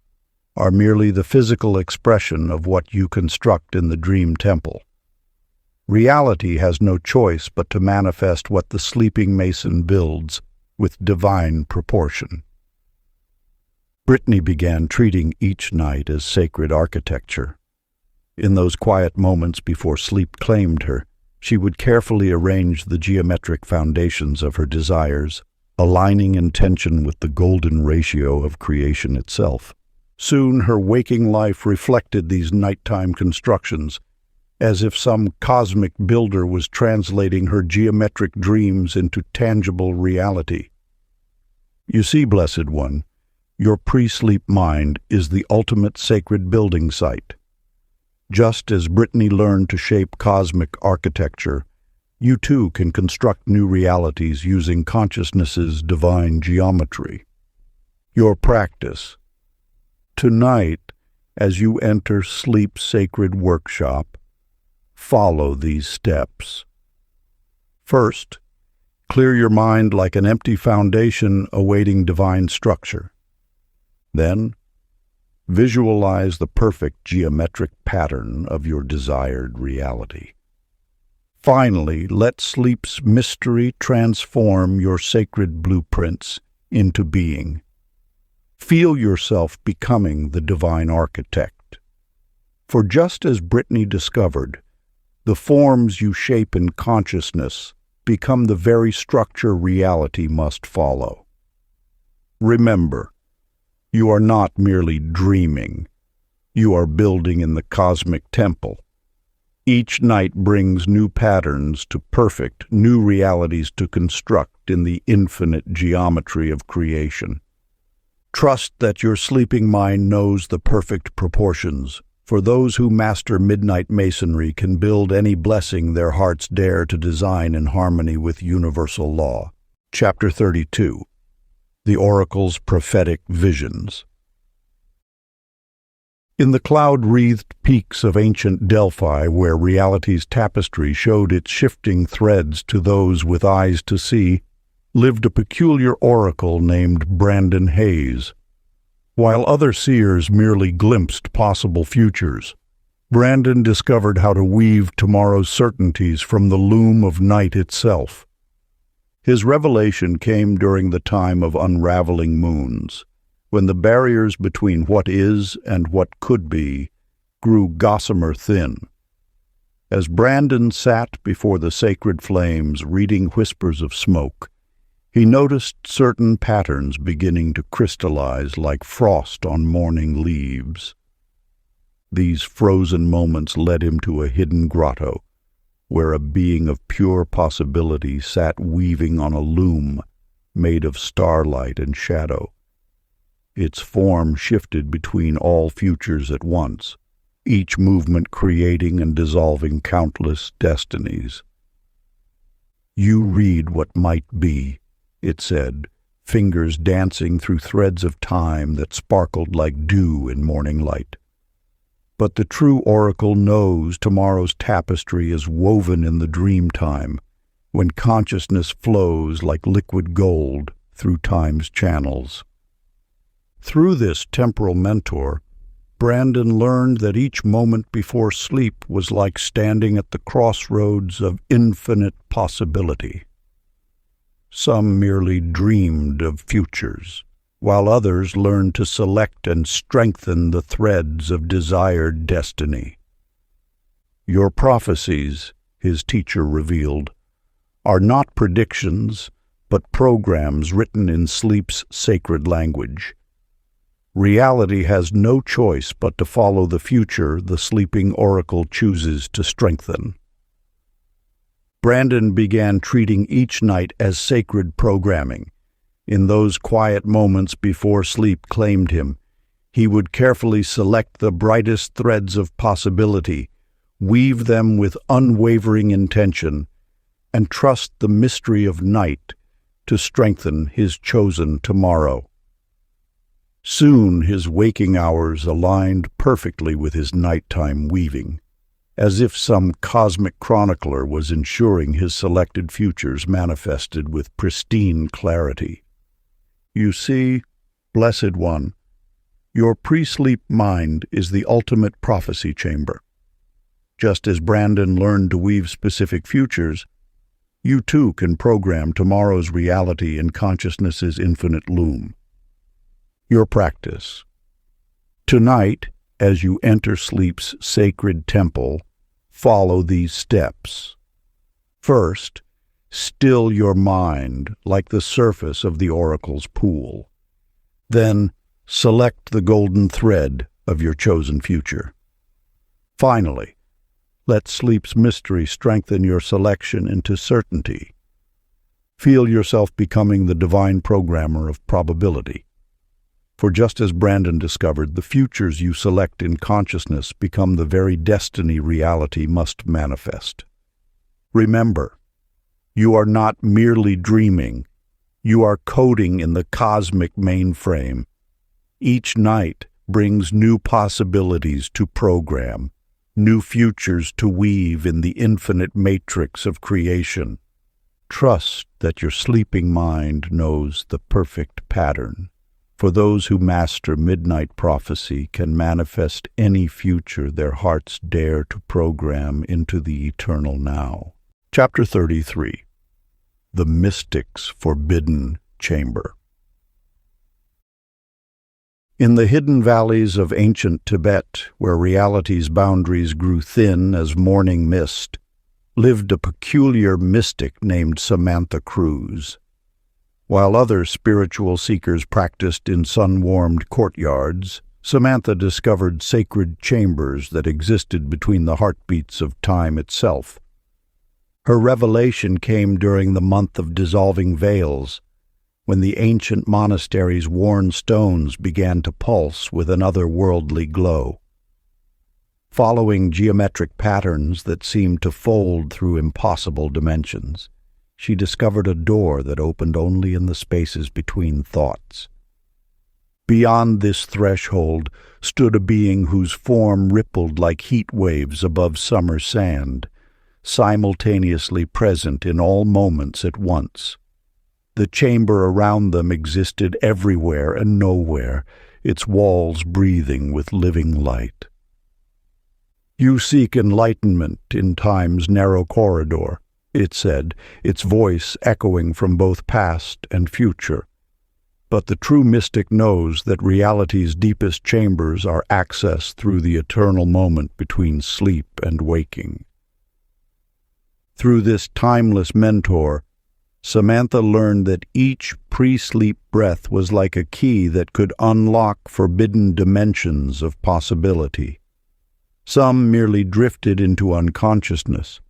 are merely the physical expression of what you construct in the dream temple. Reality has no choice but to manifest what the sleeping mason builds with divine proportion. Brittany began treating each night as sacred architecture. In those quiet moments before sleep claimed her, she would carefully arrange the geometric foundations of her desires, aligning intention with the golden ratio of creation itself. Soon her waking life reflected these nighttime constructions, as if some cosmic builder was translating her geometric dreams into tangible reality. You see, Blessed One, your pre-sleep mind is the ultimate sacred building site. Just as Brittany learned to shape cosmic architecture, you too can construct new realities using consciousness's divine geometry. Your practice. Tonight, as you enter sleep's sacred workshop, follow these steps. First, clear your mind like an empty foundation awaiting divine structure. Then, visualize the perfect geometric pattern of your desired reality. Finally, let sleep's mystery transform your sacred blueprints into being. Feel yourself becoming the divine architect. For just as Brittany discovered, the forms you shape in consciousness become the very structure reality must follow. Remember, you are not merely dreaming. You are building in the cosmic temple. Each night brings new patterns to perfect, new realities to construct in the infinite geometry of creation. Trust that your sleeping mind knows the perfect proportions, for those who master midnight masonry can build any blessing their hearts dare to design in harmony with universal law. Chapter 32. The Oracle's Prophetic Visions. In the cloud-wreathed peaks of ancient Delphi, where reality's tapestry showed its shifting threads to those with eyes to see, lived a peculiar oracle named Brandon Hayes. While other seers merely glimpsed possible futures, Brandon discovered how to weave tomorrow's certainties from the loom of night itself. His revelation came during the time of unraveling moons, when the barriers between what is and what could be grew gossamer thin. As Brandon sat before the sacred flames reading whispers of smoke, he noticed certain patterns beginning to crystallize like frost on morning leaves. These frozen moments led him to a hidden grotto, where a being of pure possibility sat weaving on a loom made of starlight and shadow. Its form shifted between all futures at once, each movement creating and dissolving countless destinies. "You read what might be," it said, fingers dancing through threads of time that sparkled like dew in morning light. But the true oracle knows tomorrow's tapestry is woven in the dream time, when consciousness flows like liquid gold through time's channels. Through this temporal mentor, Brandon learned that each moment before sleep was like standing at the crossroads of infinite possibility. Some merely dreamed of futures, while others learned to select and strengthen the threads of desired destiny. Your prophecies, his teacher revealed, are not predictions, but programs written in sleep's sacred language. Reality has no choice but to follow the future the sleeping oracle chooses to strengthen. Brandon began treating each night as sacred programming. In those quiet moments before sleep claimed him, he would carefully select the brightest threads of possibility, weave them with unwavering intention, and trust the mystery of night to strengthen his chosen tomorrow. Soon his waking hours aligned perfectly with his nighttime weaving, as if some cosmic chronicler was ensuring his selected futures manifested with pristine clarity. You see, Blessed One, Your pre-sleep mind is the ultimate prophecy chamber. Just as Brandon learned to weave specific futures, you too can program tomorrow's reality in consciousness's infinite loom. Your practice. Tonight, as you enter sleep's sacred temple, follow these steps. First, still your mind like the surface of the oracle's pool. Then, select the golden thread of your chosen future. Finally, let sleep's mystery strengthen your selection into certainty. Feel yourself becoming the divine programmer of probability. For just as Brandon discovered, the futures you select in consciousness become the very destiny reality must manifest. Remember, you are not merely dreaming. You are coding in the cosmic mainframe. Each night brings new possibilities to program, new futures to weave in the infinite matrix of creation. Trust that your sleeping mind knows the perfect pattern. For those who master midnight prophecy can manifest any future their hearts dare to program into the eternal now. Chapter 33. The Mystic's Forbidden Chamber. In the hidden valleys of ancient Tibet, where reality's boundaries grew thin as morning mist, lived a peculiar mystic named Samantha Cruz. While other spiritual seekers practiced in sun-warmed courtyards, Samantha discovered sacred chambers that existed between the heartbeats of time itself. Her revelation came during the month of dissolving veils, when the ancient monastery's worn stones began to pulse with an otherworldly glow. Following geometric patterns that seemed to fold through impossible dimensions, she discovered a door that opened only in the spaces between thoughts. Beyond this threshold stood a being whose form rippled like heat waves above summer sand, simultaneously present in all moments at once. The chamber around them existed everywhere and nowhere, its walls breathing with living light. "You seek enlightenment in time's narrow corridor," it said, its voice echoing from both past and future. But the true mystic knows that reality's deepest chambers are accessed through the eternal moment between sleep and waking. Through this timeless mentor, Samantha learned that each pre-sleep breath was like a key that could unlock forbidden dimensions of possibility. Some merely drifted into unconsciousness,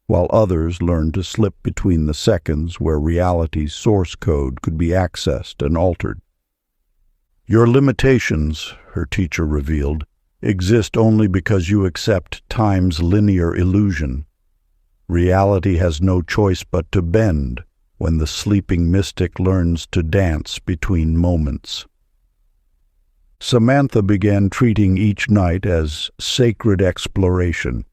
while others learned to slip between the seconds where reality's source code could be accessed and altered. "Your limitations," her teacher revealed, "exist only because you accept time's linear illusion. Reality has no choice but to bend when the sleeping mystic learns to dance between moments." Samantha began treating each night as sacred exploration.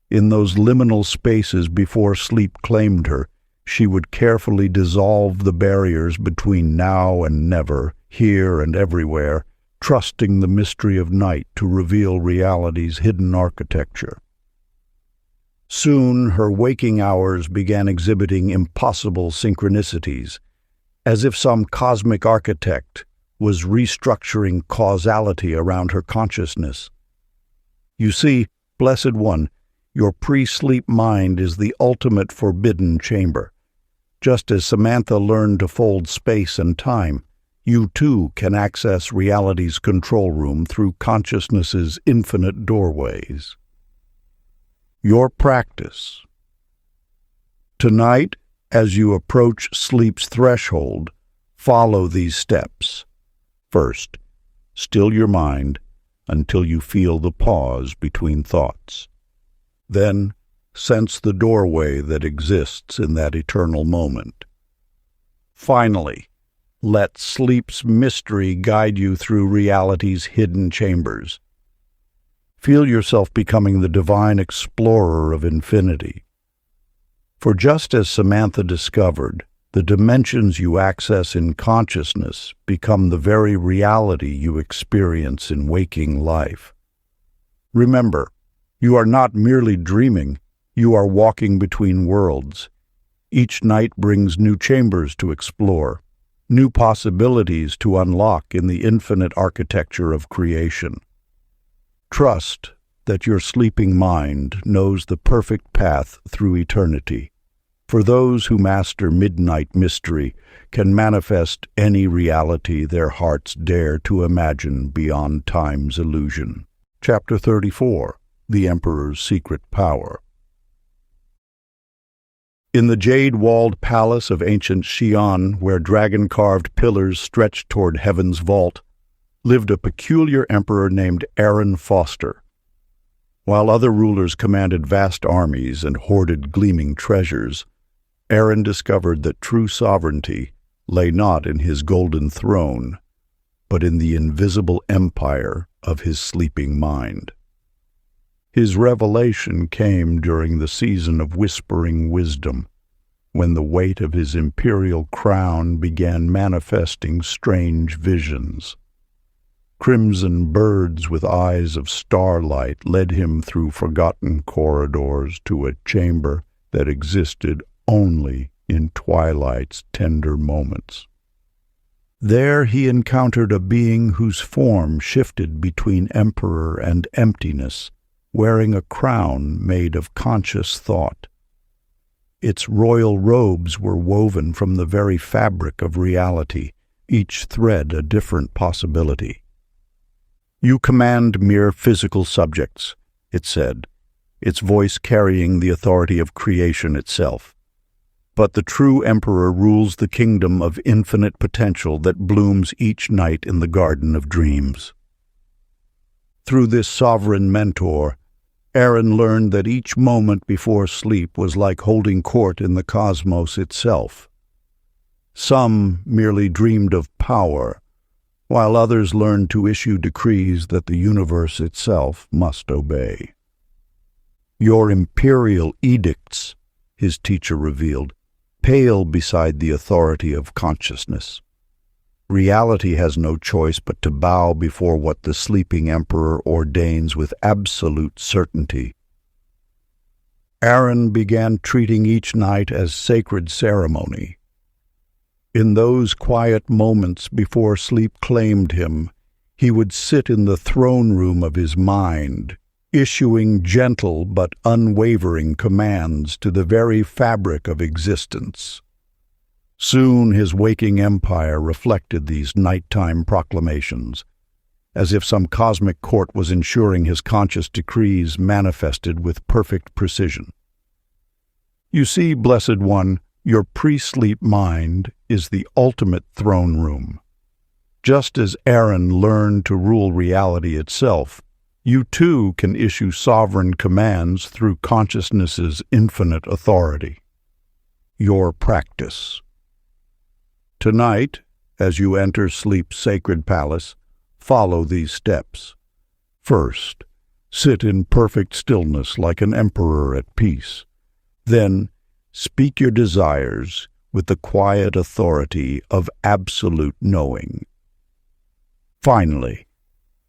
In those liminal spaces before sleep claimed her, she would carefully dissolve the barriers between now and never, here and everywhere, trusting the mystery of night to reveal reality's hidden architecture. Soon her waking hours began exhibiting impossible synchronicities, as if some cosmic architect was restructuring causality around her consciousness. "You see, Blessed One, your pre-sleep mind is the ultimate forbidden chamber. Just as Samantha learned to fold space and time, you too can access reality's control room through consciousness's infinite doorways." Your practice. Tonight, as you approach sleep's threshold, follow these steps. First, still your mind until you feel the pause between thoughts. Then, sense the doorway that exists in that eternal moment. Finally, let sleep's mystery guide you through reality's hidden chambers. Feel yourself becoming the divine explorer of infinity. For just as Samantha discovered, The dimensions you access in consciousness become the very reality you experience in waking life. Remember, you are not merely dreaming, you are walking between worlds. Each night brings new chambers to explore, new possibilities to unlock in the infinite architecture of creation. Trust that your sleeping mind knows the perfect path through eternity. For those who master midnight mystery can manifest any reality their hearts dare to imagine beyond time's illusion. Chapter 34. The Emperor's Secret Power. In the jade-walled palace of ancient Xi'an, where dragon-carved pillars stretched toward heaven's vault, lived a peculiar emperor named Aaron Foster. While other rulers commanded vast armies and hoarded gleaming treasures, Aaron discovered that true sovereignty lay not in his golden throne, but in the invisible empire of his sleeping mind. His revelation came during the season of whispering wisdom, when the weight of his imperial crown began manifesting strange visions. Crimson birds with eyes of starlight led him through forgotten corridors to a chamber that existed only in twilight's tender moments. There he encountered a being whose form shifted between emperor and emptiness, wearing a crown made of conscious thought. Its royal robes were woven from the very fabric of reality, each thread a different possibility. "You command mere physical subjects," it said, its voice carrying the authority of creation itself. "But the true emperor rules the kingdom of infinite potential that blooms each night in the garden of dreams." Through this sovereign mentor, Aaron learned that each moment before sleep was like holding court in the cosmos itself. Some merely dreamed of power, while others learned to issue decrees that the universe itself must obey. "Your imperial edicts," his teacher revealed, "pale beside the authority of consciousness. Reality has no choice but to bow before what the sleeping emperor ordains with absolute certainty." Aaron began treating each night as sacred ceremony. In those quiet moments before sleep claimed him, he would sit in the throne room of his mind, issuing gentle but unwavering commands to the very fabric of existence. Soon his waking empire reflected these nighttime proclamations, as if some cosmic court was ensuring his conscious decrees manifested with perfect precision. "You see, Blessed One, your pre-sleep mind is the ultimate throne room. Just as Aaron learned to rule reality itself, you too can issue sovereign commands through consciousness's infinite authority. Your practice. Tonight, as you enter sleep's sacred palace, follow these steps. First, sit in perfect stillness like an emperor at peace. Then, speak your desires with the quiet authority of absolute knowing. Finally,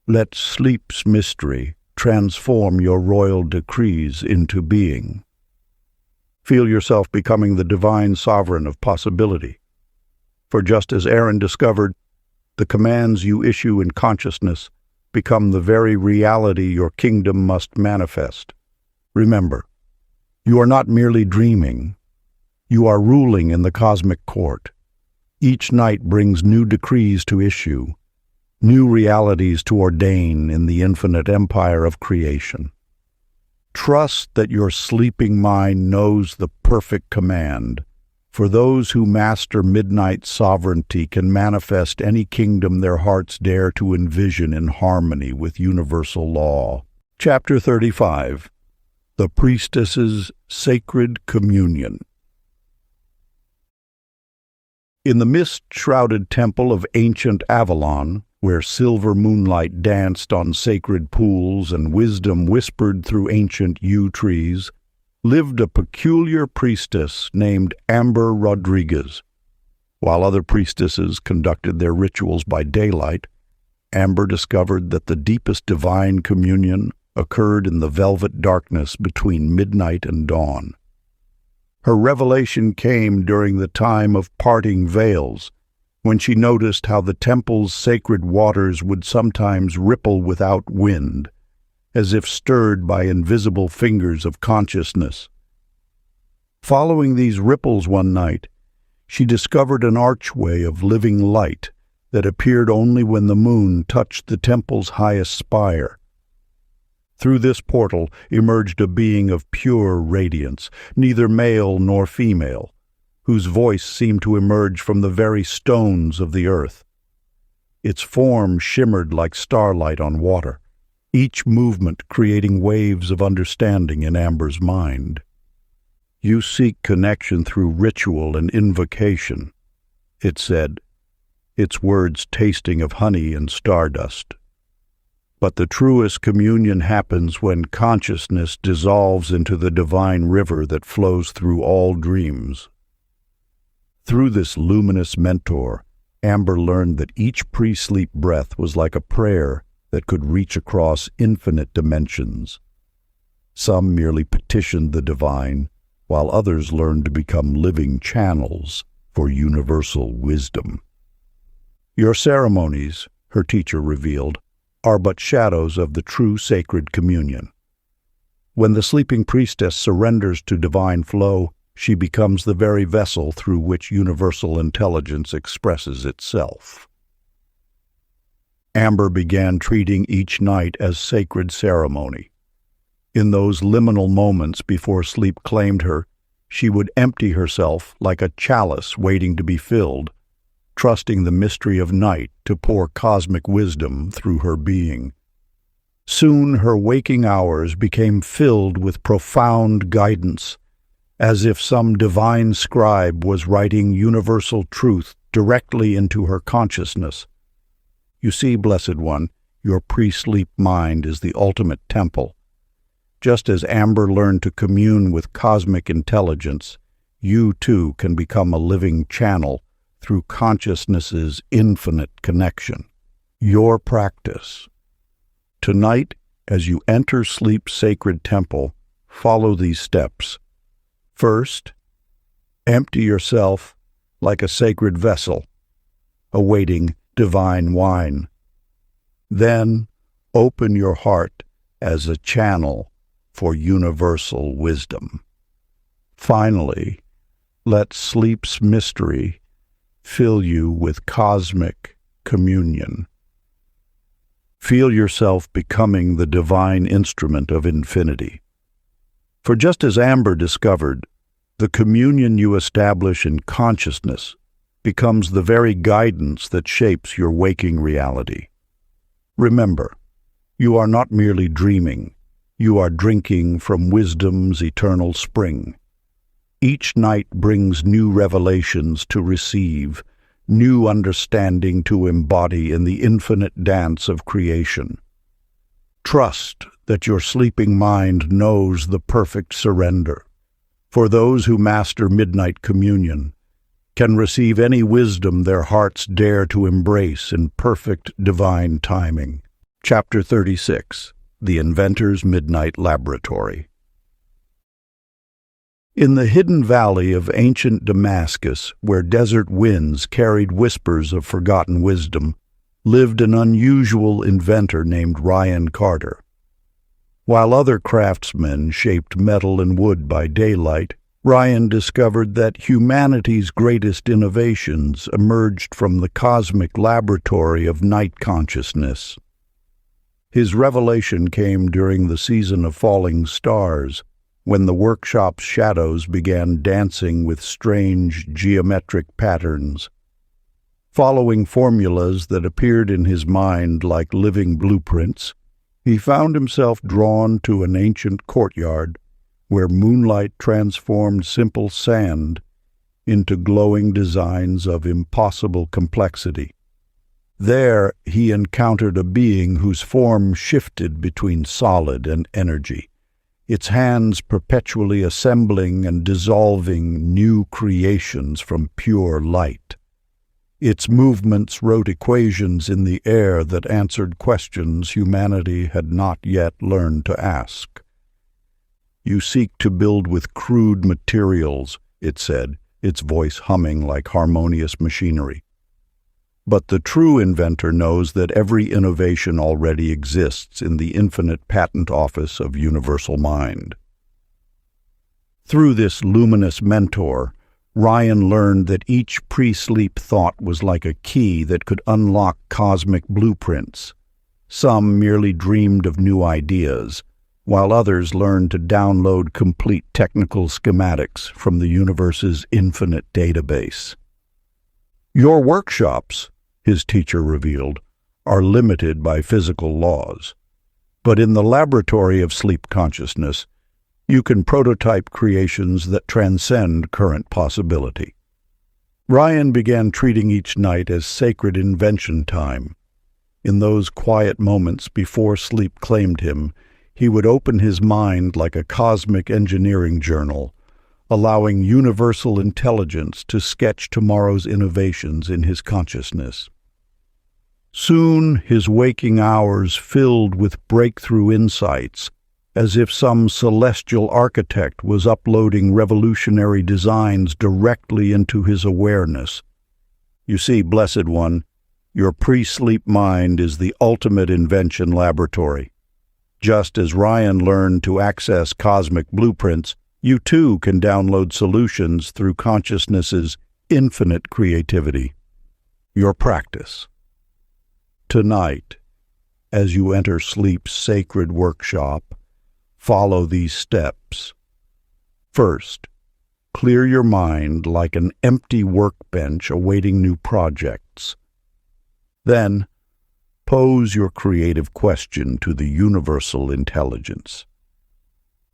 let sleep's mystery transform your royal decrees into being. Feel yourself becoming the divine sovereign of possibility. For just as Aaron discovered, the commands you issue in consciousness become the very reality your kingdom must manifest. Remember, you are not merely dreaming. You are ruling in the cosmic court. Each night brings new decrees to issue, new realities to ordain in the infinite empire of creation. Trust that your sleeping mind knows the perfect command. For those who master midnight sovereignty can manifest any kingdom their hearts dare to envision in harmony with universal law. Chapter 35. The Priestess's Sacred Communion. In the mist-shrouded temple of ancient Avalon, where silver moonlight danced on sacred pools and wisdom whispered through ancient yew trees, lived a peculiar priestess named Amber Rodriguez. While other priestesses conducted their rituals by daylight, Amber discovered that the deepest divine communion occurred in the velvet darkness between midnight and dawn. Her revelation came during the time of parting veils, when she noticed how the temple's sacred waters would sometimes ripple without wind, as if stirred by invisible fingers of consciousness. Following these ripples one night, she discovered an archway of living light that appeared only when the moon touched the temple's highest spire. Through this portal emerged a being of pure radiance, neither male nor female, whose voice seemed to emerge from the very stones of the earth. Its form shimmered like starlight on water, each movement creating waves of understanding in Amber's mind. "You seek connection through ritual and invocation," it said, its words tasting of honey and stardust. "But the truest communion happens when consciousness dissolves into the divine river that flows through all dreams." Through this luminous mentor, Amber learned that each pre-sleep breath was like a prayer that could reach across infinite dimensions. Some merely petitioned the divine, while others learned to become living channels for universal wisdom. "Your ceremonies," her teacher revealed, "are but shadows of the true sacred communion. When the sleeping priestess surrenders to divine flow, she becomes the very vessel through which universal intelligence expresses itself." Amber began treating each night as sacred ceremony. In those liminal moments before sleep claimed her, she would empty herself like a chalice waiting to be filled, trusting the mystery of night to pour cosmic wisdom through her being. Soon her waking hours became filled with profound guidance, as if some divine scribe was writing universal truth directly into her consciousness. "You see, Blessed One, your pre-sleep mind is the ultimate temple. Just as Amber learned to commune with cosmic intelligence, you too can become a living channel through consciousness's infinite connection." Your practice. Tonight, as you enter sleep's sacred temple, follow these steps. First, empty yourself like a sacred vessel, awaiting divine wine. Then, open your heart as a channel for universal wisdom. Finally, let sleep's mystery fill you with cosmic communion. Feel yourself becoming the divine instrument of infinity. For just as Amber discovered, the communion you establish in consciousness becomes the very guidance that shapes your waking reality. Remember, you are not merely dreaming, you are drinking from wisdom's eternal spring. Each night brings new revelations to receive, new understanding to embody in the infinite dance of creation. Trust that your sleeping mind knows the perfect surrender. For those who master midnight communion can receive any wisdom their hearts dare to embrace in perfect divine timing. Chapter 36. The Inventor's Midnight Laboratory. In the hidden valley of ancient Damascus, where desert winds carried whispers of forgotten wisdom, lived an unusual inventor named Ryan Carter. While other craftsmen shaped metal and wood by daylight, Ryan discovered that humanity's greatest innovations emerged from the cosmic laboratory of night consciousness. His revelation came during the season of falling stars, when the workshop's shadows began dancing with strange geometric patterns. Following formulas that appeared in his mind like living blueprints, he found himself drawn to an ancient courtyard where moonlight transformed simple sand into glowing designs of impossible complexity. There he encountered a being whose form shifted between solid and energy, its hands perpetually assembling and dissolving new creations from pure light. Its movements wrote equations in the air that answered questions humanity had not yet learned to ask. "You seek to build with crude materials," it said, its voice humming like harmonious machinery. "But the true inventor knows that every innovation already exists in the infinite patent office of universal mind." Through this luminous mentor, Ryan learned that each pre-sleep thought was like a key that could unlock cosmic blueprints. Some merely dreamed of new ideas, while others learned to download complete technical schematics from the universe's infinite database. "Your workshops," his teacher revealed, "are limited by physical laws. But in the laboratory of sleep consciousness, you can prototype creations that transcend current possibility." Ryan began treating each night as sacred invention time. In those quiet moments before sleep claimed him, he would open his mind like a cosmic engineering journal, allowing universal intelligence to sketch tomorrow's innovations in his consciousness. Soon his waking hours filled with breakthrough insights, as if some celestial architect was uploading revolutionary designs directly into his awareness. "You see, Blessed One, your pre-sleep mind is the ultimate invention laboratory. Just as Ryan learned to access cosmic blueprints, you too can download solutions through consciousness's infinite creativity." Your practice. Tonight, as you enter sleep's sacred workshop, follow these steps. First, clear your mind like an empty workbench awaiting new projects. Then, pose your creative question to the universal intelligence.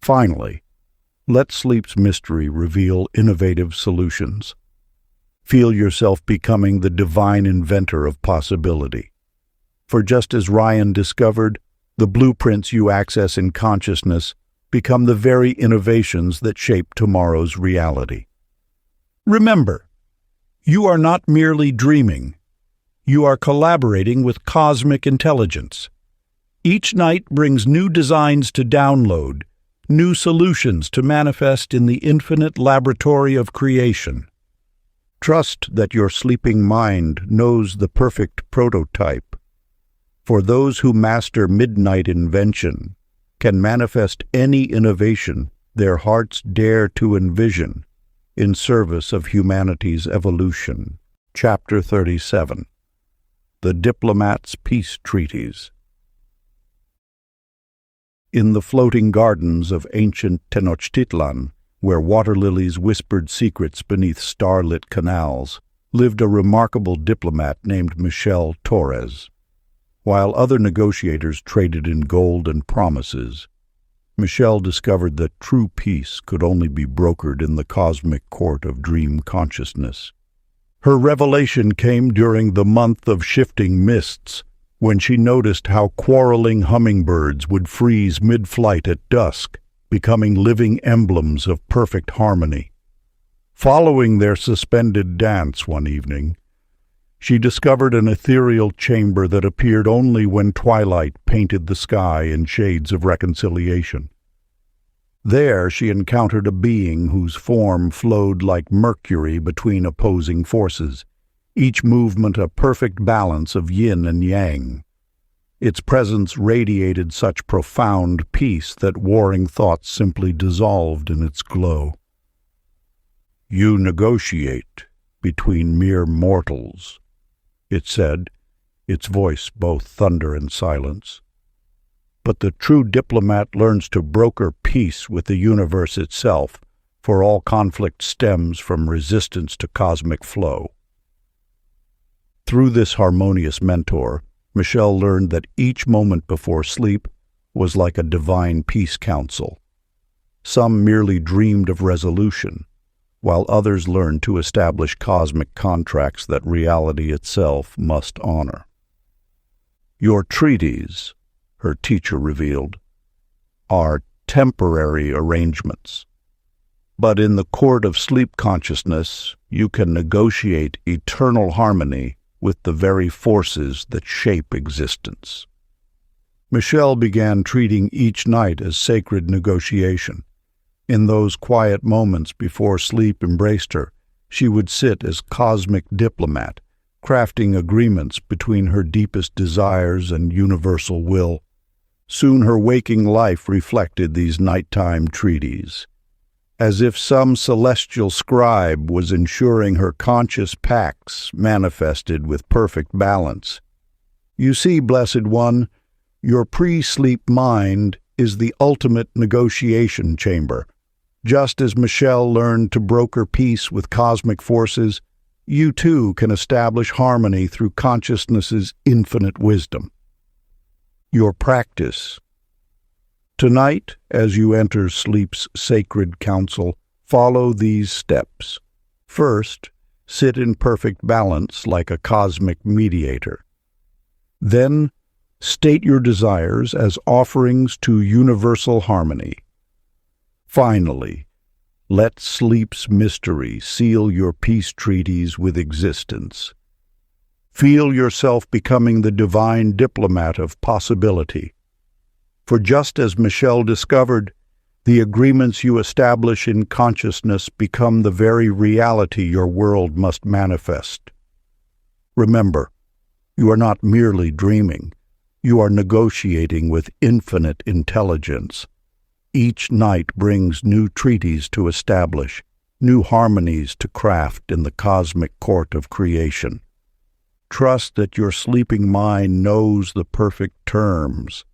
Finally, let sleep's mystery reveal innovative solutions. Feel yourself becoming the divine inventor of possibility. For just as Ryan discovered, the blueprints you access in consciousness become the very innovations that shape tomorrow's reality. Remember, you are not merely dreaming. You are collaborating with cosmic intelligence. Each night brings new designs to download, new solutions to manifest in the infinite laboratory of creation. Trust that your sleeping mind knows the perfect prototype. For those who master midnight invention can manifest any innovation their hearts dare to envision in service of humanity's evolution. Chapter 37. The Diplomat's Peace Treaties. In the floating gardens of ancient Tenochtitlan, where water lilies whispered secrets beneath starlit canals, lived a remarkable diplomat named Michel Torres. While other negotiators traded in gold and promises, Michel discovered that true peace could only be brokered in the cosmic court of dream consciousness. Her revelation came during the month of shifting mists, when she noticed how quarreling hummingbirds would freeze mid-flight at dusk, becoming living emblems of perfect harmony. Following their suspended dance one evening, she discovered an ethereal chamber that appeared only when twilight painted the sky in shades of reconciliation. There she encountered a being whose form flowed like mercury between opposing forces, each movement a perfect balance of yin and yang. Its presence radiated such profound peace that warring thoughts simply dissolved in its glow. "You negotiate between mere mortals," it said, its voice both thunder and silence. "But the true diplomat learns to broker peace with the universe itself, for all conflict stems from resistance to cosmic flow." Through this harmonious mentor, Michel learned that each moment before sleep was like a divine peace council. Some merely dreamed of resolution, while others learned to establish cosmic contracts that reality itself must honor. "Your treaties," her teacher revealed, "are temporary arrangements. But in the court of sleep consciousness, you can negotiate eternal harmony with the very forces that shape existence. Michelle began treating each night as sacred negotiation. In those quiet moments before sleep embraced her, she would sit as cosmic diplomat, crafting agreements between her deepest desires and universal will. Soon her waking life reflected these nighttime treaties. As if some celestial scribe was ensuring her conscious pacts manifested with perfect balance. You see, Blessed One, your pre-sleep mind is the ultimate negotiation chamber. Just as Michelle learned to broker peace with cosmic forces, you too can establish harmony through consciousness's infinite wisdom. Your practice. Tonight, as you enter sleep's sacred council, follow these steps. First, sit in perfect balance like a cosmic mediator. Then, state your desires as offerings to universal harmony. Finally, let sleep's mystery seal your peace treaties with existence. Feel yourself becoming the divine diplomat of possibility. For just as Michelle discovered, the agreements you establish in consciousness become the very reality your world must manifest. Remember, you are not merely dreaming. You are negotiating with infinite intelligence. Each night brings new treaties to establish, new harmonies to craft in the cosmic court of creation. Trust that your sleeping mind knows the perfect terms.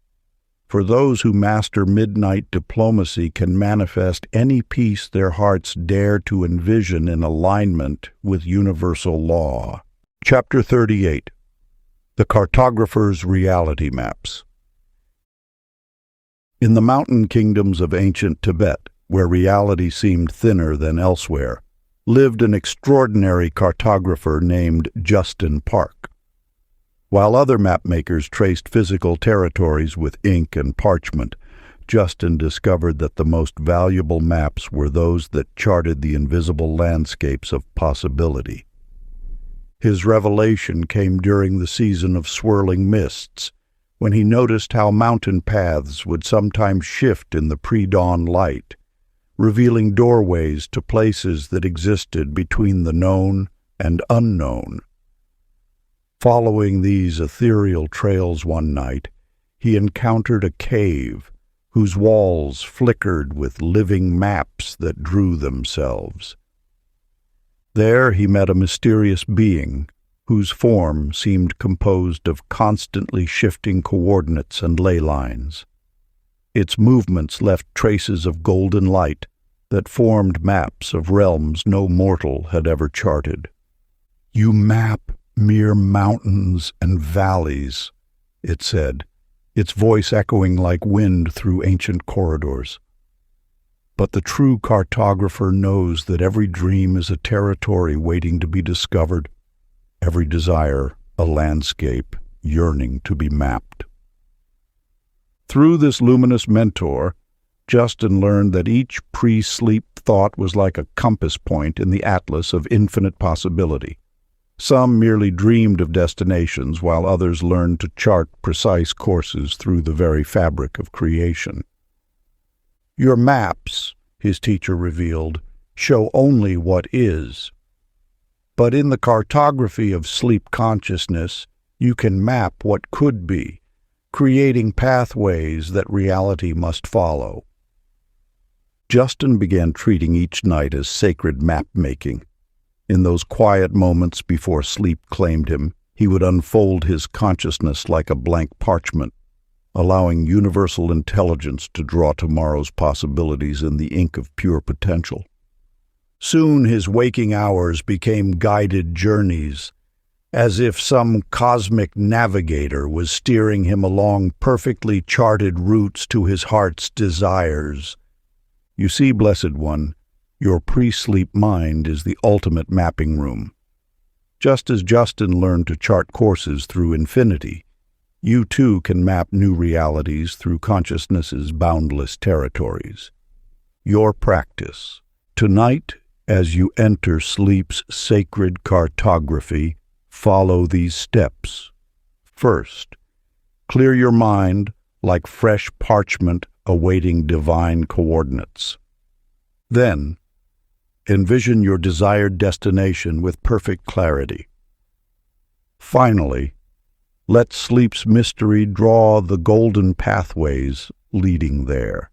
For those who master midnight diplomacy can manifest any peace their hearts dare to envision in alignment with universal law. Chapter 38. The Cartographer's Reality Maps. In the mountain kingdoms of ancient Tibet, where reality seemed thinner than elsewhere, lived an extraordinary cartographer named Justin Park. While other mapmakers traced physical territories with ink and parchment, Justin discovered that the most valuable maps were those that charted the invisible landscapes of possibility. His revelation came during the season of swirling mists, when he noticed how mountain paths would sometimes shift in the pre-dawn light, revealing doorways to places that existed between the known and unknown. Following these ethereal trails one night, he encountered a cave whose walls flickered with living maps that drew themselves. There he met a mysterious being whose form seemed composed of constantly shifting coordinates and ley lines. Its movements left traces of golden light that formed maps of realms no mortal had ever charted. "You map mere mountains and valleys," it said, its voice echoing like wind through ancient corridors. But the true cartographer knows that every dream is a territory waiting to be discovered, every desire a landscape yearning to be mapped. Through this luminous mentor, Justin learned that each pre-sleep thought was like a compass point in the atlas of infinite possibility. Some merely dreamed of destinations, while others learned to chart precise courses through the very fabric of creation. Your maps, his teacher revealed, show only what is. But in the cartography of sleep consciousness, you can map what could be, creating pathways that reality must follow. Justin began treating each night as sacred map-making. In those quiet moments before sleep claimed him, he would unfold his consciousness like a blank parchment, allowing universal intelligence to draw tomorrow's possibilities in the ink of pure potential. Soon his waking hours became guided journeys, as if some cosmic navigator was steering him along perfectly charted routes to his heart's desires. You see, Blessed One, your pre-sleep mind is the ultimate mapping room. Just as Justin learned to chart courses through infinity, you too can map new realities through consciousness's boundless territories. Your practice. Tonight, as you enter sleep's sacred cartography, follow these steps. First, clear your mind like fresh parchment awaiting divine coordinates. Then, envision your desired destination with perfect clarity. Finally, let sleep's mystery draw the golden pathways leading there.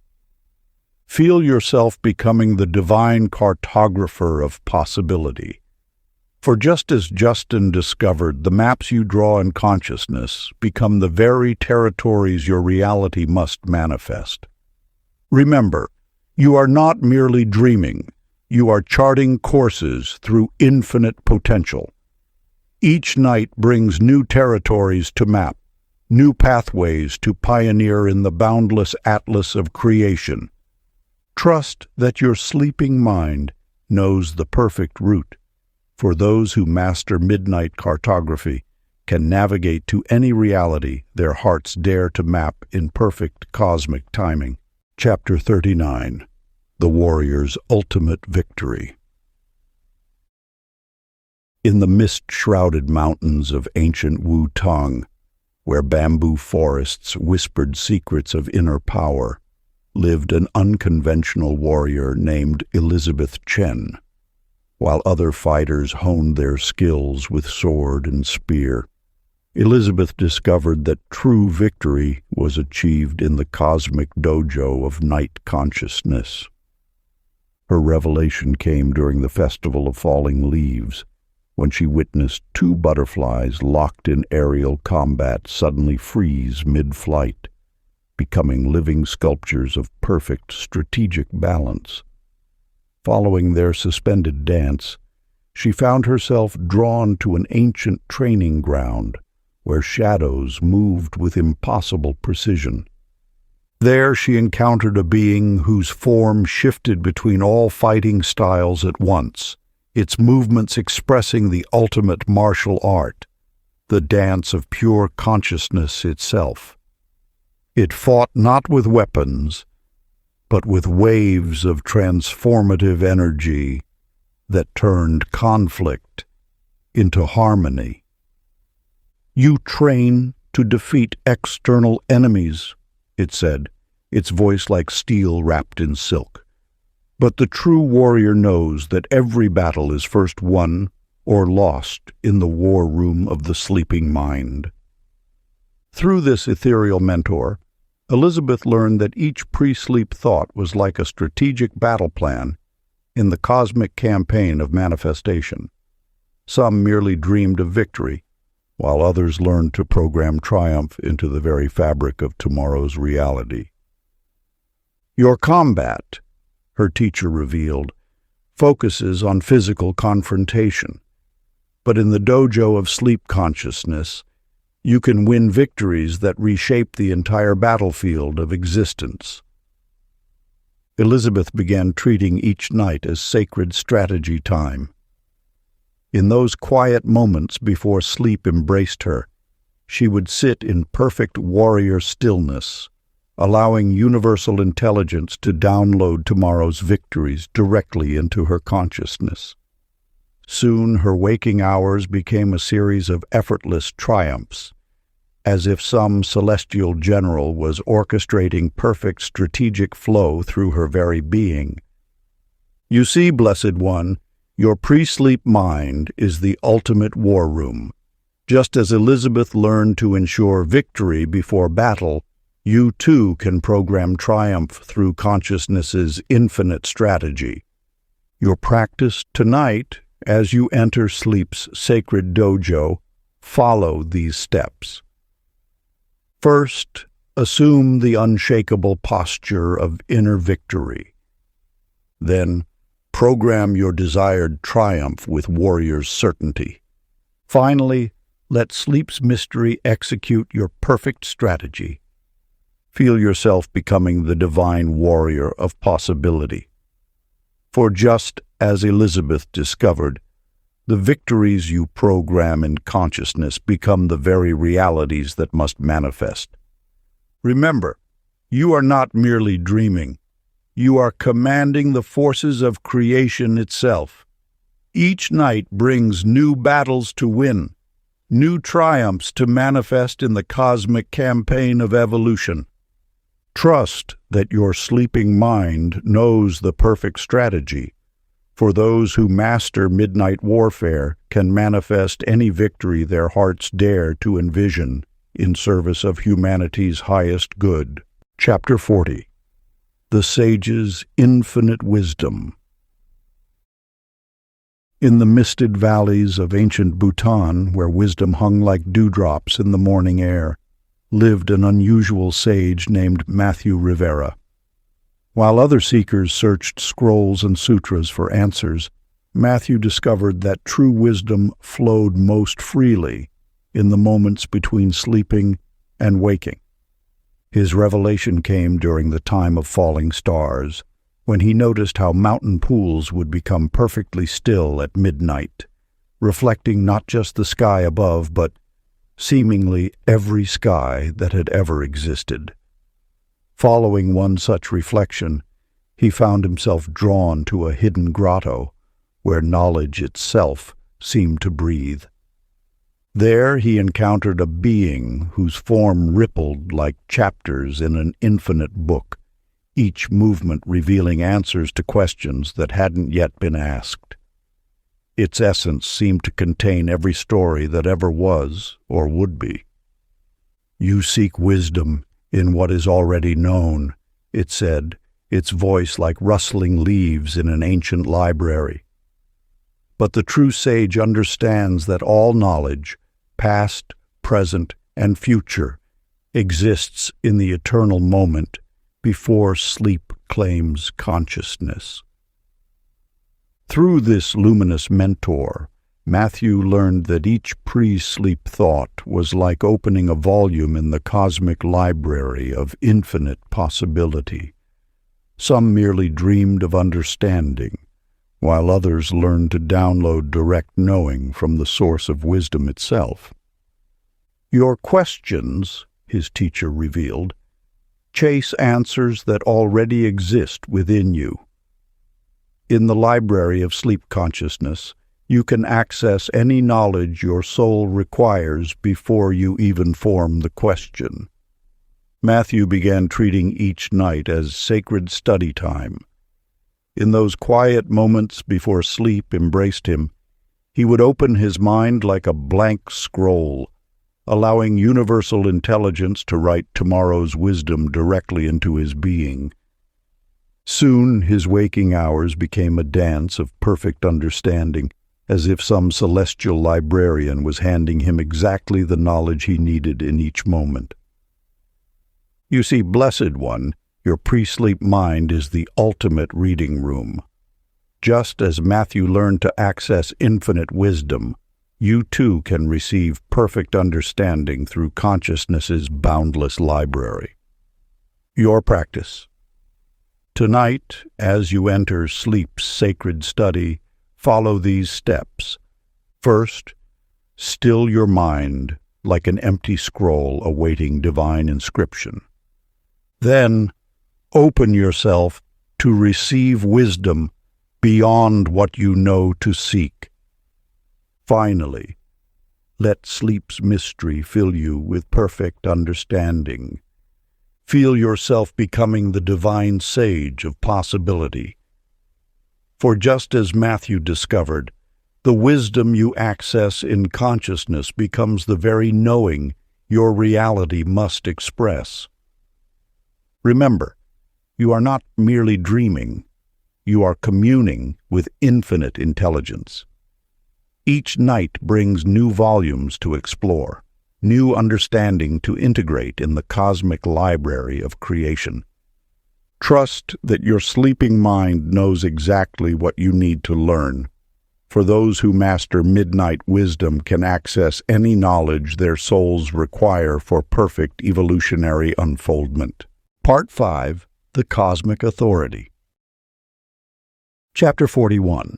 Feel yourself becoming the divine cartographer of possibility. For just as Justin discovered, the maps you draw in consciousness become the very territories your reality must manifest. Remember, you are not merely dreaming, you are charting courses through infinite potential. Each night brings new territories to map, new pathways to pioneer in the boundless atlas of creation. Trust that your sleeping mind knows the perfect route, for those who master midnight cartography can navigate to any reality their hearts dare to map in perfect cosmic timing. Chapter 39. The Warrior's Ultimate Victory. In the mist-shrouded mountains of ancient Wu-Tang, where bamboo forests whispered secrets of inner power, lived an unconventional warrior named Elizabeth Chen. While other fighters honed their skills with sword and spear, Elizabeth discovered that true victory was achieved in the cosmic dojo of night consciousness. Her revelation came during the Festival of Falling Leaves, when she witnessed two butterflies locked in aerial combat suddenly freeze mid-flight, becoming living sculptures of perfect strategic balance. Following their suspended dance, she found herself drawn to an ancient training ground where shadows moved with impossible precision. There she encountered a being whose form shifted between all fighting styles at once, its movements expressing the ultimate martial art, the dance of pure consciousness itself. It fought not with weapons, but with waves of transformative energy that turned conflict into harmony. "You train to defeat external enemies," it said, its voice like steel wrapped in silk. "But the true warrior knows that every battle is first won or lost in the war room of the sleeping mind." Through this ethereal mentor, Elizabeth learned that each pre-sleep thought was like a strategic battle plan in the cosmic campaign of manifestation. Some merely dreamed of victory, while others learned to program triumph into the very fabric of tomorrow's reality. "Your combat," her teacher revealed, "focuses on physical confrontation. But in the dojo of sleep consciousness, you can win victories that reshape the entire battlefield of existence." Elizabeth began treating each night as sacred strategy time. In those quiet moments before sleep embraced her, she would sit in perfect warrior stillness, allowing universal intelligence to download tomorrow's victories directly into her consciousness. Soon her waking hours became a series of effortless triumphs, as if some celestial general was orchestrating perfect strategic flow through her very being. "You see, Blessed One, your pre-sleep mind is the ultimate war room. Just as Elizabeth learned to ensure victory before battle, you too can program triumph through consciousness's infinite strategy. Your practice tonight, as you enter sleep's sacred dojo, follow these steps. First, assume the unshakable posture of inner victory. Then, program your desired triumph with warrior's certainty. Finally, let sleep's mystery execute your perfect strategy. Feel yourself becoming the divine warrior of possibility. For just as Elizabeth discovered, the victories you program in consciousness become the very realities that must manifest. Remember, you are not merely dreaming. You are commanding the forces of creation itself. Each night brings new battles to win, new triumphs to manifest in the cosmic campaign of evolution. Trust that your sleeping mind knows the perfect strategy, for those who master midnight warfare can manifest any victory their hearts dare to envision in service of humanity's highest good. Chapter 40. The Sage's Infinite Wisdom. In the misted valleys of ancient Bhutan, where wisdom hung like dewdrops in the morning air, lived an unusual sage named Matthew Rivera. While other seekers searched scrolls and sutras for answers, Matthew discovered that true wisdom flowed most freely in the moments between sleeping and waking. His revelation came during the time of falling stars, when he noticed how mountain pools would become perfectly still at midnight, reflecting not just the sky above, but seemingly every sky that had ever existed. Following one such reflection, he found himself drawn to a hidden grotto where knowledge itself seemed to breathe. There he encountered a being whose form rippled like chapters in an infinite book, each movement revealing answers to questions that hadn't yet been asked. Its essence seemed to contain every story that ever was or would be. "You seek wisdom in what is already known," it said, its voice like rustling leaves in an ancient library. But the true sage understands that all knowledge, past, present, and future, exists in the eternal moment before sleep claims consciousness. Through this luminous mentor, Matthew learned that each pre-sleep thought was like opening a volume in the cosmic library of infinite possibility. Some merely dreamed of understanding, while others learned to download direct knowing from the source of wisdom itself. Your questions, his teacher revealed, chase answers that already exist within you. In the library of sleep consciousness, you can access any knowledge your soul requires before you even form the question. Matthew began treating each night as sacred study time. In those quiet moments before sleep embraced him, he would open his mind like a blank scroll, allowing universal intelligence to write tomorrow's wisdom directly into his being. Soon his waking hours became a dance of perfect understanding, as if some celestial librarian was handing him exactly the knowledge he needed in each moment. You see, Blessed One, your pre-sleep mind is the ultimate reading room. Just as Matthew learned to access infinite wisdom, you too can receive perfect understanding through consciousness's boundless library. Your practice. Tonight, as you enter sleep's sacred study, follow these steps. First, still your mind like an empty scroll awaiting divine inscription. Then, open yourself to receive wisdom beyond what you know to seek. Finally, let sleep's mystery fill you with perfect understanding. Feel yourself becoming the divine sage of possibility. For just as Matthew discovered, the wisdom you access in consciousness becomes the very knowing your reality must express. Remember, you are not merely dreaming, you are communing with infinite intelligence. Each night brings new volumes to explore, new understanding to integrate in the cosmic library of creation. Trust that your sleeping mind knows exactly what you need to learn. For those who master midnight wisdom can access any knowledge their souls require for perfect evolutionary unfoldment. Part 5. The Cosmic Authority. Chapter 41.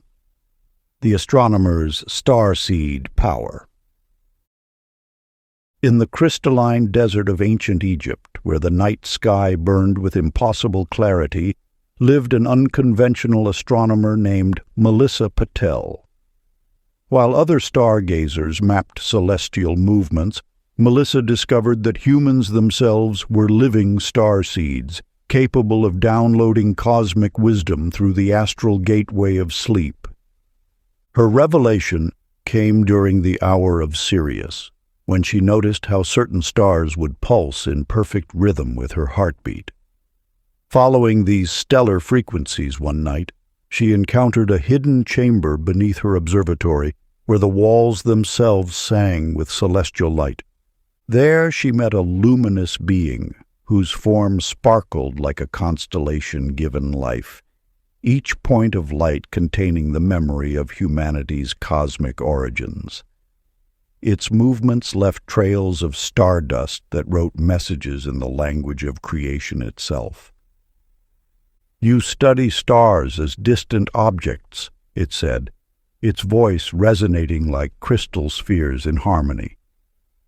The Astronomer's Starseed Power. In the crystalline desert of ancient Egypt, where the night sky burned with impossible clarity, lived an unconventional astronomer named Melissa Patel. While other stargazers mapped celestial movements, Melissa discovered that humans themselves were living starseeds, capable of downloading cosmic wisdom through the astral gateway of sleep. Her revelation came during the hour of Sirius, when she noticed how certain stars would pulse in perfect rhythm with her heartbeat. Following these stellar frequencies one night, she encountered a hidden chamber beneath her observatory where the walls themselves sang with celestial light. There she met a luminous being whose form sparkled like a constellation given life, each point of light containing the memory of humanity's cosmic origins. Its movements left trails of stardust that wrote messages in the language of creation itself. "You study stars as distant objects," it said, its voice resonating like crystal spheres in harmony.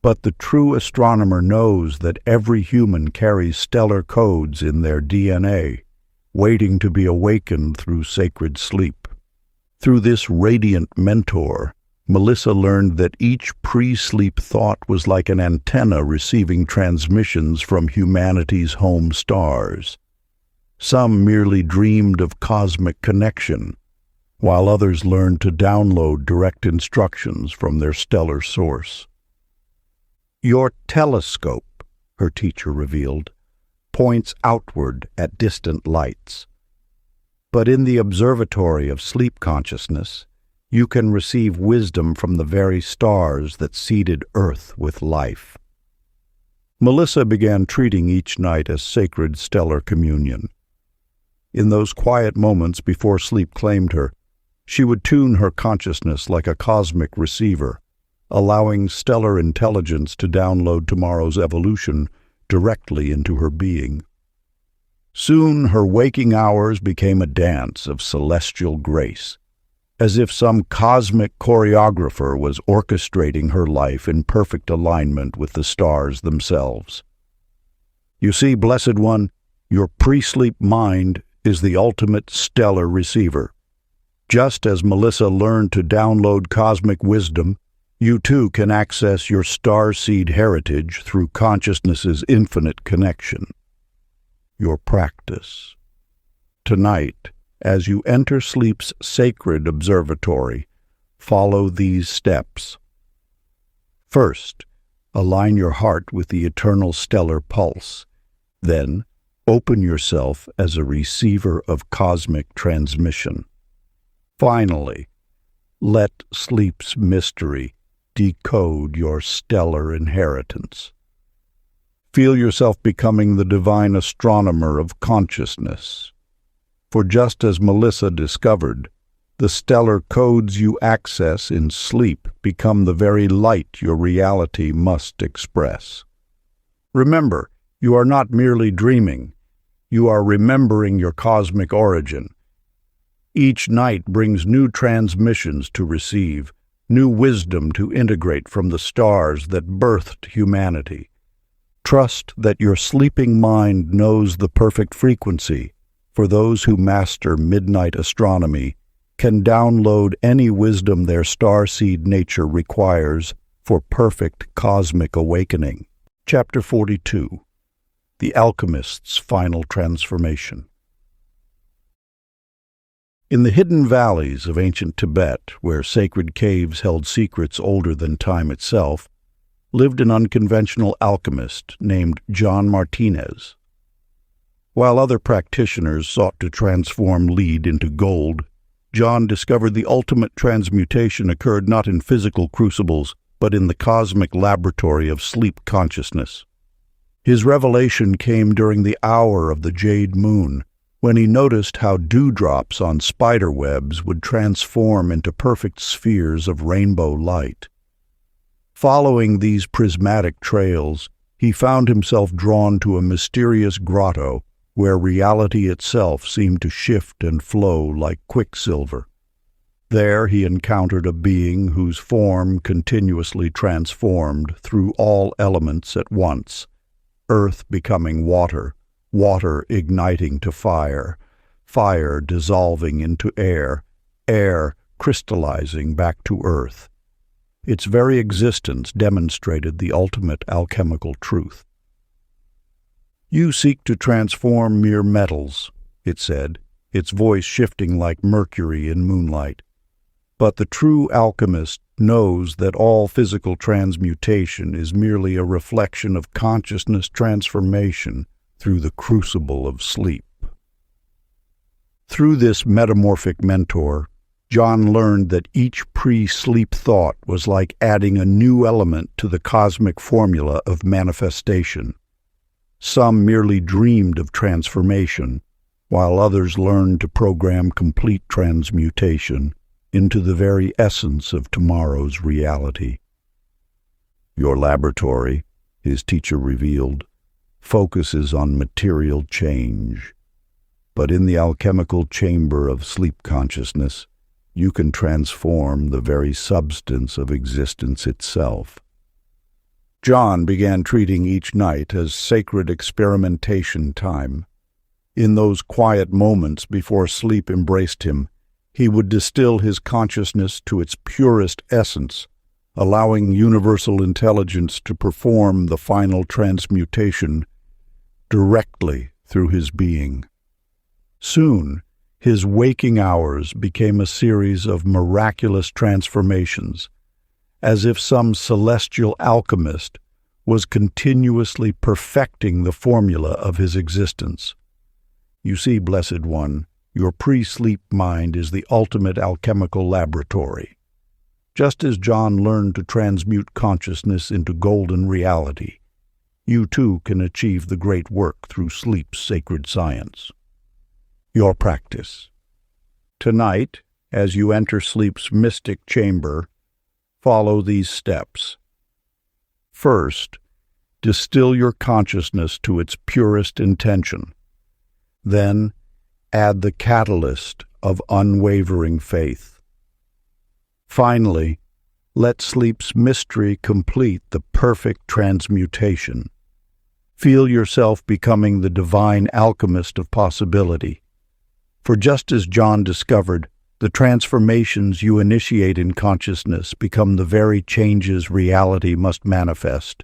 "But the true astronomer knows that every human carries stellar codes in their DNA, waiting to be awakened through sacred sleep." Through this radiant mentor, Melissa learned that each pre-sleep thought was like an antenna receiving transmissions from humanity's home stars. Some merely dreamed of cosmic connection, while others learned to download direct instructions from their stellar source. "Your telescope," her teacher revealed, "points outward at distant lights. But in the observatory of sleep consciousness, you can receive wisdom from the very stars that seeded Earth with life." Melissa began treating each night as sacred stellar communion. In those quiet moments before sleep claimed her, she would tune her consciousness like a cosmic receiver, allowing stellar intelligence to download tomorrow's evolution directly into her being. Soon her waking hours became a dance of celestial grace, as if some cosmic choreographer was orchestrating her life in perfect alignment with the stars themselves. "You see, Blessed One, your pre-sleep mind is the ultimate stellar receiver. Just as Melissa learned to download cosmic wisdom, you too can access your starseed heritage through consciousness's infinite connection." Your practice. Tonight, as you enter sleep's sacred observatory, follow these steps. First, align your heart with the eternal stellar pulse. Then, open yourself as a receiver of cosmic transmission. Finally, let sleep's mystery decode your stellar inheritance. Feel yourself becoming the divine astronomer of consciousness. For just as Melissa discovered, the stellar codes you access in sleep become the very light your reality must express. Remember, you are not merely dreaming. You are remembering your cosmic origin. Each night brings new transmissions to receive, new wisdom to integrate from the stars that birthed humanity. Trust that your sleeping mind knows the perfect frequency, for those who master midnight astronomy can download any wisdom their starseed nature requires for perfect cosmic awakening. Chapter 42. The Alchemist's Final Transformation. In the hidden valleys of ancient Tibet, where sacred caves held secrets older than time itself, lived an unconventional alchemist named John Martinez. While other practitioners sought to transform lead into gold, John discovered the ultimate transmutation occurred not in physical crucibles, but in the cosmic laboratory of sleep consciousness. His revelation came during the hour of the jade moon, when he noticed how dewdrops on spider webs would transform into perfect spheres of rainbow light. Following these prismatic trails, he found himself drawn to a mysterious grotto where reality itself seemed to shift and flow like quicksilver. There he encountered a being whose form continuously transformed through all elements at once, earth becoming water, water igniting to fire, fire dissolving into air, air crystallizing back to earth. Its very existence demonstrated the ultimate alchemical truth. "You seek to transform mere metals," it said, its voice shifting like mercury in moonlight. "But the true alchemist knows that all physical transmutation is merely a reflection of consciousness transformation through the crucible of sleep." Through this metamorphic mentor, John learned that each pre-sleep thought was like adding a new element to the cosmic formula of manifestation. Some merely dreamed of transformation, while others learned to program complete transmutation into the very essence of tomorrow's reality. "Your laboratory," his teacher revealed, "focuses on material change. But in the alchemical chamber of sleep consciousness, you can transform the very substance of existence itself." John began treating each night as sacred experimentation time. In those quiet moments before sleep embraced him, he would distill his consciousness to its purest essence, allowing universal intelligence to perform the final transmutation directly through his being. Soon, his waking hours became a series of miraculous transformations, as if some celestial alchemist was continuously perfecting the formula of his existence. "You see, Blessed One, your pre-sleep mind is the ultimate alchemical laboratory. Just as John learned to transmute consciousness into golden reality, you too can achieve the great work through sleep's sacred science." Your practice. Tonight, as you enter sleep's mystic chamber, follow these steps. First, distill your consciousness to its purest intention. Then, add the catalyst of unwavering faith. Finally, let sleep's mystery complete the perfect transmutation. Feel yourself becoming the divine alchemist of possibility. For just as John discovered, the transformations you initiate in consciousness become the very changes reality must manifest.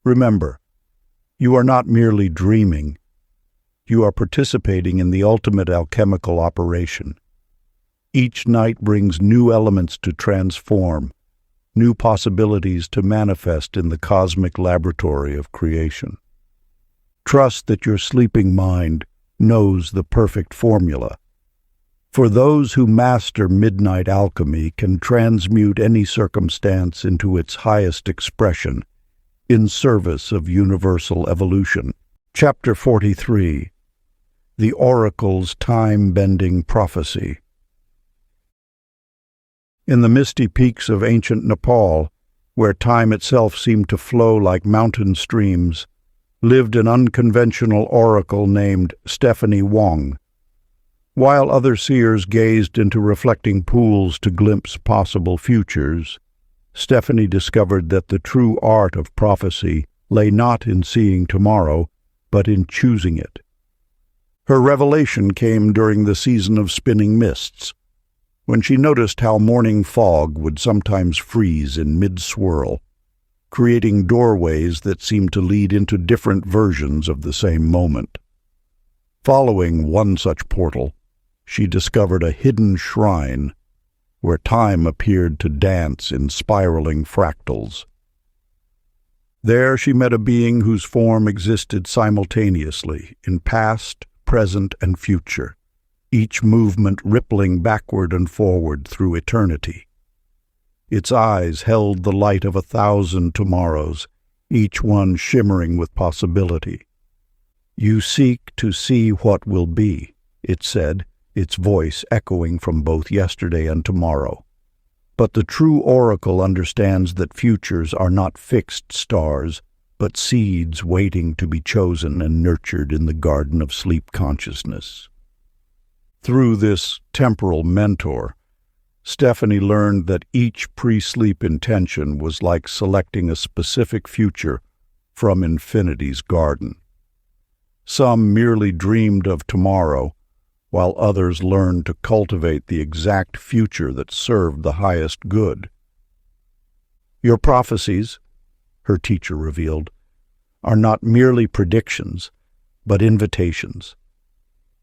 Remember, you are not merely dreaming. You are participating in the ultimate alchemical operation. Each night brings new elements to transform, new possibilities to manifest in the cosmic laboratory of creation. Trust that your sleeping mind knows the perfect formula. For those who master midnight alchemy can transmute any circumstance into its highest expression in service of universal evolution. Chapter 43. The Oracle's Time-Bending Prophecy. In the misty peaks of ancient Nepal, where time itself seemed to flow like mountain streams, lived an unconventional oracle named Stephanie Wong. While other seers gazed into reflecting pools to glimpse possible futures, Stephanie discovered that the true art of prophecy lay not in seeing tomorrow, but in choosing it. Her revelation came during the season of spinning mists, when she noticed how morning fog would sometimes freeze in mid-swirl, creating doorways that seemed to lead into different versions of the same moment. Following one such portal, she discovered a hidden shrine where time appeared to dance in spiraling fractals. There she met a being whose form existed simultaneously in past, present, and future, each movement rippling backward and forward through eternity. Its eyes held the light of 1,000 tomorrows, each one shimmering with possibility. "You seek to see what will be," it said, its voice echoing from both yesterday and tomorrow. But the true oracle understands that futures are not fixed stars, but seeds waiting to be chosen and nurtured in the garden of sleep consciousness. Through this temporal mentor, Stephanie learned that each pre-sleep intention was like selecting a specific future from infinity's garden. Some merely dreamed of tomorrow, while others learned to cultivate the exact future that served the highest good. Your prophecies, her teacher revealed, are not merely predictions, but invitations.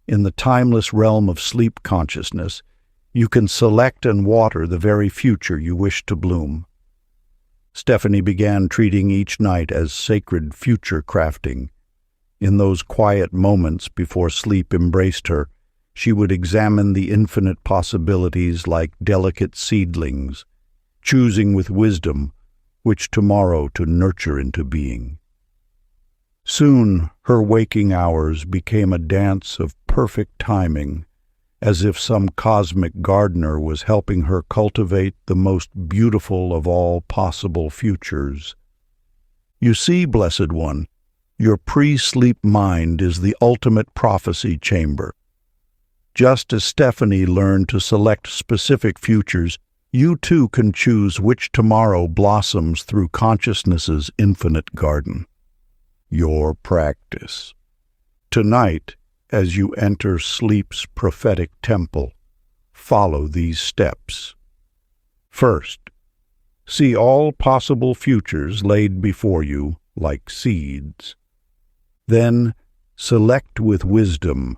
In the timeless realm of sleep consciousness, you can select and water the very future you wish to bloom. Stephanie began treating each night as sacred future crafting. In those quiet moments before sleep embraced her, she would examine the infinite possibilities like delicate seedlings, choosing with wisdom which tomorrow to nurture into being. Soon her waking hours became a dance of perfect timing, as if some cosmic gardener was helping her cultivate the most beautiful of all possible futures. You see, Blessed One, your pre-sleep mind is the ultimate prophecy chamber. Just as Stephanie learned to select specific futures, you too can choose which tomorrow blossoms through consciousness's infinite garden. Your practice. Tonight, as you enter sleep's prophetic temple, follow these steps. First, see all possible futures laid before you like seeds. Then, select with wisdom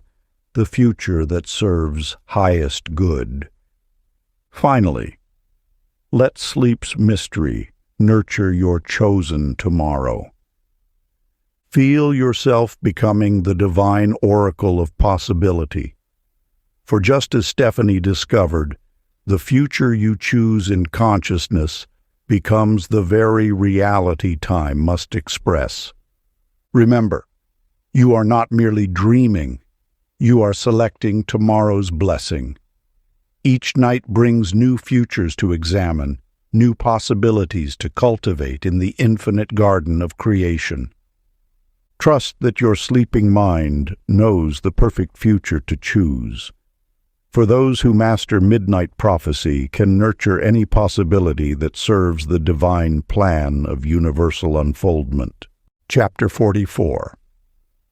the future that serves highest good. Finally, let sleep's mystery nurture your chosen tomorrow. Feel yourself becoming the divine oracle of possibility. For just as Stephanie discovered, the future you choose in consciousness becomes the very reality time must express. Remember, you are not merely dreaming, you are selecting tomorrow's blessing. Each night brings new futures to examine, new possibilities to cultivate in the infinite garden of creation. Trust that your sleeping mind knows the perfect future to choose. For those who master midnight prophecy can nurture any possibility that serves the divine plan of universal unfoldment. Chapter 44.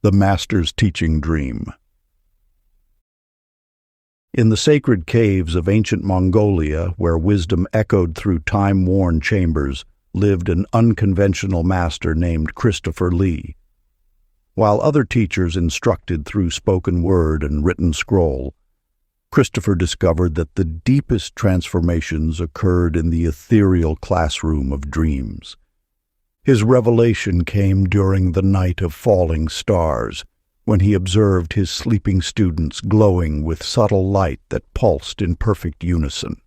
The Master's Teaching Dream. In the sacred caves of ancient Mongolia, where wisdom echoed through time-worn chambers, lived an unconventional master named Christopher Lee. While other teachers instructed through spoken word and written scroll, Christopher discovered that the deepest transformations occurred in the ethereal classroom of dreams. His revelation came during the night of falling stars, when he observed his sleeping students glowing with subtle light that pulsed in perfect unison.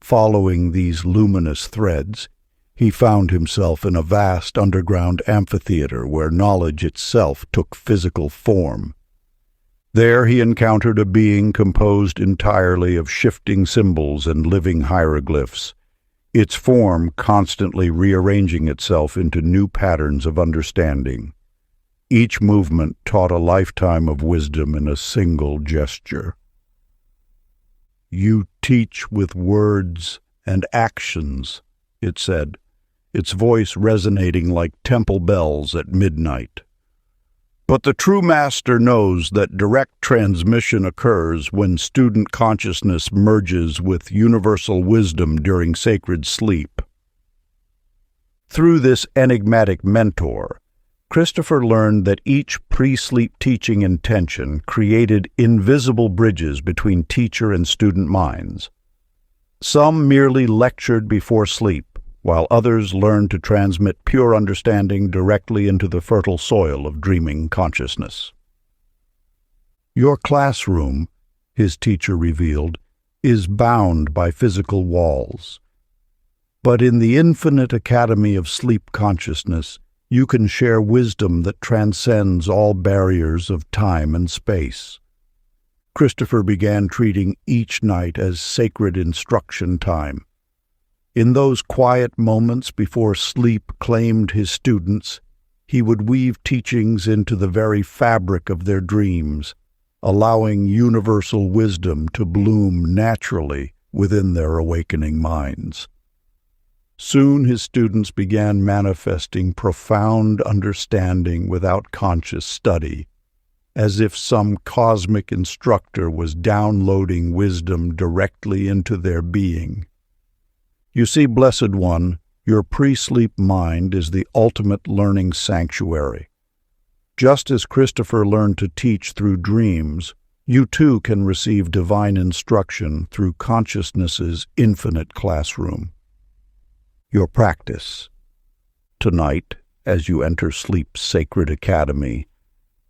Following these luminous threads, he found himself in a vast underground amphitheater where knowledge itself took physical form. There he encountered a being composed entirely of shifting symbols and living hieroglyphs, its form constantly rearranging itself into new patterns of understanding. Each movement taught a lifetime of wisdom in a single gesture. "You teach with words and actions," it said, its voice resonating like temple bells at midnight. "But the true master knows that direct transmission occurs when student consciousness merges with universal wisdom during sacred sleep." Through this enigmatic mentor, Christopher learned that each pre-sleep teaching intention created invisible bridges between teacher and student minds. Some merely lectured before sleep, while others learned to transmit pure understanding directly into the fertile soil of dreaming consciousness. "Your classroom," his teacher revealed, "is bound by physical walls. But in the infinite academy of sleep consciousness, you can share wisdom that transcends all barriers of time and space." Christopher began treating each night as sacred instruction time. In those quiet moments before sleep claimed his students, he would weave teachings into the very fabric of their dreams, allowing universal wisdom to bloom naturally within their awakening minds. Soon his students began manifesting profound understanding without conscious study. as if some cosmic instructor was downloading wisdom directly into their being. You see, Blessed One, your pre-sleep mind is the ultimate learning sanctuary. Just as Christopher learned to teach through dreams, you too can receive divine instruction through consciousness's infinite classroom. Your practice. Tonight, as you enter sleep's sacred academy,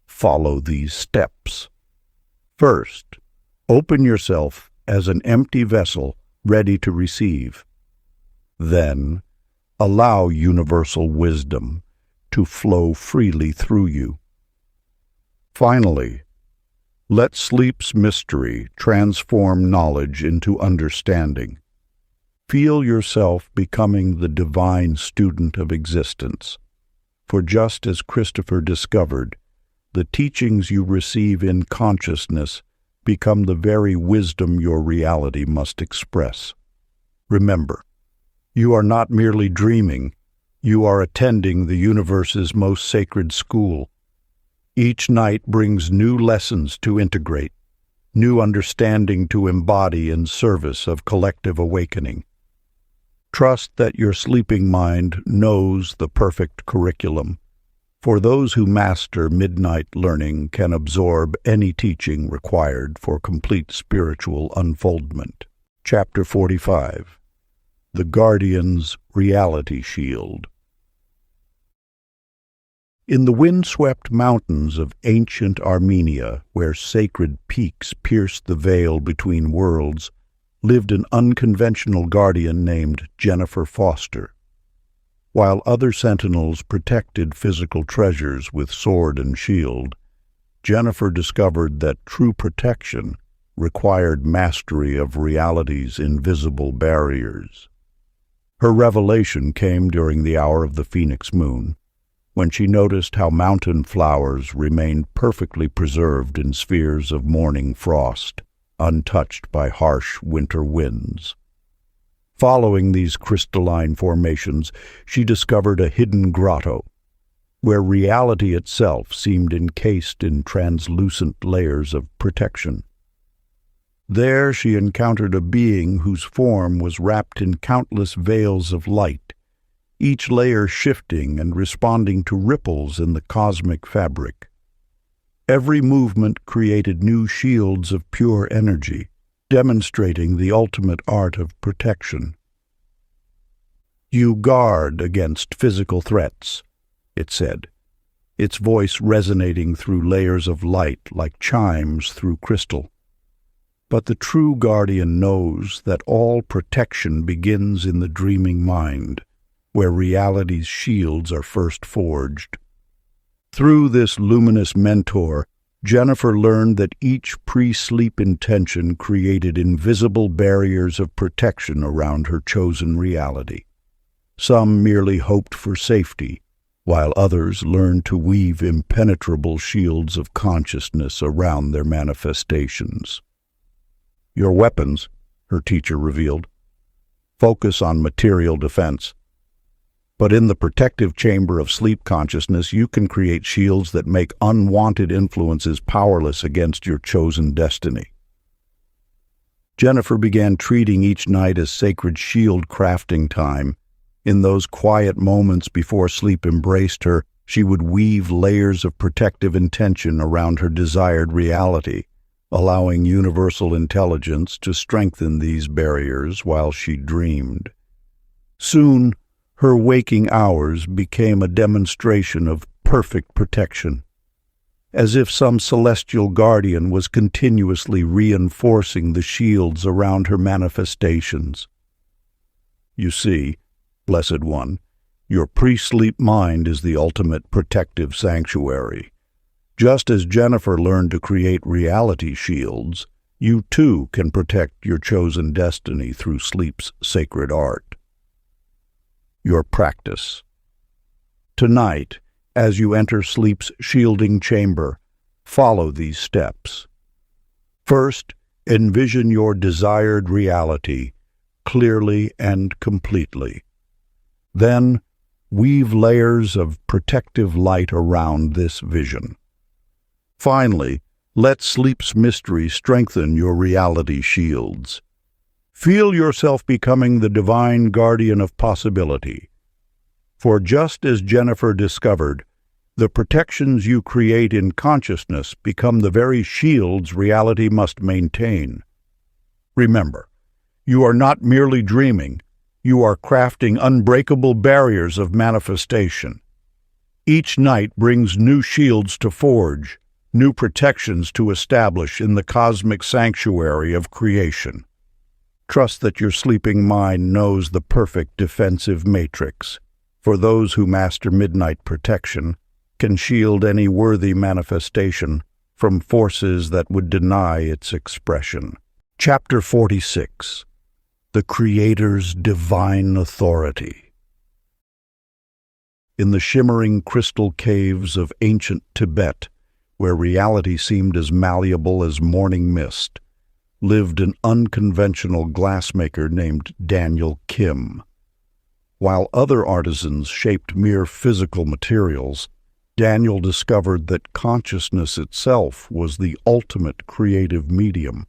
follow these steps. First, open yourself as an empty vessel ready to receive. Then, allow universal wisdom to flow freely through you. Finally, let sleep's mystery transform knowledge into understanding. Feel yourself becoming the divine student of existence. For just as Christopher discovered, the teachings you receive in consciousness become the very wisdom your reality must express. Remember, you are not merely dreaming, you are attending the universe's most sacred school. Each night brings new lessons to integrate, new understanding to embody in service of collective awakening. Trust that your sleeping mind knows the perfect curriculum. For those who master midnight learning can absorb any teaching required for complete spiritual unfoldment. Chapter 45. The Guardian's Reality Shield. In the windswept mountains of ancient Armenia, where sacred peaks pierced the veil between worlds, lived an unconventional guardian named Jennifer Foster. While other sentinels protected physical treasures with sword and shield, Jennifer discovered that true protection required mastery of reality's invisible barriers. Her revelation came during the hour of the phoenix moon, when she noticed how mountain flowers remained perfectly preserved in spheres of morning frost, untouched by harsh winter winds. Following these crystalline formations, she discovered a hidden grotto, where reality itself seemed encased in translucent layers of protection. There she encountered a being whose form was wrapped in countless veils of light, each layer shifting and responding to ripples in the cosmic fabric. Every movement created new shields of pure energy, demonstrating the ultimate art of protection. "You guard against physical threats," it said, its voice resonating through layers of light like chimes through crystal. But the true guardian knows that all protection begins in the dreaming mind, where reality's shields are first forged. Through this luminous mentor, Jennifer learned that each pre-sleep intention created invisible barriers of protection around her chosen reality. Some merely hoped for safety, while others learned to weave impenetrable shields of consciousness around their manifestations. "Your weapons," her teacher revealed, "focus on material defense. But in the protective chamber of sleep consciousness, you can create shields that make unwanted influences powerless against your chosen destiny." Jennifer began treating each night as sacred shield crafting time. In those quiet moments before sleep embraced her, she would weave layers of protective intention around her desired reality, allowing universal intelligence to strengthen these barriers while she dreamed. Soon, her waking hours became a demonstration of perfect protection, as if some celestial guardian was continuously reinforcing the shields around her manifestations. You see, Blessed One, your pre-sleep mind is the ultimate protective sanctuary. Just as Jennifer learned to create reality shields, you too can protect your chosen destiny through sleep's sacred art. Your practice. Tonight, as you enter sleep's shielding chamber, follow these steps. First, envision your desired reality clearly and completely. Then, weave layers of protective light around this vision. Finally, let sleep's mystery strengthen your reality shields. Feel yourself becoming the divine guardian of possibility. For just as Jennifer discovered, the protections you create in consciousness become the very shields reality must maintain. Remember, you are not merely dreaming, you are crafting unbreakable barriers of manifestation. Each night brings new shields to forge, new protections to establish in the cosmic sanctuary of creation. Trust that your sleeping mind knows the perfect defensive matrix. For those who master midnight protection can shield any worthy manifestation from forces that would deny its expression. Chapter 46. The Creator's Divine Authority. In the shimmering crystal caves of ancient Tibet, where reality seemed as malleable as morning mist, lived an unconventional glassmaker named Daniel Kim. While other artisans shaped mere physical materials, Daniel discovered that consciousness itself was the ultimate creative medium.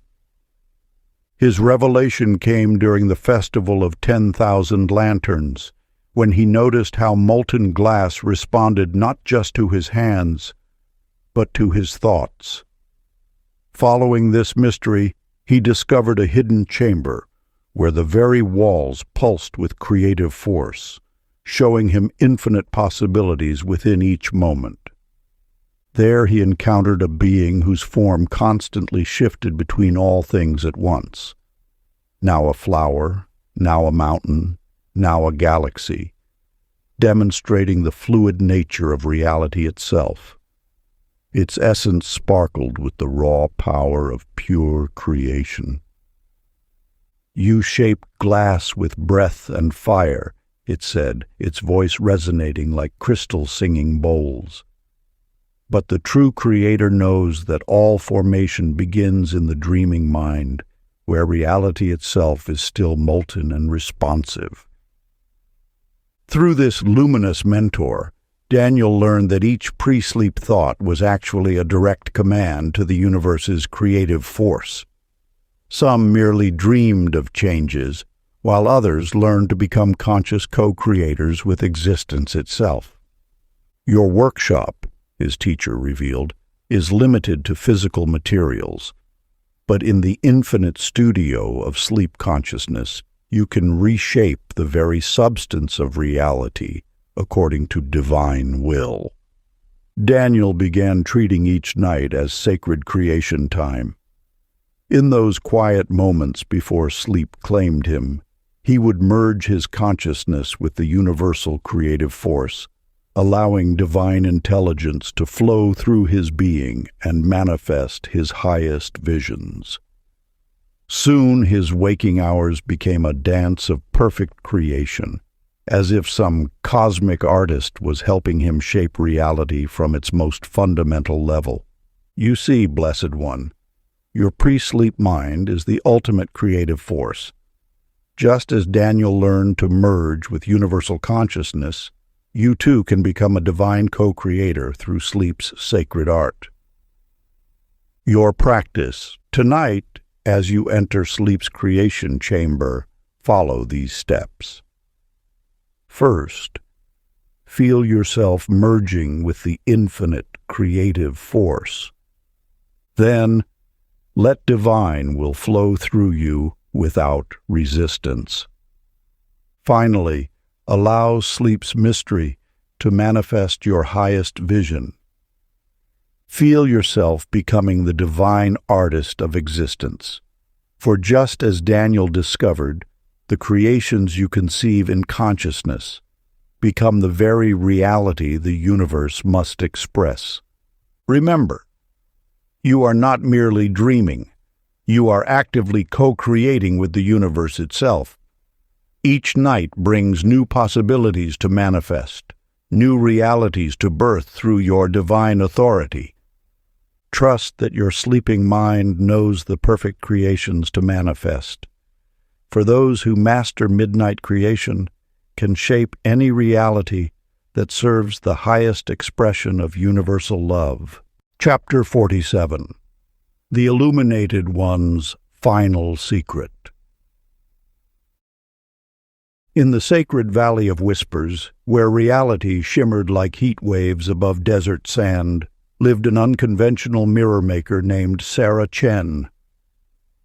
His revelation came during the Festival of 10,000 Lanterns, when he noticed how molten glass responded not just to his hands, but to his thoughts. Following this mystery, he discovered a hidden chamber where the very walls pulsed with creative force, showing him infinite possibilities within each moment. There he encountered a being whose form constantly shifted between all things at once. Now a flower, now a mountain, now a galaxy, demonstrating the fluid nature of reality itself. Its essence sparkled with the raw power of pure creation. "You shaped glass with breath and fire," it said, its voice resonating like crystal singing bowls. But the true Creator knows that all formation begins in the dreaming mind, where reality itself is still molten and responsive. Through this luminous mentor, Daniel learned that each pre-sleep thought was actually a direct command to the universe's creative force. Some merely dreamed of changes, while others learned to become conscious co-creators with existence itself. Your workshop, his teacher revealed, is limited to physical materials, but in the infinite studio of sleep consciousness, you can reshape the very substance of reality according to divine will. Daniel began treating each night as sacred creation time. In those quiet moments before sleep claimed him, he would merge his consciousness with the universal creative force, allowing divine intelligence to flow through his being and manifest his highest visions. Soon his waking hours became a dance of perfect creation, as if some cosmic artist was helping him shape reality from its most fundamental level. You see, Blessed One, your pre-sleep mind is the ultimate creative force. Just as Daniel learned to merge with universal consciousness, you too can become a divine co-creator through sleep's sacred art. Your practice. Tonight, as you enter sleep's creation chamber, follow these steps. First, feel yourself merging with the infinite creative force. Then, let divine will flow through you without resistance. Finally, allow sleep's mystery to manifest your highest vision. Feel yourself becoming the divine artist of existence. For just as Daniel discovered, the creations you conceive in consciousness become the very reality the universe must express. Remember, you are not merely dreaming. You are actively co-creating with the universe itself. Each night brings new possibilities to manifest, new realities to birth through your divine authority. Trust that your sleeping mind knows the perfect creations to manifest. For those who master midnight creation can shape any reality that serves the highest expression of universal love. Chapter 47. The Illuminated One's Final Secret. In the sacred Valley of Whispers, where reality shimmered like heat waves above desert sand, lived an unconventional mirror maker named Sarah Chen.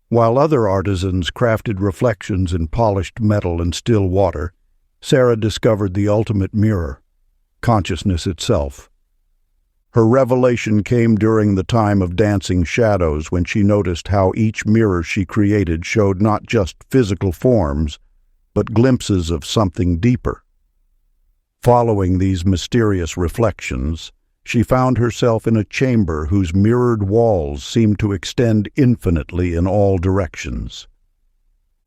While other artisans crafted reflections in polished metal and still water, Sarah discovered the ultimate mirror, consciousness itself. Her revelation came during the time of dancing shadows, when she noticed how each mirror she created showed not just physical forms, but glimpses of something deeper. Following these mysterious reflections, she found herself in a chamber whose mirrored walls seemed to extend infinitely in all directions.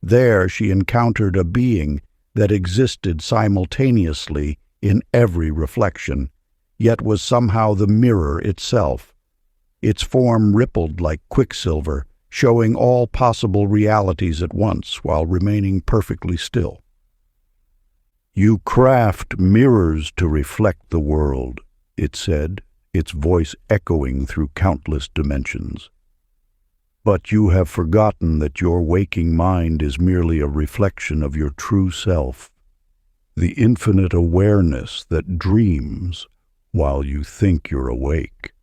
There she encountered a being that existed simultaneously in every reflection, yet was somehow the mirror itself. Its form rippled like quicksilver, showing all possible realities at once while remaining perfectly still. "You craft mirrors to reflect the world," it said, its voice echoing through countless dimensions. "But you have forgotten that your waking mind is merely a reflection of your true self, the infinite awareness that dreams while you think you're awake."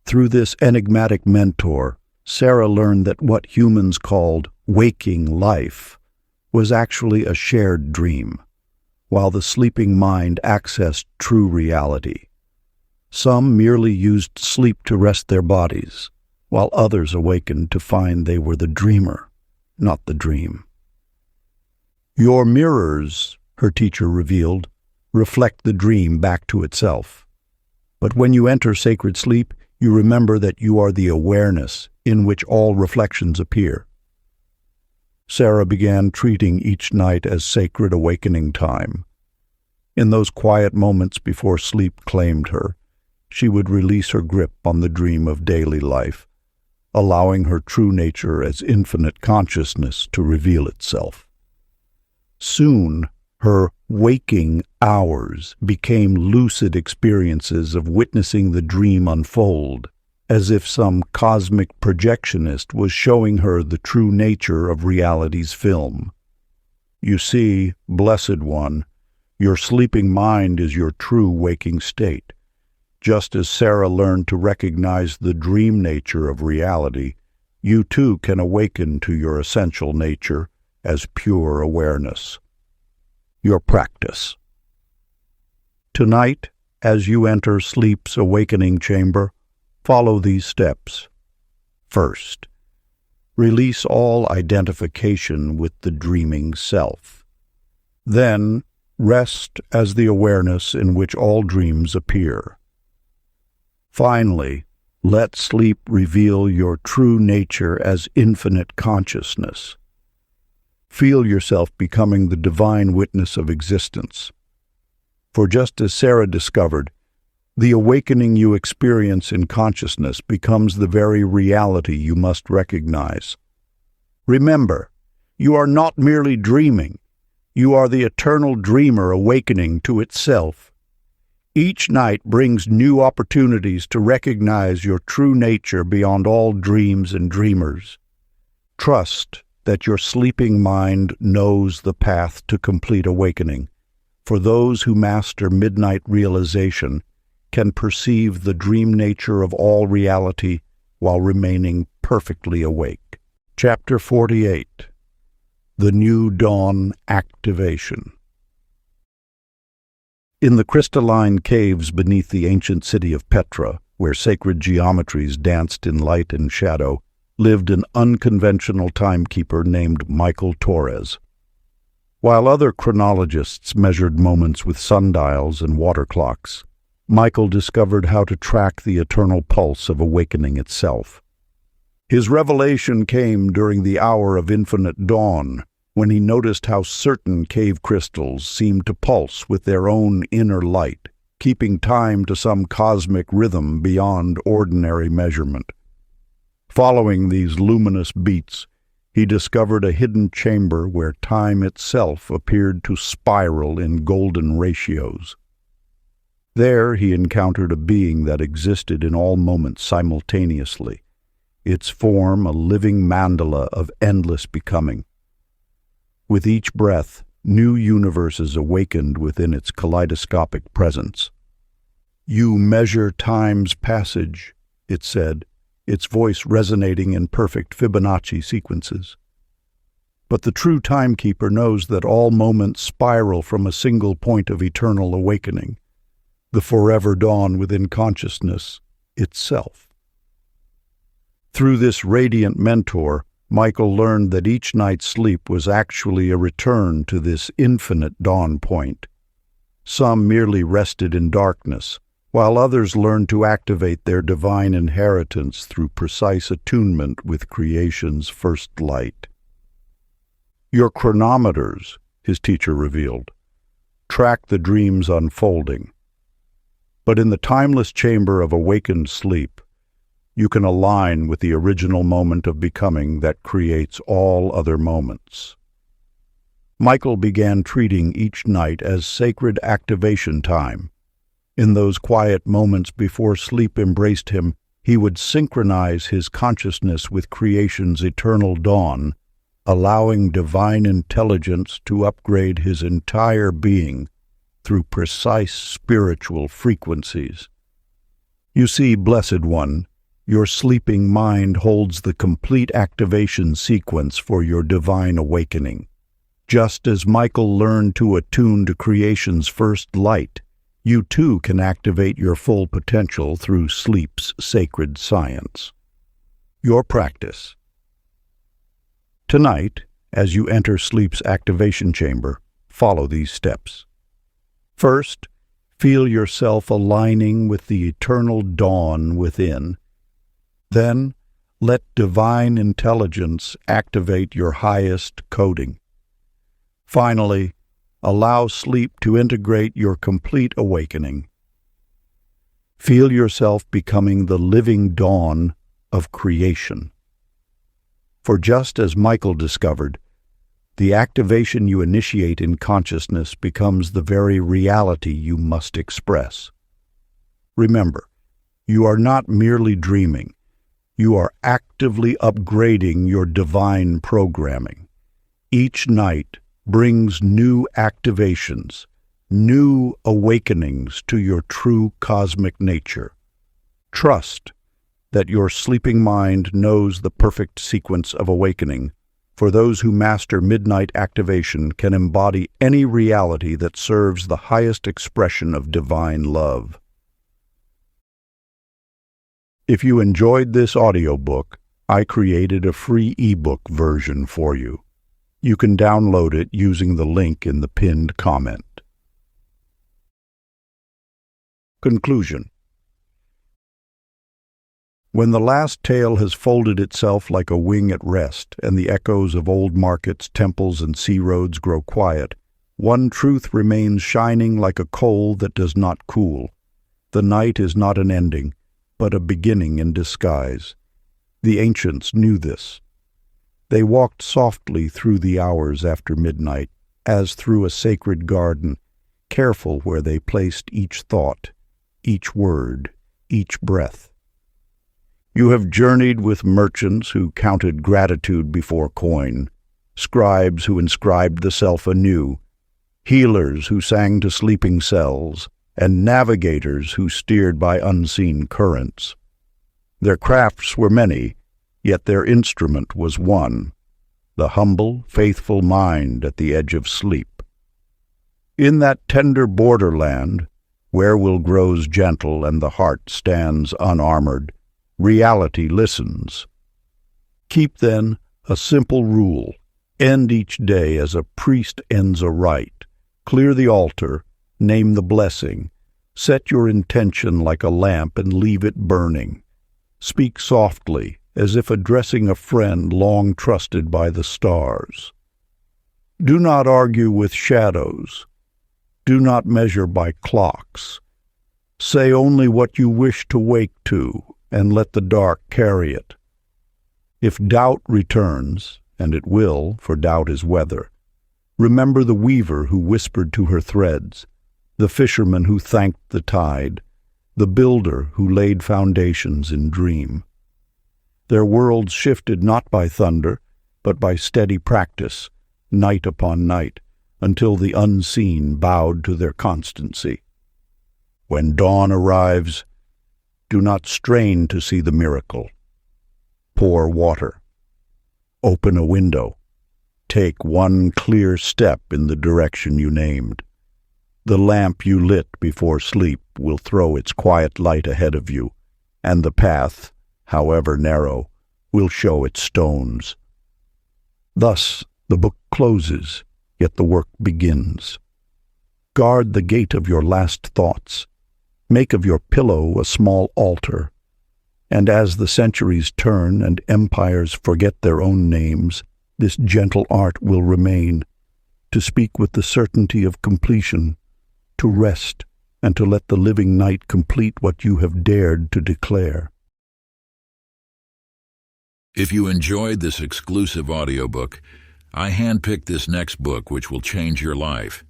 Through this enigmatic mentor, Sarah learned that what humans called waking life was actually a shared dream, while the sleeping mind accessed true reality. Some merely used sleep to rest their bodies, while others awakened to find they were the dreamer, not the dream. "Your mirrors," her teacher revealed, "reflect the dream back to itself. But when you enter sacred sleep, you remember that you are the awareness in which all reflections appear." Sarah began treating each night as sacred awakening time. In those quiet moments before sleep claimed her, she would release her grip on the dream of daily life, allowing her true nature as infinite consciousness to reveal itself. Soon, her waking hours became lucid experiences of witnessing the dream unfold, as if some cosmic projectionist was showing her the true nature of reality's film. "You see, Blessed One, your sleeping mind is your true waking state. Just as Sarah learned to recognize the dream nature of reality, you too can awaken to your essential nature as pure awareness." Your practice. Tonight, as you enter sleep's awakening chamber, follow these steps. First, release all identification with the dreaming self. Then, rest as the awareness in which all dreams appear. Finally, let sleep reveal your true nature as infinite consciousness. Feel yourself becoming the divine witness of existence. For just as Sarah discovered, the awakening you experience in consciousness becomes the very reality you must recognize. Remember, you are not merely dreaming. You are the eternal dreamer awakening to itself. Each night brings new opportunities to recognize your true nature beyond all dreams and dreamers. Trust that your sleeping mind knows the path to complete awakening. For those who master midnight realization can perceive the dream nature of all reality while remaining perfectly awake. Chapter 48. The New Dawn Activation. In the crystalline caves beneath the ancient city of Petra, where sacred geometries danced in light and shadow, lived an unconventional timekeeper named Michael Torres. While other chronologists measured moments with sundials and water clocks, Michael discovered how to track the eternal pulse of awakening itself. His revelation came during the hour of infinite dawn, when he noticed how certain cave crystals seemed to pulse with their own inner light, keeping time to some cosmic rhythm beyond ordinary measurement. Following these luminous beats, he discovered a hidden chamber where time itself appeared to spiral in golden ratios. There he encountered a being that existed in all moments simultaneously, its form a living mandala of endless becoming. With each breath, new universes awakened within its kaleidoscopic presence. "You measure time's passage," it said, its voice resonating in perfect Fibonacci sequences. But the true timekeeper knows that all moments spiral from a single point of eternal awakening, the forever dawn within consciousness itself. Through this radiant mentor, Michael learned that each night's sleep was actually a return to this infinite dawn point. Some merely rested in darkness, while others learned to activate their divine inheritance through precise attunement with creation's first light. "Your chronometers," his teacher revealed, "track the dream's unfolding. But in the timeless chamber of awakened sleep, you can align with the original moment of becoming that creates all other moments." Michael began treating each night as sacred activation time. In those quiet moments before sleep embraced him, he would synchronize his consciousness with creation's eternal dawn, allowing divine intelligence to upgrade his entire being through precise spiritual frequencies. "You see, Blessed One, your sleeping mind holds the complete activation sequence for your divine awakening. Just as Michael learned to attune to creation's first light, you too can activate your full potential through sleep's sacred science." Your practice. Tonight, as you enter sleep's activation chamber, follow these steps. First, feel yourself aligning with the eternal dawn within. Then, let divine intelligence activate your highest coding. Finally, allow sleep to integrate your complete awakening. Feel yourself becoming the living dawn of creation. For just as Michael discovered, the activation you initiate in consciousness becomes the very reality you must express. Remember, you are not merely dreaming. You are actively upgrading your divine programming. Each night brings new activations, new awakenings to your true cosmic nature. Trust that your sleeping mind knows the perfect sequence of awakening, for those who master midnight activation can embody any reality that serves the highest expression of divine love. If you enjoyed this audiobook, I created a free ebook version for you. You can download it using the link in the pinned comment. Conclusion. When the last tale has folded itself like a wing at rest, and the echoes of old markets, temples, and sea roads grow quiet, one truth remains shining like a coal that does not cool. The night is not an ending, but a beginning in disguise. The ancients knew this. They walked softly through the hours after midnight, as through a sacred garden, careful where they placed each thought, each word, each breath. You have journeyed with merchants who counted gratitude before coin, scribes who inscribed the self anew, healers who sang to sleeping cells, and navigators who steered by unseen currents. Their crafts were many, yet their instrument was one, the humble, faithful mind at the edge of sleep. In that tender borderland, where will grows gentle and the heart stands unarmored, reality listens. Keep, then, a simple rule. End each day as a priest ends a rite. Clear the altar, name the blessing. Set your intention like a lamp and leave it burning. Speak softly, as if addressing a friend long trusted by the stars. Do not argue with shadows. Do not measure by clocks. Say only what you wish to wake to, and let the dark carry it. If doubt returns, and it will, for doubt is weather, remember the weaver who whispered to her threads, the fisherman who thanked the tide, the builder who laid foundations in dream. Their worlds shifted not by thunder, but by steady practice, night upon night, until the unseen bowed to their constancy. When dawn arrives, do not strain to see the miracle. Pour water. Open a window. Take one clear step in the direction you named. The lamp you lit before sleep will throw its quiet light ahead of you, and the path, however narrow, will show its stones. Thus the book closes, yet the work begins. Guard the gate of your last thoughts. Make of your pillow a small altar. And as the centuries turn and empires forget their own names, this gentle art will remain, to speak with the certainty of completion, to rest, and to let the living night complete what you have dared to declare. If you enjoyed this exclusive audiobook, I handpicked this next book which will change your life.